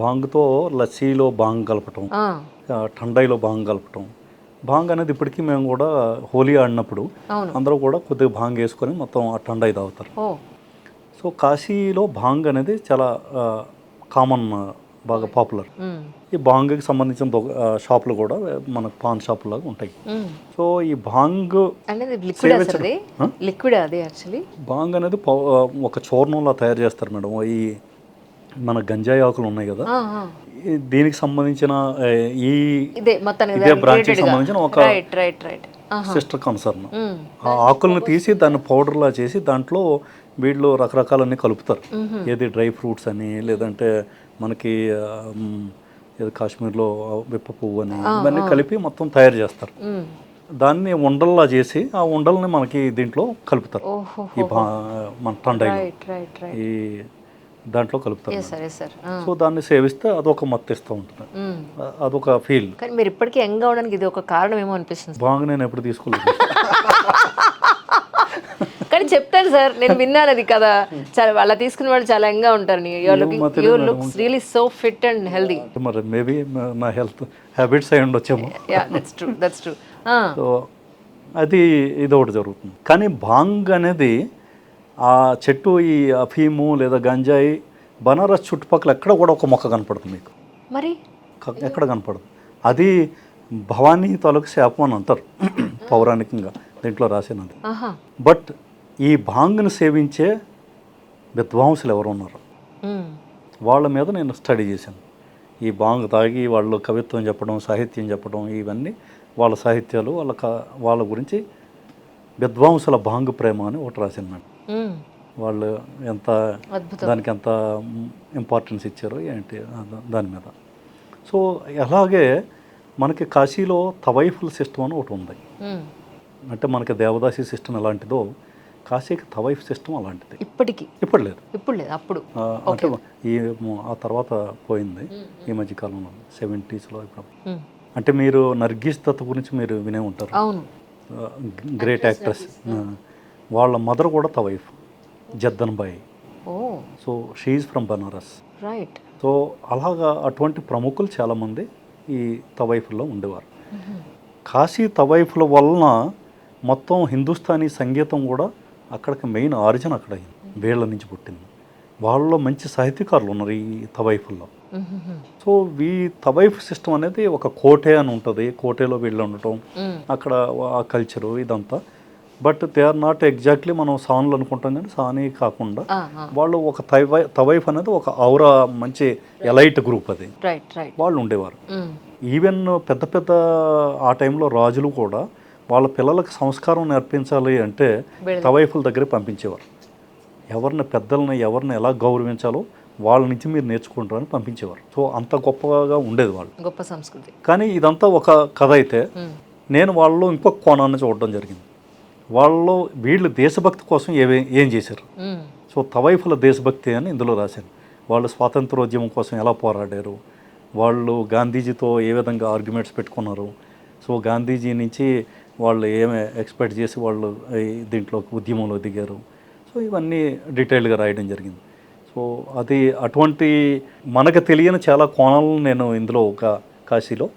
బాంగ్తో లస్సీలో బాంగ్ కలపటం, ఠండాయిలో బాంగ్ కలపటం. బాంగ్ అనేది ఇప్పటికీ మేము కూడా హోలీ ఆడినప్పుడు అవును. అందరూ కూడా కొద్దిగా బాంగ్ వేసుకొని మొత్తం ఆ ఠండాయి తాగుతారు. ఓ సో కాశీలో బాంగ్ అనేది చాలా కామన్, బాగా పాపులర్. ఈ బాంగ్కి సంబంధించిన షాపులు కూడా మనకు పాన్ షాపులు లాగా ఉంటాయి. సో ఈ బాంగ్ అనేది లిక్విడ్ అసలు లిక్విడ్ అది యాక్చువల్లీ బాంగ్ అనేది ఒక చూర్ణంలా తయారు చేస్తారు మేడం. ఈ మన గంజాయి ఆకులు ఉన్నాయి కదా, దీనికి సంబంధించిన ఇదే బ్రాంచ్కి సంబంధించిన ఒక సిస్టర్ కన్సర్న్. ఆ ఆకులను తీసి దాన్ని పౌడర్లా చేసి దాంట్లో వీళ్ళు రకరకాలన్నీ కలుపుతారు. ఏది డ్రై ఫ్రూట్స్ అని, లేదంటే మనకి ఏదో కాశ్మీర్లో విప్ప పువ్వు అని, ఇవన్నీ కలిపి మొత్తం తయారు చేస్తారు. దాన్ని ఉండల్లా చేసి ఆ ఉండల్ని మనకి దీంట్లో కలుపుతారు. ఈ మన ఠండాయిలో ఈ దాంట్లో కలుపుతారు. సో దాన్ని సేవిస్తే అదొక మత్తు ఇస్తూ ఉంటుంది, అదొక ఫీల్. కానీ మీరు ఇప్పటికీ యంగ్ అవడానికి ఇది ఒక కారణం ఏమో అనిపిస్తుంది. బాగా నేను ఎప్పుడు తీసుకోలేదు. కానీ చెప్తాను సార్, నేను విన్నాను అది కదా, చాలా వాళ్ళ తీసుకున్న వాళ్ళు చాలా యంగ్గా ఉంటారు. You looks really so fit and healthy. మరి మేబీ నా హెల్త్ హ్యాబిట్స్ అయి ఉండొచ్చేమో. That's true. సో అది ఇదొకటి జరుగుతుంది. కానీ బాంగ్ అనేది ఆ చెట్టు, ఈ అఫీము లేదా గంజాయి, బనారస్ చుట్టుపక్కల ఎక్కడ కూడా ఒక మొక్క కనపడుతుంది మీకు. మరి ఎక్కడ కనపడదు. అది భవానీ తాలూకు శాపం అని అంటారు పౌరాణికంగా, దీంట్లో రాసినది. బట్ ఈ బాంగ్ని సేవించే విద్వాంసులు ఎవరు ఉన్నారు, వాళ్ళ మీద నేను స్టడీ చేశాను. ఈ బాంగ్ తాగి వాళ్ళు కవిత్వం చెప్పడం, సాహిత్యం చెప్పడం, ఇవన్నీ వాళ్ళ సాహిత్యాలు, వాళ్ళ గురించి విద్వాంసుల బాంగ్ ప్రేమ అని ఒకటి రాశాను మేడం. వాళ్ళు ఎంత దానికి ఎంత ఇంపార్టెన్స్ ఇచ్చారో ఏంటి దాని మీద. సో అలాగే మనకి కాశీలో తవైఫుల్ సిస్టమ్ అని ఒకటి ఉంది. అంటే మనకి దేవదాసి సిస్టమ్ ఎలాంటిదో కాశీకి తవైఫ్ సిస్టమ్ అలాంటిది. ఇప్పుడు లేదు అప్పుడు అంటే ఆ తర్వాత పోయింది ఈ మధ్యకాలంలో 70s. ఇప్పుడు అంటే మీరు నర్గీస్ దత్ గురించి మీరు వినే ఉంటారు, గ్రేట్ యాక్ట్రెస్. వాళ్ళ మదర్ కూడా తవైఫ్, Jaddanbai. So she's from Banaras. Right. So అలాగా అటువంటి ప్రముఖులు చాలామంది ఈ తవైఫ్లో ఉండేవారు. కాశీ తవైఫ్ల వలన మొత్తం హిందుస్థానీ సంగీతం కూడా అక్కడికి మెయిన్ ఆరిజిన్ అక్కడ అయింది, వీళ్ళ నుంచి పుట్టింది. వాళ్ళలో మంచి సాహిత్యకారులు ఉన్నారు ఈ తవైఫుల్లో. సో ఈ తవైఫ్ సిస్టమ్ అనేది ఒక కోటే అని ఉంటుంది, కోటేలో వీళ్ళు ఉండటం, అక్కడ ఆ కల్చరు ఇదంతా. But they are not exactly మనం సాన్లు అనుకుంటాం, కానీ సానీ కాకుండా వాళ్ళు ఒక తవైఫ్ అనేది ఒక ఔరా మంచి ఎలైట్ గ్రూప్, అది వాళ్ళు ఉండేవారు. ఈవెన్ పెద్ద పెద్ద ఆ టైంలో రాజులు కూడా వాళ్ళ పిల్లలకు సంస్కారం నేర్పించాలి అంటే తవైఫుల దగ్గర పంపించేవారు. ఎవరిని పెద్దలని ఎవరిని ఎలా గౌరవించాలో వాళ్ళ నుంచి మీరు నేర్చుకుంటారని పంపించేవారు. సో అంత గొప్పగా ఉండేది వాళ్ళు, గొప్ప సంస్కృతి. కానీ ఇదంతా ఒక కథ అయితే నేను వాళ్ళలో ఇంకొక కోణాన్ని చూడడం జరిగింది. వాళ్ళలో వీళ్ళు దేశభక్తి కోసం ఏం చేశారు. సో తవైఫుల దేశభక్తి అని ఇందులో రాశాను. వాళ్ళు స్వాతంత్రోద్యమం కోసం ఎలా పోరాడారు, వాళ్ళు గాంధీజీతో ఏ విధంగా ఆర్గ్యుమెంట్స్ పెట్టుకున్నారు, సో గాంధీజీ నుంచి వాళ్ళు ఏమి ఎక్స్పెక్ట్ చేసి వాళ్ళు దీంట్లో ఉద్యమంలో దిగారు. సో ఇవన్నీ డీటెయిల్గా రాయడం జరిగింది. సో అది అటువంటి మనకు తెలియని చాలా కోణాలను నేను ఇందులో ఒక కాశీలో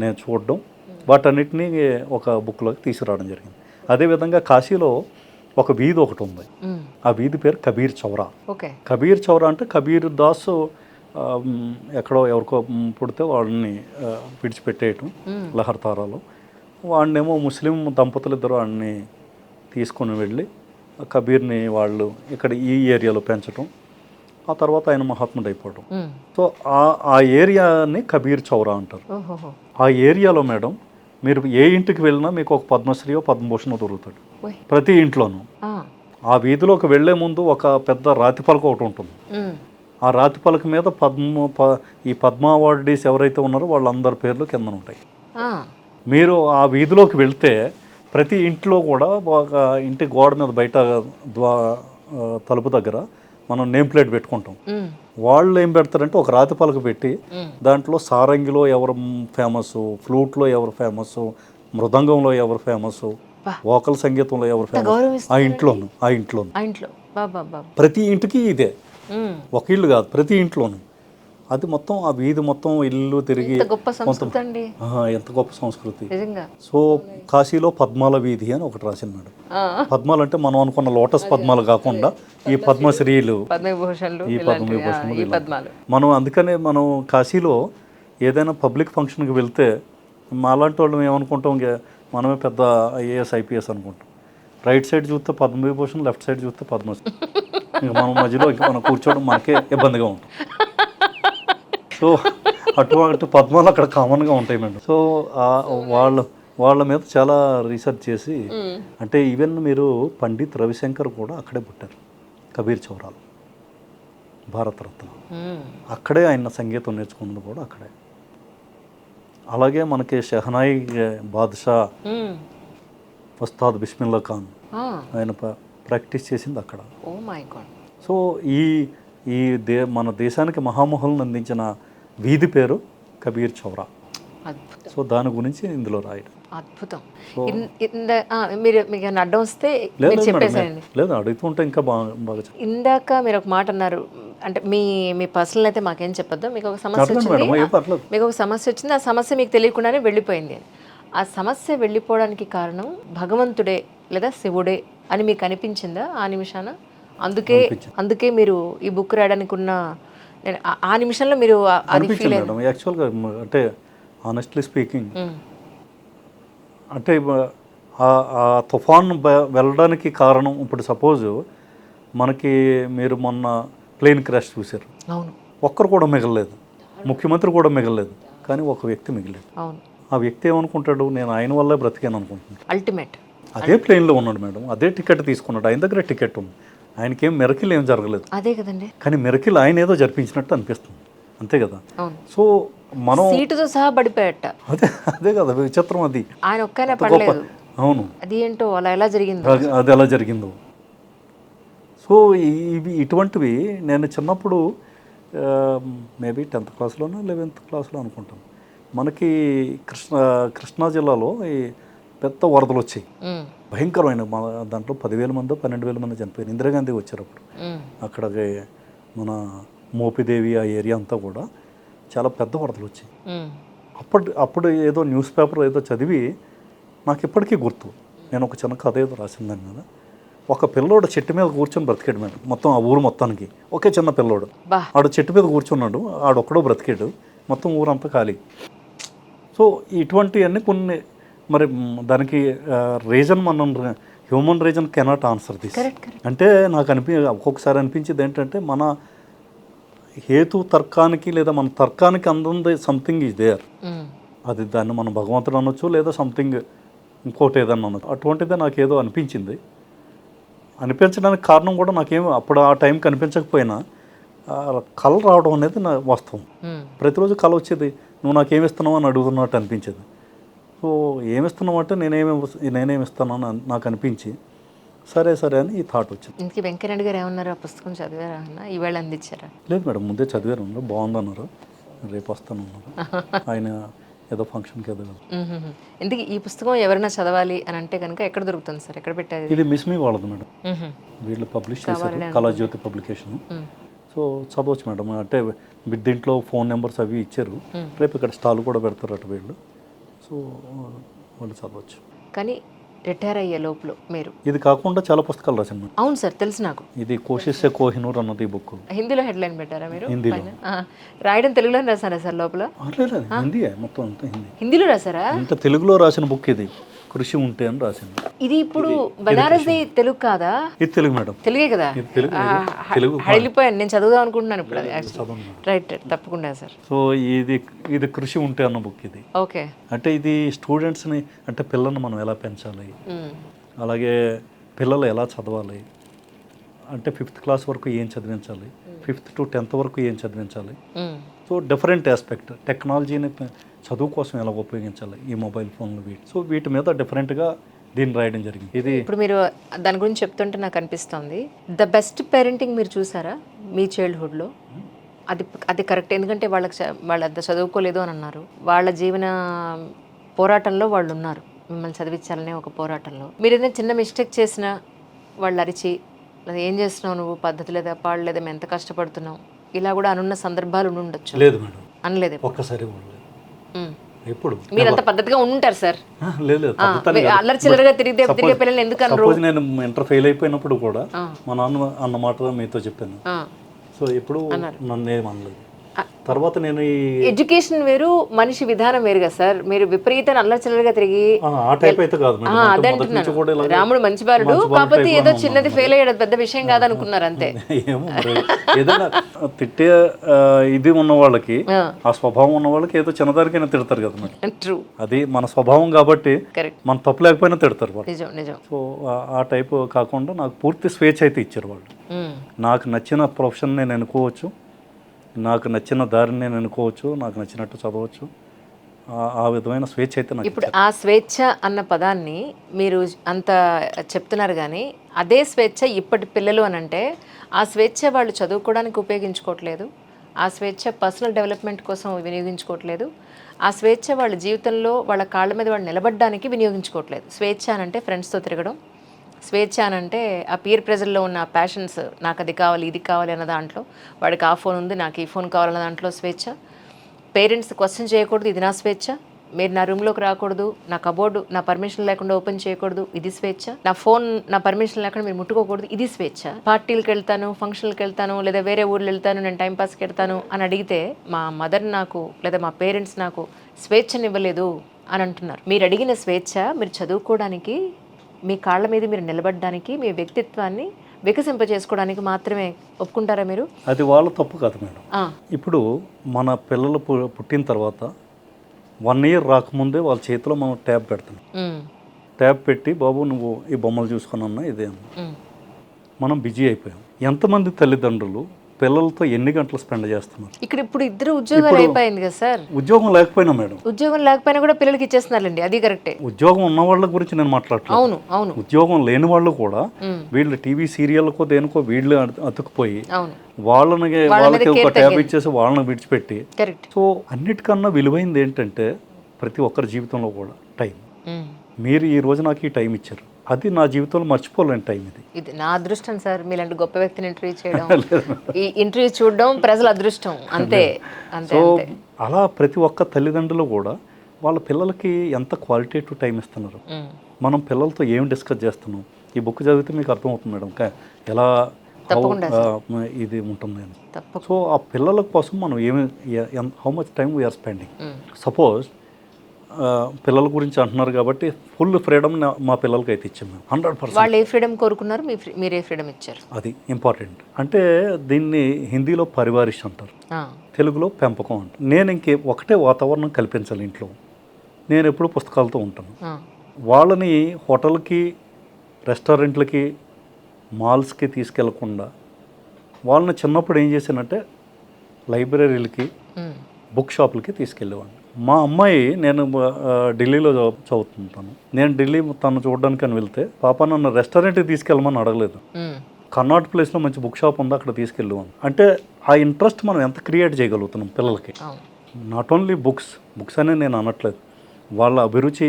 నేను చూడడం, వాటన్నిటినీ ఒక బుక్లోకి తీసుకురావడం జరిగింది. అదేవిధంగా కాశీలో ఒక వీధి ఒకటి ఉంది, ఆ వీధి పేరు కబీర్ చౌరా. కబీర్ చౌరా అంటే కబీర్ దాస్ ఎక్కడో ఎవరికో పుడితే వాళ్ళని విడిచిపెట్టేయటం లహర్తారాలో. వాడినేమో ముస్లిం దంపతులు ఇద్దరు వాడిని తీసుకొని వెళ్ళి కబీర్ని వాళ్ళు ఇక్కడ ఈ ఏరియాలో పెంచడం, ఆ తర్వాత ఆయన మహాత్ముడు అయిపోవడం. సో ఆ ఏరియాని కబీర్ చౌరా అంటారు. ఆ ఏరియాలో మేడం మీరు ఏ ఇంటికి వెళ్ళినా మీకు ఒక పద్మశ్రీయో పద్మభూషణో దొరుకుతాడు ప్రతి ఇంట్లోనూ. ఆ వీధిలోకి వెళ్లే ముందు ఒక పెద్ద రాతి పలక ఒకటి ఉంటుంది. ఆ రాతి పలక మీద ఈ పద్మ అవార్డీస్ ఎవరైతే ఉన్నారో వాళ్ళందరి పేర్లు కింద ఉంటాయి. మీరు ఆ వీధిలోకి వెళ్తే ప్రతి ఇంట్లో కూడా ఒక ఇంటి గోడ మీద బయట తలుపు దగ్గర మనం నేమ్ ప్లేట్ పెట్టుకుంటాం. వాళ్ళు ఏం పెడతారంటే ఒక రాతి పలక పెట్టి దాంట్లో సారంగిలో ఎవరు ఫేమస్, ఫ్లూట్లో ఎవరు ఫేమస్, మృదంగంలో ఎవరు ఫేమస్, వోకల్ సంగీతంలో ఎవరు ఫేమస్, ఆ ఇంట్లోను ప్రతి ఇంటికి ఇదే, ఒక ఇల్లు కాదు, ప్రతి ఇంట్లోను అది మొత్తం ఆ వీధి మొత్తం ఇల్లు తిరిగి ఎంత గొప్ప సంస్కృతి అండి ఎంత గొప్ప సంస్కృతి. నిజంగా. సో కాశీలో పద్మాల వీధి అని ఒకటి రాసింది మేడం. పద్మాలు అంటే మనం అనుకున్న లోటస్ పద్మాలు కాకుండా ఈ పద్మశ్రీలు, పద్మవిభూషణలు, ఈ పద్మవిభూషణలు ఈ పద్మాలు. మనం అందుకనే మనం కాశీలో ఏదైనా పబ్లిక్ ఫంక్షన్కి వెళ్తే మాలాంటి వాళ్ళం ఏమనుకుంటాం, మనమే పెద్ద ఐఏఎస్ ఐపీఎస్ అనుకుంటాం. రైట్ సైడ్ చూస్తే పద్మవిభూషణ్, లెఫ్ట్ సైడ్ చూస్తే పద్మశ్రీ. ఇంకా మనం మధ్యలో ఇంకా మనం కూర్చోవడం మనకే ఇబ్బందిగా ఉంటుంది. సో అటువంటి పద్మాలు అక్కడ కామన్గా ఉంటాయి మేడం. సో వాళ్ళ మీద చాలా రీసెర్చ్ చేసి, అంటే ఈవెన్ మీరు పండిత్ రవిశంకర్ కూడా అక్కడే పుట్టారు, కబీర్ చౌరాలో, భారతరత్న. అక్కడే ఆయన సంగీతం నేర్చుకున్నది కూడా అక్కడే. అలాగే మనకి షెహనాయి బాద్షా, ఉస్తాద్ బిస్మిల్లా ఖాన్, ఆయన ప్రాక్టీస్ చేసింది అక్కడ. సో మన దేశానికి మహామహులను అందించిన వీధి పేరు కబీర్ చౌరా. సో దాని గురించి ఇందులో రాయడం అద్భుతం. మీరు మీకు అడ్డం వస్తే చెప్పేసేయండి. లేదు, అడుగుతుంటే ఇంకా బాగా. ఇందాక మీరు ఒక మాట అన్నారు, అంటే మీ పర్సనల్ అయితే మాకేం చెప్పొద్దు, మీకు ఒక సమస్య వచ్చింది, మీకు ఒక సమస్య వచ్చింది, ఆ సమస్య మీకు తెలియకుండానే వెళ్ళిపోయింది. ఆ సమస్య వెళ్ళిపోవడానికి కారణం భగవంతుడే లేదా శివుడే అని మీకు అనిపించిందా ఆ నిమిషాన? అందుకే మీరు ఈ బుక్ రాయడానికి ఉన్న ఆ నిమిషంలో మీరు యాక్చువల్గా అంటే ఆనెస్ట్లీ స్పీకింగ్, అంటే ఆ తుఫాన్ వెళ్ళడానికి కారణం, ఇప్పుడు సపోజ్ మనకి మీరు మొన్న ప్లేన్ క్రాష్ చూశారు, అవును, ఒక్కరు కూడా మిగలలేదు, ముఖ్యమంత్రి కూడా మిగలలేదు, కానీ ఒక వ్యక్తి మిగిలేదు. అవును. ఆ వ్యక్తి ఏమనుకుంటాడు, నేను ఆయన వల్లే బ్రతికాను అనుకుంటున్నాడు. అల్టిమేట్ అదే ప్లేన్లో ఉన్నాడు మేడం, అదే టికెట్ తీసుకున్నాడు, ఆయన దగ్గర టికెట్ ఉంది, ఆయనకేం మెరకిల్ ఏం జరగలేదు. అదే కదండి. కానీ మెరకిల్ ఆయన ఏదో జరిపించినట్టు అనిపిస్తుంది, అంతే కదా. సో మనం సీటుతో సహా పడిపోయాట. అదే కదా విచిత్రం, అది ఆయన ఒక్కనే పడలేదు. అవును, అది ఏంటో అలా ఎలా జరిగిందో, అది ఎలా జరిగిందో. సో ఇటువంటివి నేను చిన్నప్పుడు మేబీ 10th క్లాస్లోనో 11th క్లాస్లో అనుకుంటాను, మనకి కృష్ణా జిల్లాలో ఈ పెద్ద వరదలు వచ్చాయి, భయంకరమైన. దాంట్లో 10,000 మందో 12,000 మంది చనిపోయారు. ఇందిరాగాంధీ వచ్చారు అప్పుడు. అక్కడ మన మోపిదేవి ఆ ఏరియా అంతా కూడా చాలా పెద్ద వరదలు వచ్చాయి. అప్పుడు ఏదో న్యూస్ పేపర్ ఏదో చదివి నాకు ఇప్పటికీ గుర్తు, నేను ఒక చిన్న కథ ఏదో రాసిందాన్ని కదా. ఒక పిల్లోడు చెట్టు మీద కూర్చొని బ్రతికాడు మేడం, మొత్తం ఆ ఊరు మొత్తానికి. ఒకే చిన్న పిల్లోడు, ఆడు చెట్టు మీద కూర్చున్నాడు, ఆడొక్కడో బ్రతికాడు, మొత్తం ఊరంతా ఖాళీ. సో ఇటువంటివన్నీ కొన్ని, మరి దానికి రీజన్ మనం human reason cannot answer this. అంటే నాకు ఒక్కొక్కసారి అనిపించేది ఏంటంటే, మన హేతు తర్కానికి లేదా మన తర్కానికి అందంది సంథింగ్ ఈజ్ దేర్. అది దాన్ని మనం భగవంతుడు అనొచ్చు, లేదా సంథింగ్ ఇంకోటి ఏదన్నా అనొచ్చు. అటువంటిదే నాకేదో అనిపించింది. అనిపించడానికి కారణం కూడా నాకేమో అప్పుడు ఆ టైంకి అనిపించకపోయినా కళ రావడం అనేది నా వాస్తవం. ప్రతిరోజు కళ వచ్చేది, నువ్వు నాకేమిస్తున్నావు అని అడుగుతున్నట్టు అనిపించేది. సో ఏమిస్తున్నావు అంటే నేనేమిస్తాను అని నాకు అనిపించి, సరే అని ఈ థాట్ వచ్చింది. ఇంక వెంకయ్యనాయుడు గారు ఏమన్నారు, ఆ పుస్తకం చదివారా అన్న, ఈవేళ అందించారా? లేదు మేడం, ముందే చదివారు, బాగుందన్నారు, రేపు వస్తానన్నారు. ఆయన ఏదో ఫంక్షన్కి ఏదో. ఎందుకు ఈ పుస్తకం ఎవరైనా చదవాలి అని అంటే కనుక ఎక్కడ దొరుకుతుంది సార్, ఎక్కడ పెట్టారు? ఇది మిస్ మీ వాళ్ళది మేడం, వీళ్ళు పబ్లిష్ చేశారు, కళాజ్యోతి పబ్లికేషన్. సో చదవచ్చు మేడం, అంటే దీంట్లో ఫోన్ నెంబర్స్ అవి ఇచ్చారు, రేపు ఇక్కడ స్టాల్ కూడా పెడతారు అటు వీళ్ళు. సో వాళ్ళు చదవచ్చు. కానీ రిటైర్ అయ్యే లోపల మీరు ఇది కాకుండా చాలా పుస్తకాలు రాశాను. అవును సార్, తెలుసు నాకు. ఇది కోషిసే కోహినూర్ అన్నది బుక్. హిందీలో హెడ్లైన్ పెట్టారా మీరు? హిందీలో. రాయడం తెలుగులో రాసారా సార్ లోపల? హిందీ మొత్తం అంతా హిందీలో రాసారా? ఇంత తెలుగులో రాసిన బుక్ ఇది, కృషి ఉంటే అని రాసింది. ఇది ఇప్పుడు బనారస్ తెలుగు కాదా? ఇది తెలుగు మేడం. తెలుగే కదా. వెళ్ళిపోయాను, నేను చదువుదాం అనుకుంటున్నాను ఇప్పుడు. రైట్, తప్పకుండా సార్. సో ఇది కృషి ఉంటే అన్న బుక్ ఇది. ఓకే. అంటే ఇది స్టూడెంట్స్ని, అంటే పిల్లల్ని మనం ఎలా పెంచాలి, అలాగే పిల్లలు ఎలా చదవాలి, అంటే 5th క్లాస్ వరకు ఏం చదివించాలి, 5th to 10th వరకు ఏం చదివించాలి. సో డిఫరెంట్ ఆస్పెక్ట్, టెక్నాలజీని చదువు కోసం ఎలా ఉపయోగించాలి, ఈ మొబైల్ ఫోన్లు సో వీటి మీద డిఫరెంట్గా దీన్ని రాయడం జరిగింది. ఇది ఇప్పుడు మీరు దాని గురించి చెప్తుంటే నాకు అనిపిస్తుంది, ద బెస్ట్ పేరెంటింగ్ మీరు చూసారా మీ చైల్డ్హుడ్లో? అది కరెక్ట్, ఎందుకంటే వాళ్ళు అంత చదువుకోలేదు అని అన్నారు, వాళ్ళ జీవన పోరాటంలో వాళ్ళు ఉన్నారు, మిమ్మల్ని చదివించాలనే ఒక పోరాటంలో. మీరు ఏదైనా చిన్న మిస్టేక్ చేసినా వాళ్ళు అరిచి, లేదా ఏం చేస్తున్నావు నువ్వు, పద్ధతి లేదా, పాడలేదా, మేము ఎంత కష్టపడుతున్నావు, ఇలా కూడా అనున్న సందర్భాలు ఉండి ఉండొచ్చు. లేదు మేడం, అనలేదు ఒక్కసారి కూడా లేదు. ఎప్పుడు మీరంతా పద్ధతిగా ఉంటారు సార్. లేదు అల్లరి చిల్లరగా తిరిగే పిల్లల్ని ఎందుకు అనరు? సపోజ్ నేను ఇంటర్ ఫెయిల్ అయిపోయినప్పుడు కూడా మా నాన్న అన్న మాట మీతో చెప్పాను. సో ఎప్పుడు నన్ను ఏమనలేదు. తర్వాత నేను ఈ ఎడ్యుకేషన్ వేరు, మనిషి విధానం వేరు కదా సార్. మీరు విపరీతం అల్లరి చిల్లరగా తిరిగి ఆ టైప్ అయితే కాదు మేడం. అదే అంటున్నాను. రాముడు మంచి బాలుడు, కాకపోతే ఏదో చిన్నది ఫెయిల్ అయ్యాడు, పెద్ద విషయం కాదనుకున్నారు అంతే. ఏమో మరి ఏదైనా తిట్టే ఇది ఉన్న వాళ్ళకి, ఆ స్వభావం ఉన్న వాళ్ళకి ఏదో చిన్నదానికైనా తిడతారు కదా మేడం. ట్రూ, అది మన స్వభావం కాబట్టి కరెక్ట్, మన తప్పు లేకపోయినా తిడతారు వాళ్ళు. నిజం నిజం. సో ఆ టైప్ కాకుండా నాకు పూర్తి స్వేచ్ఛ అయితే ఇచ్చారు వాళ్ళు. నాకు నచ్చిన ప్రొఫెషన్ నేను ఎన్నుకోవచ్చు, నాకు నచ్చిన దారిని నేను ఎన్నుకోవచ్చు, నాకు నచ్చినట్టు చదవచ్చు. ఆ విధమైన స్వేచ్ఛ అయితే నాకు. ఇప్పుడు ఆ స్వేచ్ఛ అన్న పదాన్ని మీరు అంత చెప్తున్నారు, కానీ అదే స్వేచ్ఛ ఇప్పటి పిల్లలు అని అంటే ఆ స్వేచ్ఛ వాళ్ళు చదువుకోవడానికి ఉపయోగించుకోవట్లేదు, ఆ స్వేచ్ఛ పర్సనల్ డెవలప్మెంట్ కోసం వినియోగించుకోవట్లేదు, ఆ స్వేచ్ఛ వాళ్ళ జీవితంలో వాళ్ళ కాళ్ళ మీద వాళ్ళు నిలబడడానికి వినియోగించుకోవట్లేదు. స్వేచ్ఛ అని అంటే ఫ్రెండ్స్తో తిరగడం, స్వేచ్ఛ అని అంటే ఆ పీర్ ప్రెజర్లో ఉన్న ప్యాషన్స్, నాకు అది కావాలి ఇది కావాలి అన్న దాంట్లో, వాడికి ఆ ఫోన్ ఉంది నాకు ఈ ఫోన్ కావాలన్న దాంట్లో స్వేచ్ఛ. పేరెంట్స్ క్వశ్చన్ చేయకూడదు, ఇది నా స్వేచ్ఛ. మీరు నా రూమ్లోకి రాకూడదు, నా కబోర్డు నా పర్మిషన్ లేకుండా ఓపెన్ చేయకూడదు, ఇది స్వేచ్ఛ. నా ఫోన్ నా పర్మిషన్ లేకుండా మీరు ముట్టుకోకూడదు, ఇది స్వేచ్ఛ. పార్టీలకు వెళ్తాను, ఫంక్షన్లకు వెళ్తాను, లేదా వేరే ఊర్లు వెళ్తాను, నేను టైంపాస్కి వెళ్తాను అని అడిగితే మా మదర్ నాకు లేదా మా పేరెంట్స్ నాకు స్వేచ్ఛనివ్వలేదు అని అంటున్నారు. మీరు అడిగిన స్వేచ్ఛ మీరు చదువుకోవడానికి, మీ కాళ్ళ మీద మీరు నిలబడడానికి, మీ వ్యక్తిత్వాన్ని వికసింపజేసుకోవడానికి మాత్రమే ఒప్పుకుంటారా మీరు? అది వాళ్ళ తప్పు కాదు మేడం. ఇప్పుడు మన పిల్లలు పుట్టిన తర్వాత 1 year రాకముందే వాళ్ళ చేతిలో మనం ట్యాబ్ పెడతాం. ట్యాబ్ పెట్టి బాబు నువ్వు ఈ బొమ్మలు చూసుకుని అన్నా ఇదే అన్నా, మనం బిజీ అయిపోయాం. ఎంతమంది తల్లిదండ్రులు పిల్లలతో ఎన్ని గంటలు స్పెండ్ చేస్తున్నారు? ఇక్కడ ఇప్పుడు ఇద్దరు ఉద్యోగాలు అయిపోయింది కదా సార్. ఉద్యోగం లేకపోయినా మేడం, ఉద్యోగం లేకపోయినా కూడా పిల్లలకి ఇచ్చేస్తున్నారండి, అది కరెక్టే. ఉద్యోగం ఉన్న వాళ్ళ గురించి నేను మాట్లాడలేదు. అవును అవును. ఉద్యోగం లేని వాళ్ళు కూడా వీళ్ళు టీవీ సీరియల్కో దేనికో వీళ్ళు అతుకుపోయి వాళ్ళకి ఒక ట్యాబ్ ఇచ్చేసి వాళ్ళని విడిచిపెట్టి. సో అన్నిటికన్నా విలువైంది ఏంటంటే ప్రతి ఒక్కరి జీవితంలో కూడా టైం. మీరు ఈ రోజు నాకు ఈ టైం ఇచ్చారు, అది నా జీవితంలో మర్చిపోలేని టైం. ఇది నా అదృష్టం సార్, మీలాంటి గొప్ప వ్యక్తిని ఇంటర్వ్యూ చేయడం, ఈ ఇంటర్వ్యూ చూడడం ప్రజల అదృష్టం అంతే. సో అలా ప్రతి ఒక్క తల్లిదండ్రులు కూడా వాళ్ళ పిల్లలకి ఎంత క్వాలిటేటివ్ టైం ఇస్తున్నారు. మనం పిల్లలతో ఏం డిస్కస్ చేస్తున్నాం, ఈ బుక్ చదివితే మీకు అర్థమవుతుంది మేడం ఎలా ఇది ఉంటుంది అని. సో ఆ పిల్లల కోసం మనం how much time we are spending. Suppose పిల్లల గురించి అంటున్నారు కాబట్టి ఫుల్ ఫ్రీడమ్ మా పిల్లలకి అయితే ఇచ్చాం మేము 100%. వాళ్ళు ఏ ఫ్రీడమ్ కోరుకున్నారు, మీరు ఏ ఫ్రీడమ్ ఇచ్చారు? అది ఇంపార్టెంట్. అంటే దీన్ని హిందీలో పరివారిష్ అంటారు, తెలుగులో పెంపకం అంటారు. నేను ఒకటే వాతావరణం కల్పించాలి ఇంట్లో. నేను ఎప్పుడు పుస్తకాలతో ఉంటాను. వాళ్ళని హోటల్కి, రెస్టారెంట్లకి, మాల్స్కి తీసుకెళ్లకుండా వాళ్ళని చిన్నప్పుడు ఏం చేశానంటే లైబ్రరీలకి, బుక్ షాపులకి తీసుకెళ్ళేవాడిని. మా అమ్మాయి, నేను ఢిల్లీలో చదువుతుంటాను, నేను ఢిల్లీ తను చూడడానికి అని వెళ్తే పాప నన్ను రెస్టారెంట్కి తీసుకెళ్ళమని అడగలేదు. కర్నాట్ ప్లేస్లో మంచి బుక్ షాప్ ఉందో అక్కడ తీసుకెళ్ళాను. అంటే ఆ ఇంట్రెస్ట్ మనం ఎంత క్రియేట్ చేయగలుగుతున్నాం పిల్లలకి. నాట్ ఓన్లీ బుక్స్ అనే నేను అనట్లేదు, వాళ్ళ అభిరుచి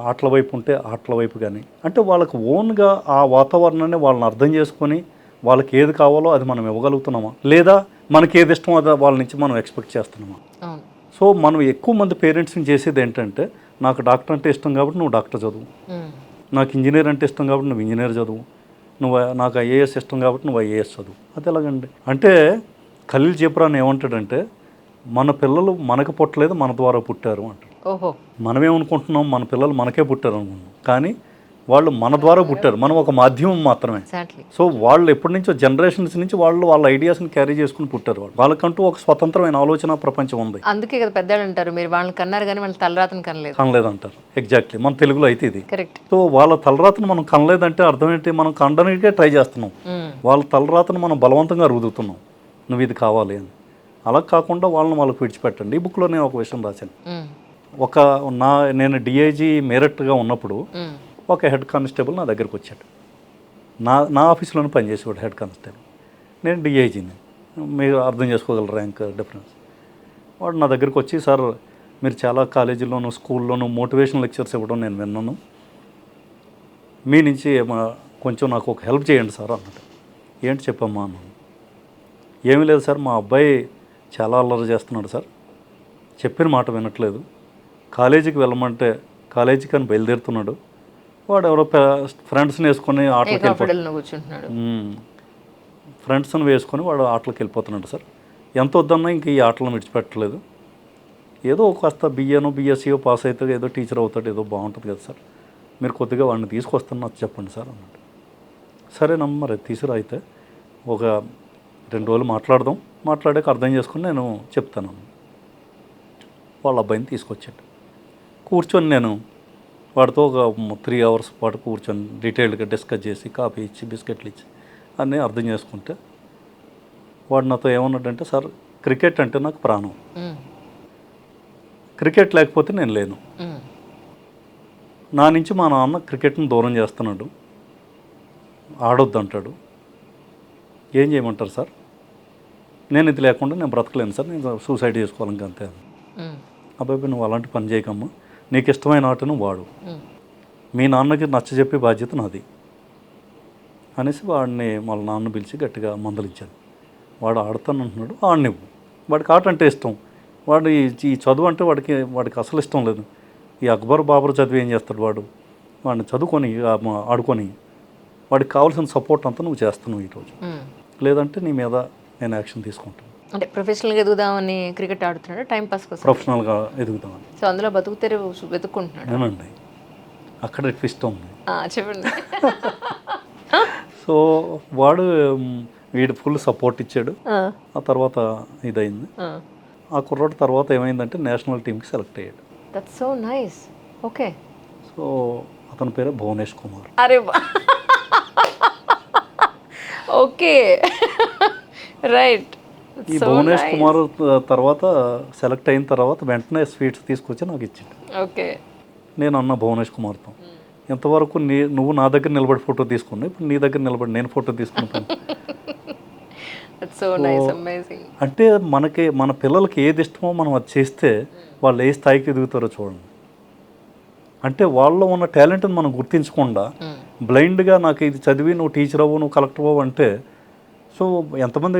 ఆటల వైపు ఉంటే ఆటల వైపు కానీ, అంటే వాళ్ళకి ఓన్గా ఆ వాతావరణాన్ని వాళ్ళని అర్థం చేసుకొని వాళ్ళకి ఏది కావాలో అది మనం ఇవ్వగలుగుతున్నామా, లేదా మనకి ఏది ఇష్టమో అది వాళ్ళ నుంచి మనం ఎక్స్పెక్ట్ చేస్తున్నామా. సో మనం ఎక్కువ మంది పేరెంట్స్ని చేసేది ఏంటంటే, నాకు డాక్టర్ అంటే ఇష్టం కాబట్టి నువ్వు డాక్టర్ చదువు, నాకు ఇంజనీర్ అంటే ఇష్టం కాబట్టి నువ్వు ఇంజనీర్ చదువు, నాకు ఐఏఎస్ ఇష్టం కాబట్టి నువ్వు ఐఏఎస్ చదువు. అది ఎలాగండి? అంటే ఖలీల్ జిబ్రాన్ ఏమంటాడంటే, మన పిల్లలు మనకు పుట్టలేదు, మన ద్వారా పుట్టారు అంటాడు. మనమేమనుకుంటున్నాం, మన పిల్లలు మనకే పుట్టారు అనుకుంటున్నాం, కానీ వాళ్ళు మన ద్వారా పుట్టారు, మనం ఒక మాధ్యమం మాత్రమే. సో వాళ్ళు ఎప్పటి నుంచో జనరేషన్స్ నుంచి వాళ్ళ ఐడియాస్ని క్యారీ చేసుకుని పుట్టారు. వాళ్ళకంటూ ఒక స్వతంత్రమైన ఆలోచన ప్రపంచం ఉంది. అందుకే కదా పెద్దలు అంటారు, మీరు వాళ్ళని కన్నారు కానీ వాళ్ళ తలరాతను కనలేదంటారు. ఎగ్జాక్ట్లీ, మన తెలుగులో అయితే ఇది కరెక్ట్. సో వాళ్ళ తలరాతను మనం కనలేదంటే అర్థం ఏంటి, మనం కనడానికే ట్రై చేస్తున్నాం, వాళ్ళ తలరాతను మనం బలవంతంగా రుదుతున్నాం, నువ్వు ఇది కావాలి అని. అలా కాకుండా వాళ్ళకి విడిచిపెట్టండి. ఈ బుక్లో నేను ఒక విషయం రాశాను. నేను డిఐజీ మేరట్గా ఉన్నప్పుడు ఒక హెడ్ కానిస్టేబుల్ నా దగ్గరికి వచ్చాడు. నా ఆఫీస్లోనే పనిచేసేవాడు హెడ్ కానిస్టేబుల్, నేను డిఐజీని. మీరు అర్థం చేసుకోగలరు ర్యాంక్ డిఫరెన్స్. వాడు నా దగ్గరికి వచ్చి, సార్ మీరు చాలా కాలేజీల్లోనూ స్కూల్లోనూ మోటివేషన్ లెక్చర్స్ ఇవ్వడం నేను విన్నాను, మీ నుంచి కొంచెం నాకు ఒక హెల్ప్ చేయండి సార్ అన్నాడు. ఏంటి చెప్పమ్మా అన్నాను. ఏమీ లేదు సార్, మా అబ్బాయి చాలా అల్లరి చేస్తున్నాడు సార్, చెప్పిన మాట వినట్లేదు, కాలేజీకి వెళ్ళమంటే కాలేజీకి అని బయలుదేరుతున్నాడు, వాడు ఎవరో ఫ్రెండ్స్ని వేసుకొని ఆటలకి వెళ్ళిపోతున్నాడు, కూర్చుంటున్నాడు, ఫ్రెండ్స్ని వేసుకొని వాడు ఆటలకు వెళ్ళిపోతున్నాడు సార్. ఎంత వద్దన్నా ఇంక ఈ ఆటలను విడిచిపెట్టలేదు, ఏదో కాస్త బిఏనో బిఎస్సీయో పాస్ అయితే ఏదో టీచర్ అవుతాడు, ఏదో బాగుంటుంది కదా సార్, మీరు కొద్దిగా వాడిని తీసుకొస్తాను నాకు చెప్పండి సార్ అన్నాడు. సరేనమ్మ మరి తీసుకురా, అయితే ఒక 2 రోజులు మాట్లాడదాం, మాట్లాడాక అర్థం చేసుకుని నేను చెప్తాను. వాళ్ళ అబ్బాయిని తీసుకొచ్చాడు, కూర్చొని నేను వాడితో ఒక 3 అవర్స్ పాటు కూర్చొని డీటెయిల్డ్గా డిస్కస్ చేసి కాఫీ ఇచ్చి బిస్కెట్లు ఇచ్చి అన్నీ అర్థం చేసుకుంటే వాడు నాతో ఏమన్నాడంటే, సార్ క్రికెట్ అంటే నాకు ప్రాణం, క్రికెట్ లేకపోతే నేను లేను, నా నుంచి మా నాన్న క్రికెట్ని దూరం చేస్తున్నాడు, ఆడొద్దు అంటాడు, ఏం చేయమంటారు సార్, నేను ఇది లేకుండా నేను బ్రతకలేను సార్, నేను సూసైడ్ చేసుకోవాలని అంతే. అబ్బాయి నువ్వు అలాంటి పని చేయకమ్మా, నీకు ఇష్టమైన ఆటను వాడు, మీ నాన్నకి నచ్చజెప్పే బాధ్యత నాది అనేసి వాడిని వాళ్ళ నాన్న పిలిచి గట్టిగా మందలించాను. వాడు ఆడతాను అంటున్నాడు, ఆడనివ్వు, వాడికి ఆట అంటే ఇష్టం, వాడు ఈ చదువు అంటే వాడికి అసలు ఇష్టం లేదు. ఈ అక్బర్ బాబర్ చదివి ఏం చేస్తాడు వాడు, వాడిని చదువుకొని ఆడుకొని వాడికి కావాల్సిన సపోర్ట్ అంతా నువ్వు చేస్తున్నావు ఈరోజు, లేదంటే నీ మీద నేను యాక్షన్ తీసుకుంటాను. అంటే ప్రొఫెషనల్గా ఎదుగుదామని క్రికెట్ ఆడుతున్నాడు, టైం పాస్ కోసం ప్రొఫెషనల్గా ఎదుగుదామని. సో అందులో బతుకుతెరు వెతుక్కుంటున్నాడు. ఏనండి, అక్కడ ట్విస్ట్ ఉంది, చెప్పండి. సో వాడు వీడు ఫుల్ సపోర్ట్ ఇచ్చాడు. ఆ తర్వాత ఇదైంది. ఆ కుర్రోడు తర్వాత ఏమైందంటే నేషనల్ టీంకి సెలెక్ట్ అయ్యాడు. That's so nice. Okay. So అతని పేరు భువనేష్ కుమార్. అరే ఓకే, రైట్. ఈ భువనేష్ కుమార్ తర్వాత సెలెక్ట్ అయిన తర్వాత వెంటనే స్వీట్స్ తీసుకొచ్చి నాకు ఇచ్చింది. ఓకే. నేను అన్న భువనేష్ కుమార్తో, ఇంతవరకు నువ్వు నా దగ్గర నిలబడి ఫోటో తీసుకున్నా, ఇప్పుడు నీ దగ్గర నిలబడి నేను ఫోటో తీసుకుంటాను. అంటే మన పిల్లలకి ఏది ఇష్టమో మనం అది చేస్తే వాళ్ళు ఏ స్థాయికి ఎదుగుతారో చూడండి. అంటే వాళ్ళలో ఉన్న టాలెంట్ని మనం గుర్తించకుండా బ్లైండ్గా నాకు ఇది చదివి నువ్వు టీచర్ అవ్వు, నువ్వు కలెక్టర్ అవ్వు అంటే, సో ఎంతమంది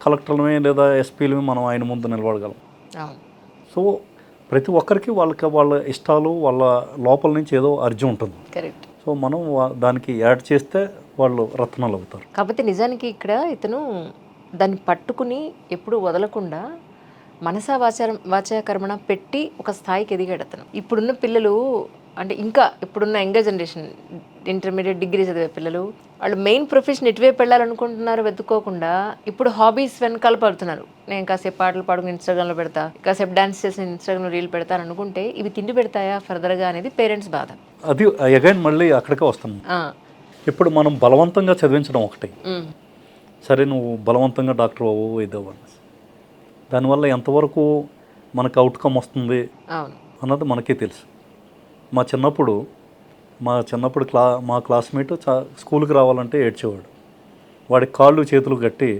కలెక్టర్లమే లేదా ఎస్పీలమే మనం ఆయన ముందు నిలబడగలం. సో ప్రతి ఒక్కరికి వాళ్ళ ఇష్టాలు, వాళ్ళ లోపల నుంచి ఏదో అర్జీ ఉంటుంది. కరెక్ట్. సో మనం దానికి యాడ్ చేస్తే వాళ్ళు రత్నాలు అవుతారు. కాకపోతే నిజానికి ఇక్కడ ఇతను దాన్ని పట్టుకుని ఎప్పుడు వదలకుండా మనసా వాచాకర్మణ పెట్టి ఒక స్థాయికి ఎదిగాడు అతను. ఇప్పుడున్న పిల్లలు అంటే ఇంకా ఇప్పుడున్న యంగర్ జనరేషన్, ఇంటర్మీడియట్ డిగ్రీ చదివే పిల్లలు, వాళ్ళు మెయిన్ ప్రొఫెషన్ ఎటువైపు వెళ్ళాలనుకుంటున్నారు వెతుక్కోకుండా ఇప్పుడు హాబీస్ వెనకాల పడుతున్నారు. నేను కాసేపు పాటలు పాడుకుని ఇన్స్టాగ్రామ్లో పెడతా, కాసేపు డాన్స్ చేసి ఇన్స్టాగ్రామ్లో రీల్ పెడతాను అనుకుంటే ఇవి తిండి పెడతాయా ఫర్దర్గా అనేది పేరెంట్స్ బాధ. అది అగైన్ మళ్ళీ అక్కడికే వస్తుంది. ఇప్పుడు మనం బలవంతంగా చదివించడం ఒకటి, సరే నువ్వు బలవంతంగా డాక్టర్ అవ్వవు ఇదవ్వు, దానివల్ల ఎంతవరకు మనకు అవుట్కమ్ వస్తుంది అన్నది మనకే తెలుసు. మా చిన్నప్పుడు మా క్లాస్మేట్ స్కూల్కి రావాలంటే ఏడ్చేవాడు, వాడి కాళ్ళు చేతులు కట్టి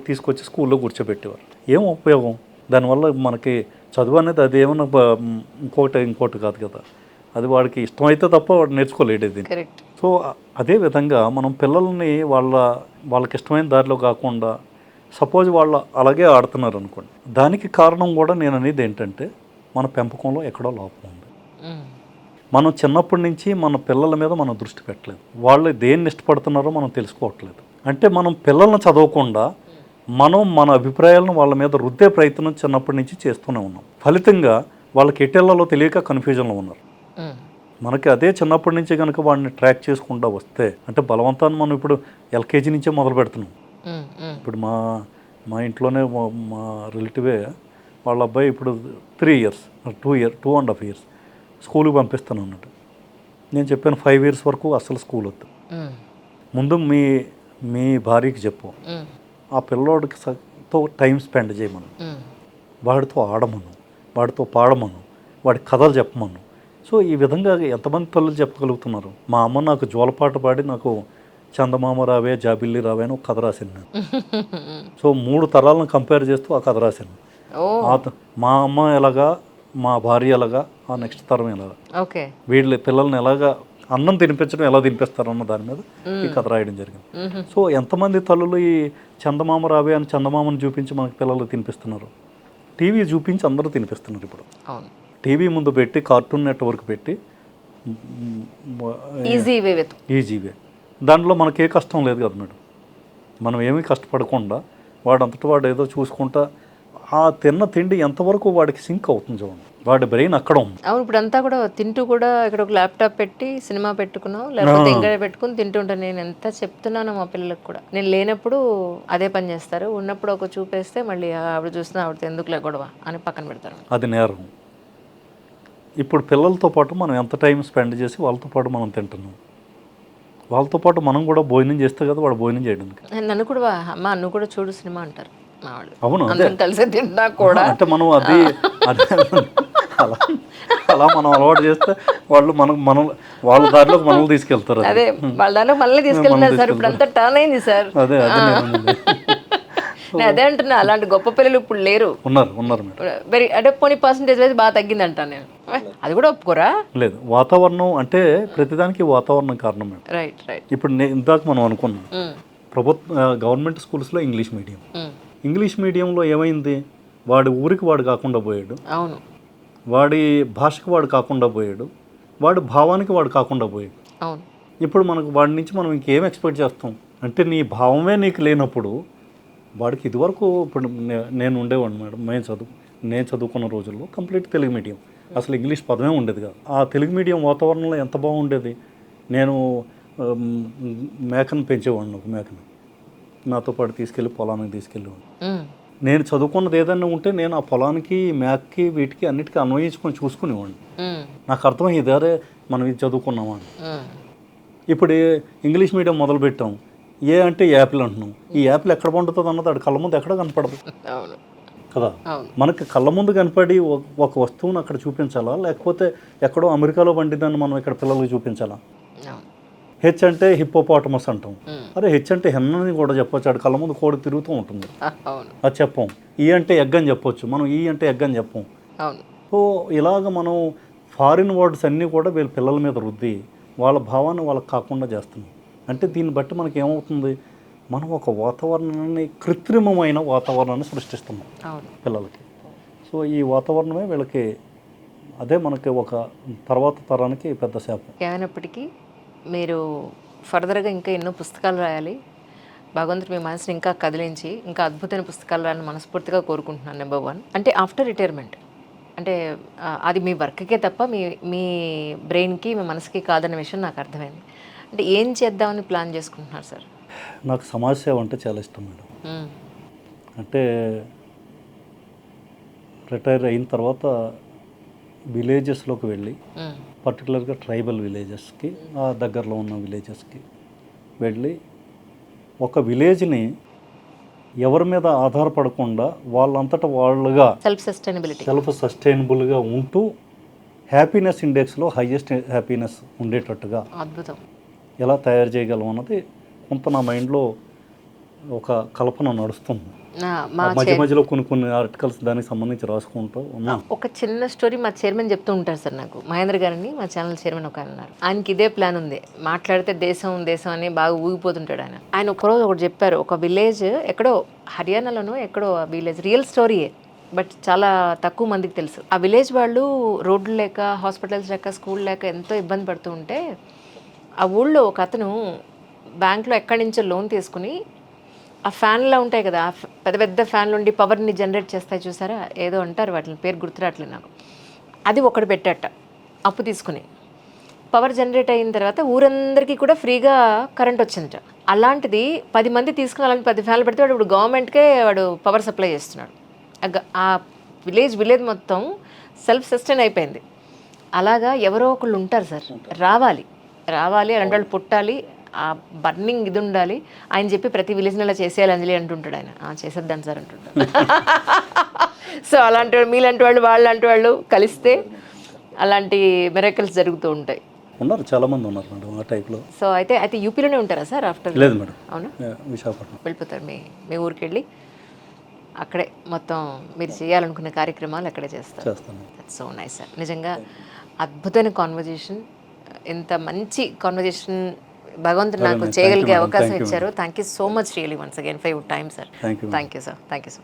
తీసుకొచ్చి స్కూల్లో కూర్చోబెట్టేవారు. ఏం ఉపయోగం దానివల్ల? మనకి చదువు అనేది అది ఏమన్నా ఇంకోటి కాదు కదా, అది వాడికి ఇష్టమైతే తప్ప వాడు నేర్చుకోలేడు ఇది. సో అదే విధంగా మనం పిల్లల్ని వాళ్ళకి ఇష్టమైన దారిలో కాకుండా, సపోజ్ వాళ్ళు అలాగే ఆడుతున్నారు అనుకోండి, దానికి కారణం కూడా నేను అనేది ఏంటంటే మన పెంపకంలో ఎక్కడో లోపం ఉంది. మనం చిన్నప్పటి నుంచి మన పిల్లల మీద మనం దృష్టి పెట్టలేదు, వాళ్ళు దేన్ని ఇష్టపడుతున్నారో మనం తెలుసుకోవట్లేదు. అంటే మనం పిల్లల్ని చదవకుండా మనం మన అభిప్రాయాలను వాళ్ళ మీద రుద్దే ప్రయత్నం చిన్నప్పటి నుంచి చేస్తూనే ఉన్నాం. ఫలితంగా వాళ్ళకి ఎటెళ్లలో తెలియక కన్ఫ్యూజన్లో ఉన్నారు. మనకి అదే చిన్నప్పటి నుంచి కనుక వాడిని ట్రాక్ చేసుకుంటూ వస్తే, అంటే బలవంతాన్ని మనం ఇప్పుడు ఎల్కేజీ నుంచే మొదలు పెడుతున్నాం. ఇప్పుడు మా ఇంట్లోనే మా రిలేటివే వాళ్ళ అబ్బాయి ఇప్పుడు 3 ఇయర్స్ 2.5 ఇయర్స్ స్కూల్కి పంపిస్తాను అన్నట్టు. నేను చెప్పాను 5 ఇయర్స్ వరకు అసలు స్కూల్ వద్దు, ముందు మీ భార్యకి చెప్పు, ఆ పిల్లోడితో టైం స్పెండ్ చేయమను, వాడితో ఆడమను, వాడితో పాడమను, వాడి కథలు చెప్పమను. సో ఈ విధంగా ఎంతమంది తల్లులు చెప్పగలుగుతున్నారు? మా అమ్మ నాకు జోలపాట పాడి నాకు చందమామ రావే జాబిల్లి రావే అని ఒక కథ రాసింది నేను. సో 3 తరాలను కంపేర్ చేస్తూ ఆ కథ రాసింది. మా అమ్మ ఎలాగా, మా భార్య ఎలాగా, ఆ నెక్స్ట్ తరం ఎలాగా, వీళ్ళ పిల్లల్ని ఎలాగా అన్నం తినిపించడం ఎలా తినిపిస్తారన్న దాని మీద ఈ కథ రాయడం జరిగింది. సో ఎంతమంది తల్లులు ఈ చందమామ రావే అని చందమామను చూపించి మనకి పిల్లలు తినిపిస్తున్నారు, టీవీ చూపించి అందరూ తినిపిస్తున్నారు. ఇప్పుడు టీవీ ముందు పెట్టి కార్టూన్ నెట్వర్క్ పెట్టి ఈజీ వే, దాంట్లో మనకి ఏ కష్టం లేదు కదా మేడం. మనం ఏమీ కష్టపడకుండా వాడంతటి వాడు ఏదో చూసుకుంటా ఆ తిన్న తిండి ఎంతవరకు వాడికి సింక్ అవుతుంది చూడండి, వాడి బ్రెయిన్ అక్కడ ఉంది. అవును, ఇప్పుడు అంతా కూడా తింటూ కూడా ఇక్కడ ఒక ల్యాప్టాప్ పెట్టి సినిమా పెట్టుకున్నావు, లేకపోతే ఇంకా పెట్టుకుని తింటుంటాను. నేను ఎంత చెప్తున్నానో మా పిల్లలకు కూడా, నేను లేనప్పుడు అదే పని చేస్తారు, ఉన్నప్పుడు ఒక చూపేస్తే మళ్ళీ ఆవిడ చూస్తున్నా ఆవిడతో ఎందుకులే గొడవ అని పక్కన పెడతారు. అది నేరం. ఇప్పుడు పిల్లలతో పాటు మనం ఎంత టైం స్పెండ్ చేసి వాళ్ళతో పాటు మనం తింటున్నాం, వాళ్ళతో పాటు మనం కూడా భోజనం చేస్తే కదా వాడు భోజనం చేయడానికి. నన్ను కూడా అమ్మ నువ్వు కూడా చూడు సినిమా అంటారు మా వాళ్ళు. అవును, అందరం కలిసి తింటా కూడా అంటే మనం అదే అలా అలా మనం అలవాటు చేస్తే వాళ్ళు వాళ్ళ దారిలోకి మనల్ని తీసుకెళ్తారు. అదే వాళ్ళ దారిలో మళ్ళీ తీసుకెళ్తున్నారు సార్. ఇప్పుడు అంతా టర్న్ అయింది సార్. అదే నేను అదే అంటున్నా, అలాంటి గొప్ప పిల్లలు ఇప్పుడు లేరు. ఉన్నారు వెరీ అంటే పోనీ పర్సంటేజ్ వైజ్ బాగా తగ్గింది అంటాను నేను. అది కూడా ఒప్పుకోరా? లేదు, వాతావరణం అంటే ప్రతిదానికి వాతావరణం కారణం మేడం. రైట్. ఇప్పుడు ఇందాక మనం అనుకున్నాం గవర్నమెంట్ స్కూల్స్లో ఇంగ్లీష్ మీడియంలో ఏమైంది, వాడి ఊరికి వాడు కాకుండా పోయాడు, అవును, వాడి భాషకు వాడు కాకుండా పోయాడు, వాడి భావానికి వాడు కాకుండా పోయాడు. అవును. ఇప్పుడు వాడి నుంచి మనం ఇంకేం ఎక్స్పెక్ట్ చేస్తాం అంటే నీ భావమే నీకు లేనప్పుడు వాడికి ఇదివరకు ఇప్పుడు నేను ఉండేవాడిని మేడం, నేను చదువుకున్న రోజుల్లో కంప్లీట్ తెలుగు మీడియం, అసలు ఇంగ్లీష్ పదమే ఉండేది కాదు. ఆ తెలుగు మీడియం వాతావరణంలో ఎంత బాగుండేది. నేను మేకను పెంచేవాడిని, ఒక మేకను నాతో పాటు తీసుకెళ్ళి పొలానికి తీసుకెళ్ళేవాడిని. నేను చదువుకున్నది ఏదైనా ఉంటే నేను ఆ పొలానికి మేకకి వీటికి అన్నిటికీ అన్వయించుకొని చూసుకునేవాడిని. నాకు అర్థమయ్యేది అరే మనం ఇది చదువుకున్నామా అని. ఇప్పుడు ఇంగ్లీష్ మీడియం మొదలుపెట్టాం, ఏ అంటే యాపిల్ అంటున్నాం. ఈ యాపిల్ ఎక్కడ పండుతుంది అన్నది అది కళ్ళ ముందు ఎక్కడ కనపడదు కదా. మనకి కళ్ళ ముందు కనపడి ఒక వస్తువును అక్కడ చూపించాలా, లేకపోతే ఎక్కడో అమెరికాలో పండిద్దని మనం ఇక్కడ పిల్లలకి చూపించాలా. హెచ్ అంటే హిప్పోపాటమస్ అంటాం, అరే హెచ్ అంటే హెన్నని కూడా చెప్పొచ్చు, ఆడు కళ్ళ ముందు కోడి తిరుగుతూ ఉంటుంది, అది చెప్పం. ఈ అంటే ఎగ్ అని చెప్పొచ్చు, మనం ఈ అంటే ఎగ్ అని చెప్పం. సో ఇలాగ మనం ఫారిన్ వర్డ్స్ అన్నీ కూడా వీళ్ళ పిల్లల మీద రుద్ది వాళ్ళ భావాన్ని వాళ్ళకి కాకుండా చేస్తున్నాం. అంటే దీన్ని బట్టి మనకి ఏమవుతుంది, మనం ఒక వాతావరణాన్ని కృత్రిమమైన వాతావరణాన్ని సృష్టిస్తున్నాం పిల్లలకి. సో ఈ వాతావరణమే వీళ్ళకి అదే మనకి ఒక తర్వాత తరానికి పెద్ద శాపం. ఏమైనప్పటికీ మీరు ఫర్దర్గా ఇంకా ఎన్నో పుస్తకాలు రాయాలి, భగవంతుడు మీ మనసుని ఇంకా కదిలించి ఇంకా అద్భుతమైన పుస్తకాలు రాయాలని మనస్ఫూర్తిగా కోరుకుంటున్నాను. నెంబర్ 1 అంటే ఆఫ్టర్ రిటైర్మెంట్ అంటే అది మీ వర్క్కే తప్ప మీ బ్రెయిన్కి మీ మనసుకి కాదన్న విషయం నాకు అర్థమైంది. అంటే ఏం చేద్దామని ప్లాన్ చేసుకుంటున్నారు సార్? నాకు సమాజ సేవ అంటే చాలా ఇష్టం మేడం. అంటే రిటైర్ అయిన తర్వాత విలేజెస్లోకి వెళ్ళి పర్టికులర్గా ట్రైబల్ విలేజెస్కి ఆ దగ్గరలో ఉన్న విలేజెస్కి వెళ్ళి ఒక విలేజ్ని ఎవరి మీద ఆధారపడకుండా వాళ్ళంతటా వాళ్ళుగా సెల్ఫ్ సస్టైనబుల్గా ఉంటూ హ్యాపీనెస్ ఇండెక్స్లో హైయెస్ట్ హ్యాపీనెస్ ఉండేటట్టుగా అద్భుతం ఎలా తయారు చేయగలం అన్నది కొంత నా మైండ్లో ఒక కల్పన నడుస్తుంది. మధ్య మధ్యలో కొన్ని ఆర్టికల్స్ దానికి సంబంధించి రాసుకుంటూ ఉన్నా. ఒక చిన్న స్టోరీ మా చైర్మన్ చెప్తూ ఉంటారు సార్ నాకు, మహేంద్ర గారిని, మా ఛానల్ చైర్మన్ ఒక అన్నారు. ఆయనకి ఇదే ప్లాన్ ఉంది, మాట్లాడితే దేశం దేశం అని బాగా ఊగిపోతుంటాడు ఆయన. ఆయన ఒకరోజు ఒకటి చెప్పారు, ఒక విలేజ్ ఎక్కడో హర్యానాలోనో ఎక్కడో విలేజ్, రియల్ స్టోరీయే బట్ చాలా తక్కువ మందికి తెలుసు. ఆ విలేజ్ వాళ్ళు రోడ్లు లేక, హాస్పిటల్స్ లేక, స్కూల్ లేక ఎంతో ఇబ్బంది పడుతూ ఉంటే ఆ ఊళ్ళో ఒక అతను బ్యాంక్లో ఎక్కడి నుంచో లోన్ తీసుకుని ఆ ఫ్యాన్లా ఉంటాయి కదా, పెద్ద పెద్ద ఫ్యాన్లు ఉండి పవర్ని జనరేట్ చేస్తాయి చూసారా, ఏదో అంటారు వాటిని, పేరు గుర్తురాట్లేదు నాకు. అది ఒకటి పెట్టాట అప్పు తీసుకుని. పవర్ జనరేట్ అయిన తర్వాత ఊరందరికీ కూడా ఫ్రీగా కరెంట్ వచ్చిందట. అలాంటిది 10 మంది తీసుకుని అలాంటి 10 ఫ్యాన్లు పెడితే వాడు ఇప్పుడు గవర్నమెంట్కే వాడు పవర్ సప్లై చేస్తున్నాడు. ఆ విలేజ్ మొత్తం సెల్ఫ్ సస్టైన్ అయిపోయింది. అలాగా ఎవరో ఒకళ్ళు ఉంటారు సార్, రావాలి అలాంటి వాళ్ళు పుట్టాలి, ఆ బర్నింగ్ ఇది ఉండాలి. ఆయన చెప్పి ప్రతి విలేజ్ని అలా చేసేయాలి అంజలి అంటుంటాడు ఆయన. చేసేద్దాం సార్ అంటుంటాడు. సో అలాంటి మీలాంటి వాళ్ళు వాళ్ళంటి వాళ్ళు కలిస్తే అలాంటి మిరాకిల్స్ జరుగుతూ ఉంటాయి. ఉన్నారు, చాలా మంది ఉన్నారు మేడం ఆ టైప్లో. సో అయితే యూపీలోనే ఉంటారా సార్ ఆఫ్టర్? లేదు మేడం, అవునా, విశాఖపట్నం వెళ్ళిపోతారు మీ ఊరికి వెళ్ళి అక్కడే మొత్తం మీరు చేయాలనుకున్న కార్యక్రమాలు అక్కడే చేస్తారు. చేస్తాను. That's so nice sir. నిజంగా అద్భుతమైన కాన్వర్జేషన్. ఇంత మంచి కాన్వర్జేషన్ భగవంతుడు నాకు Thank you, చేయగలిగే madam. అవకాశం Thank you, ఇచ్చారు. Thank you so much really once again for your time sir. Thank you. Thank you sir. Thank you so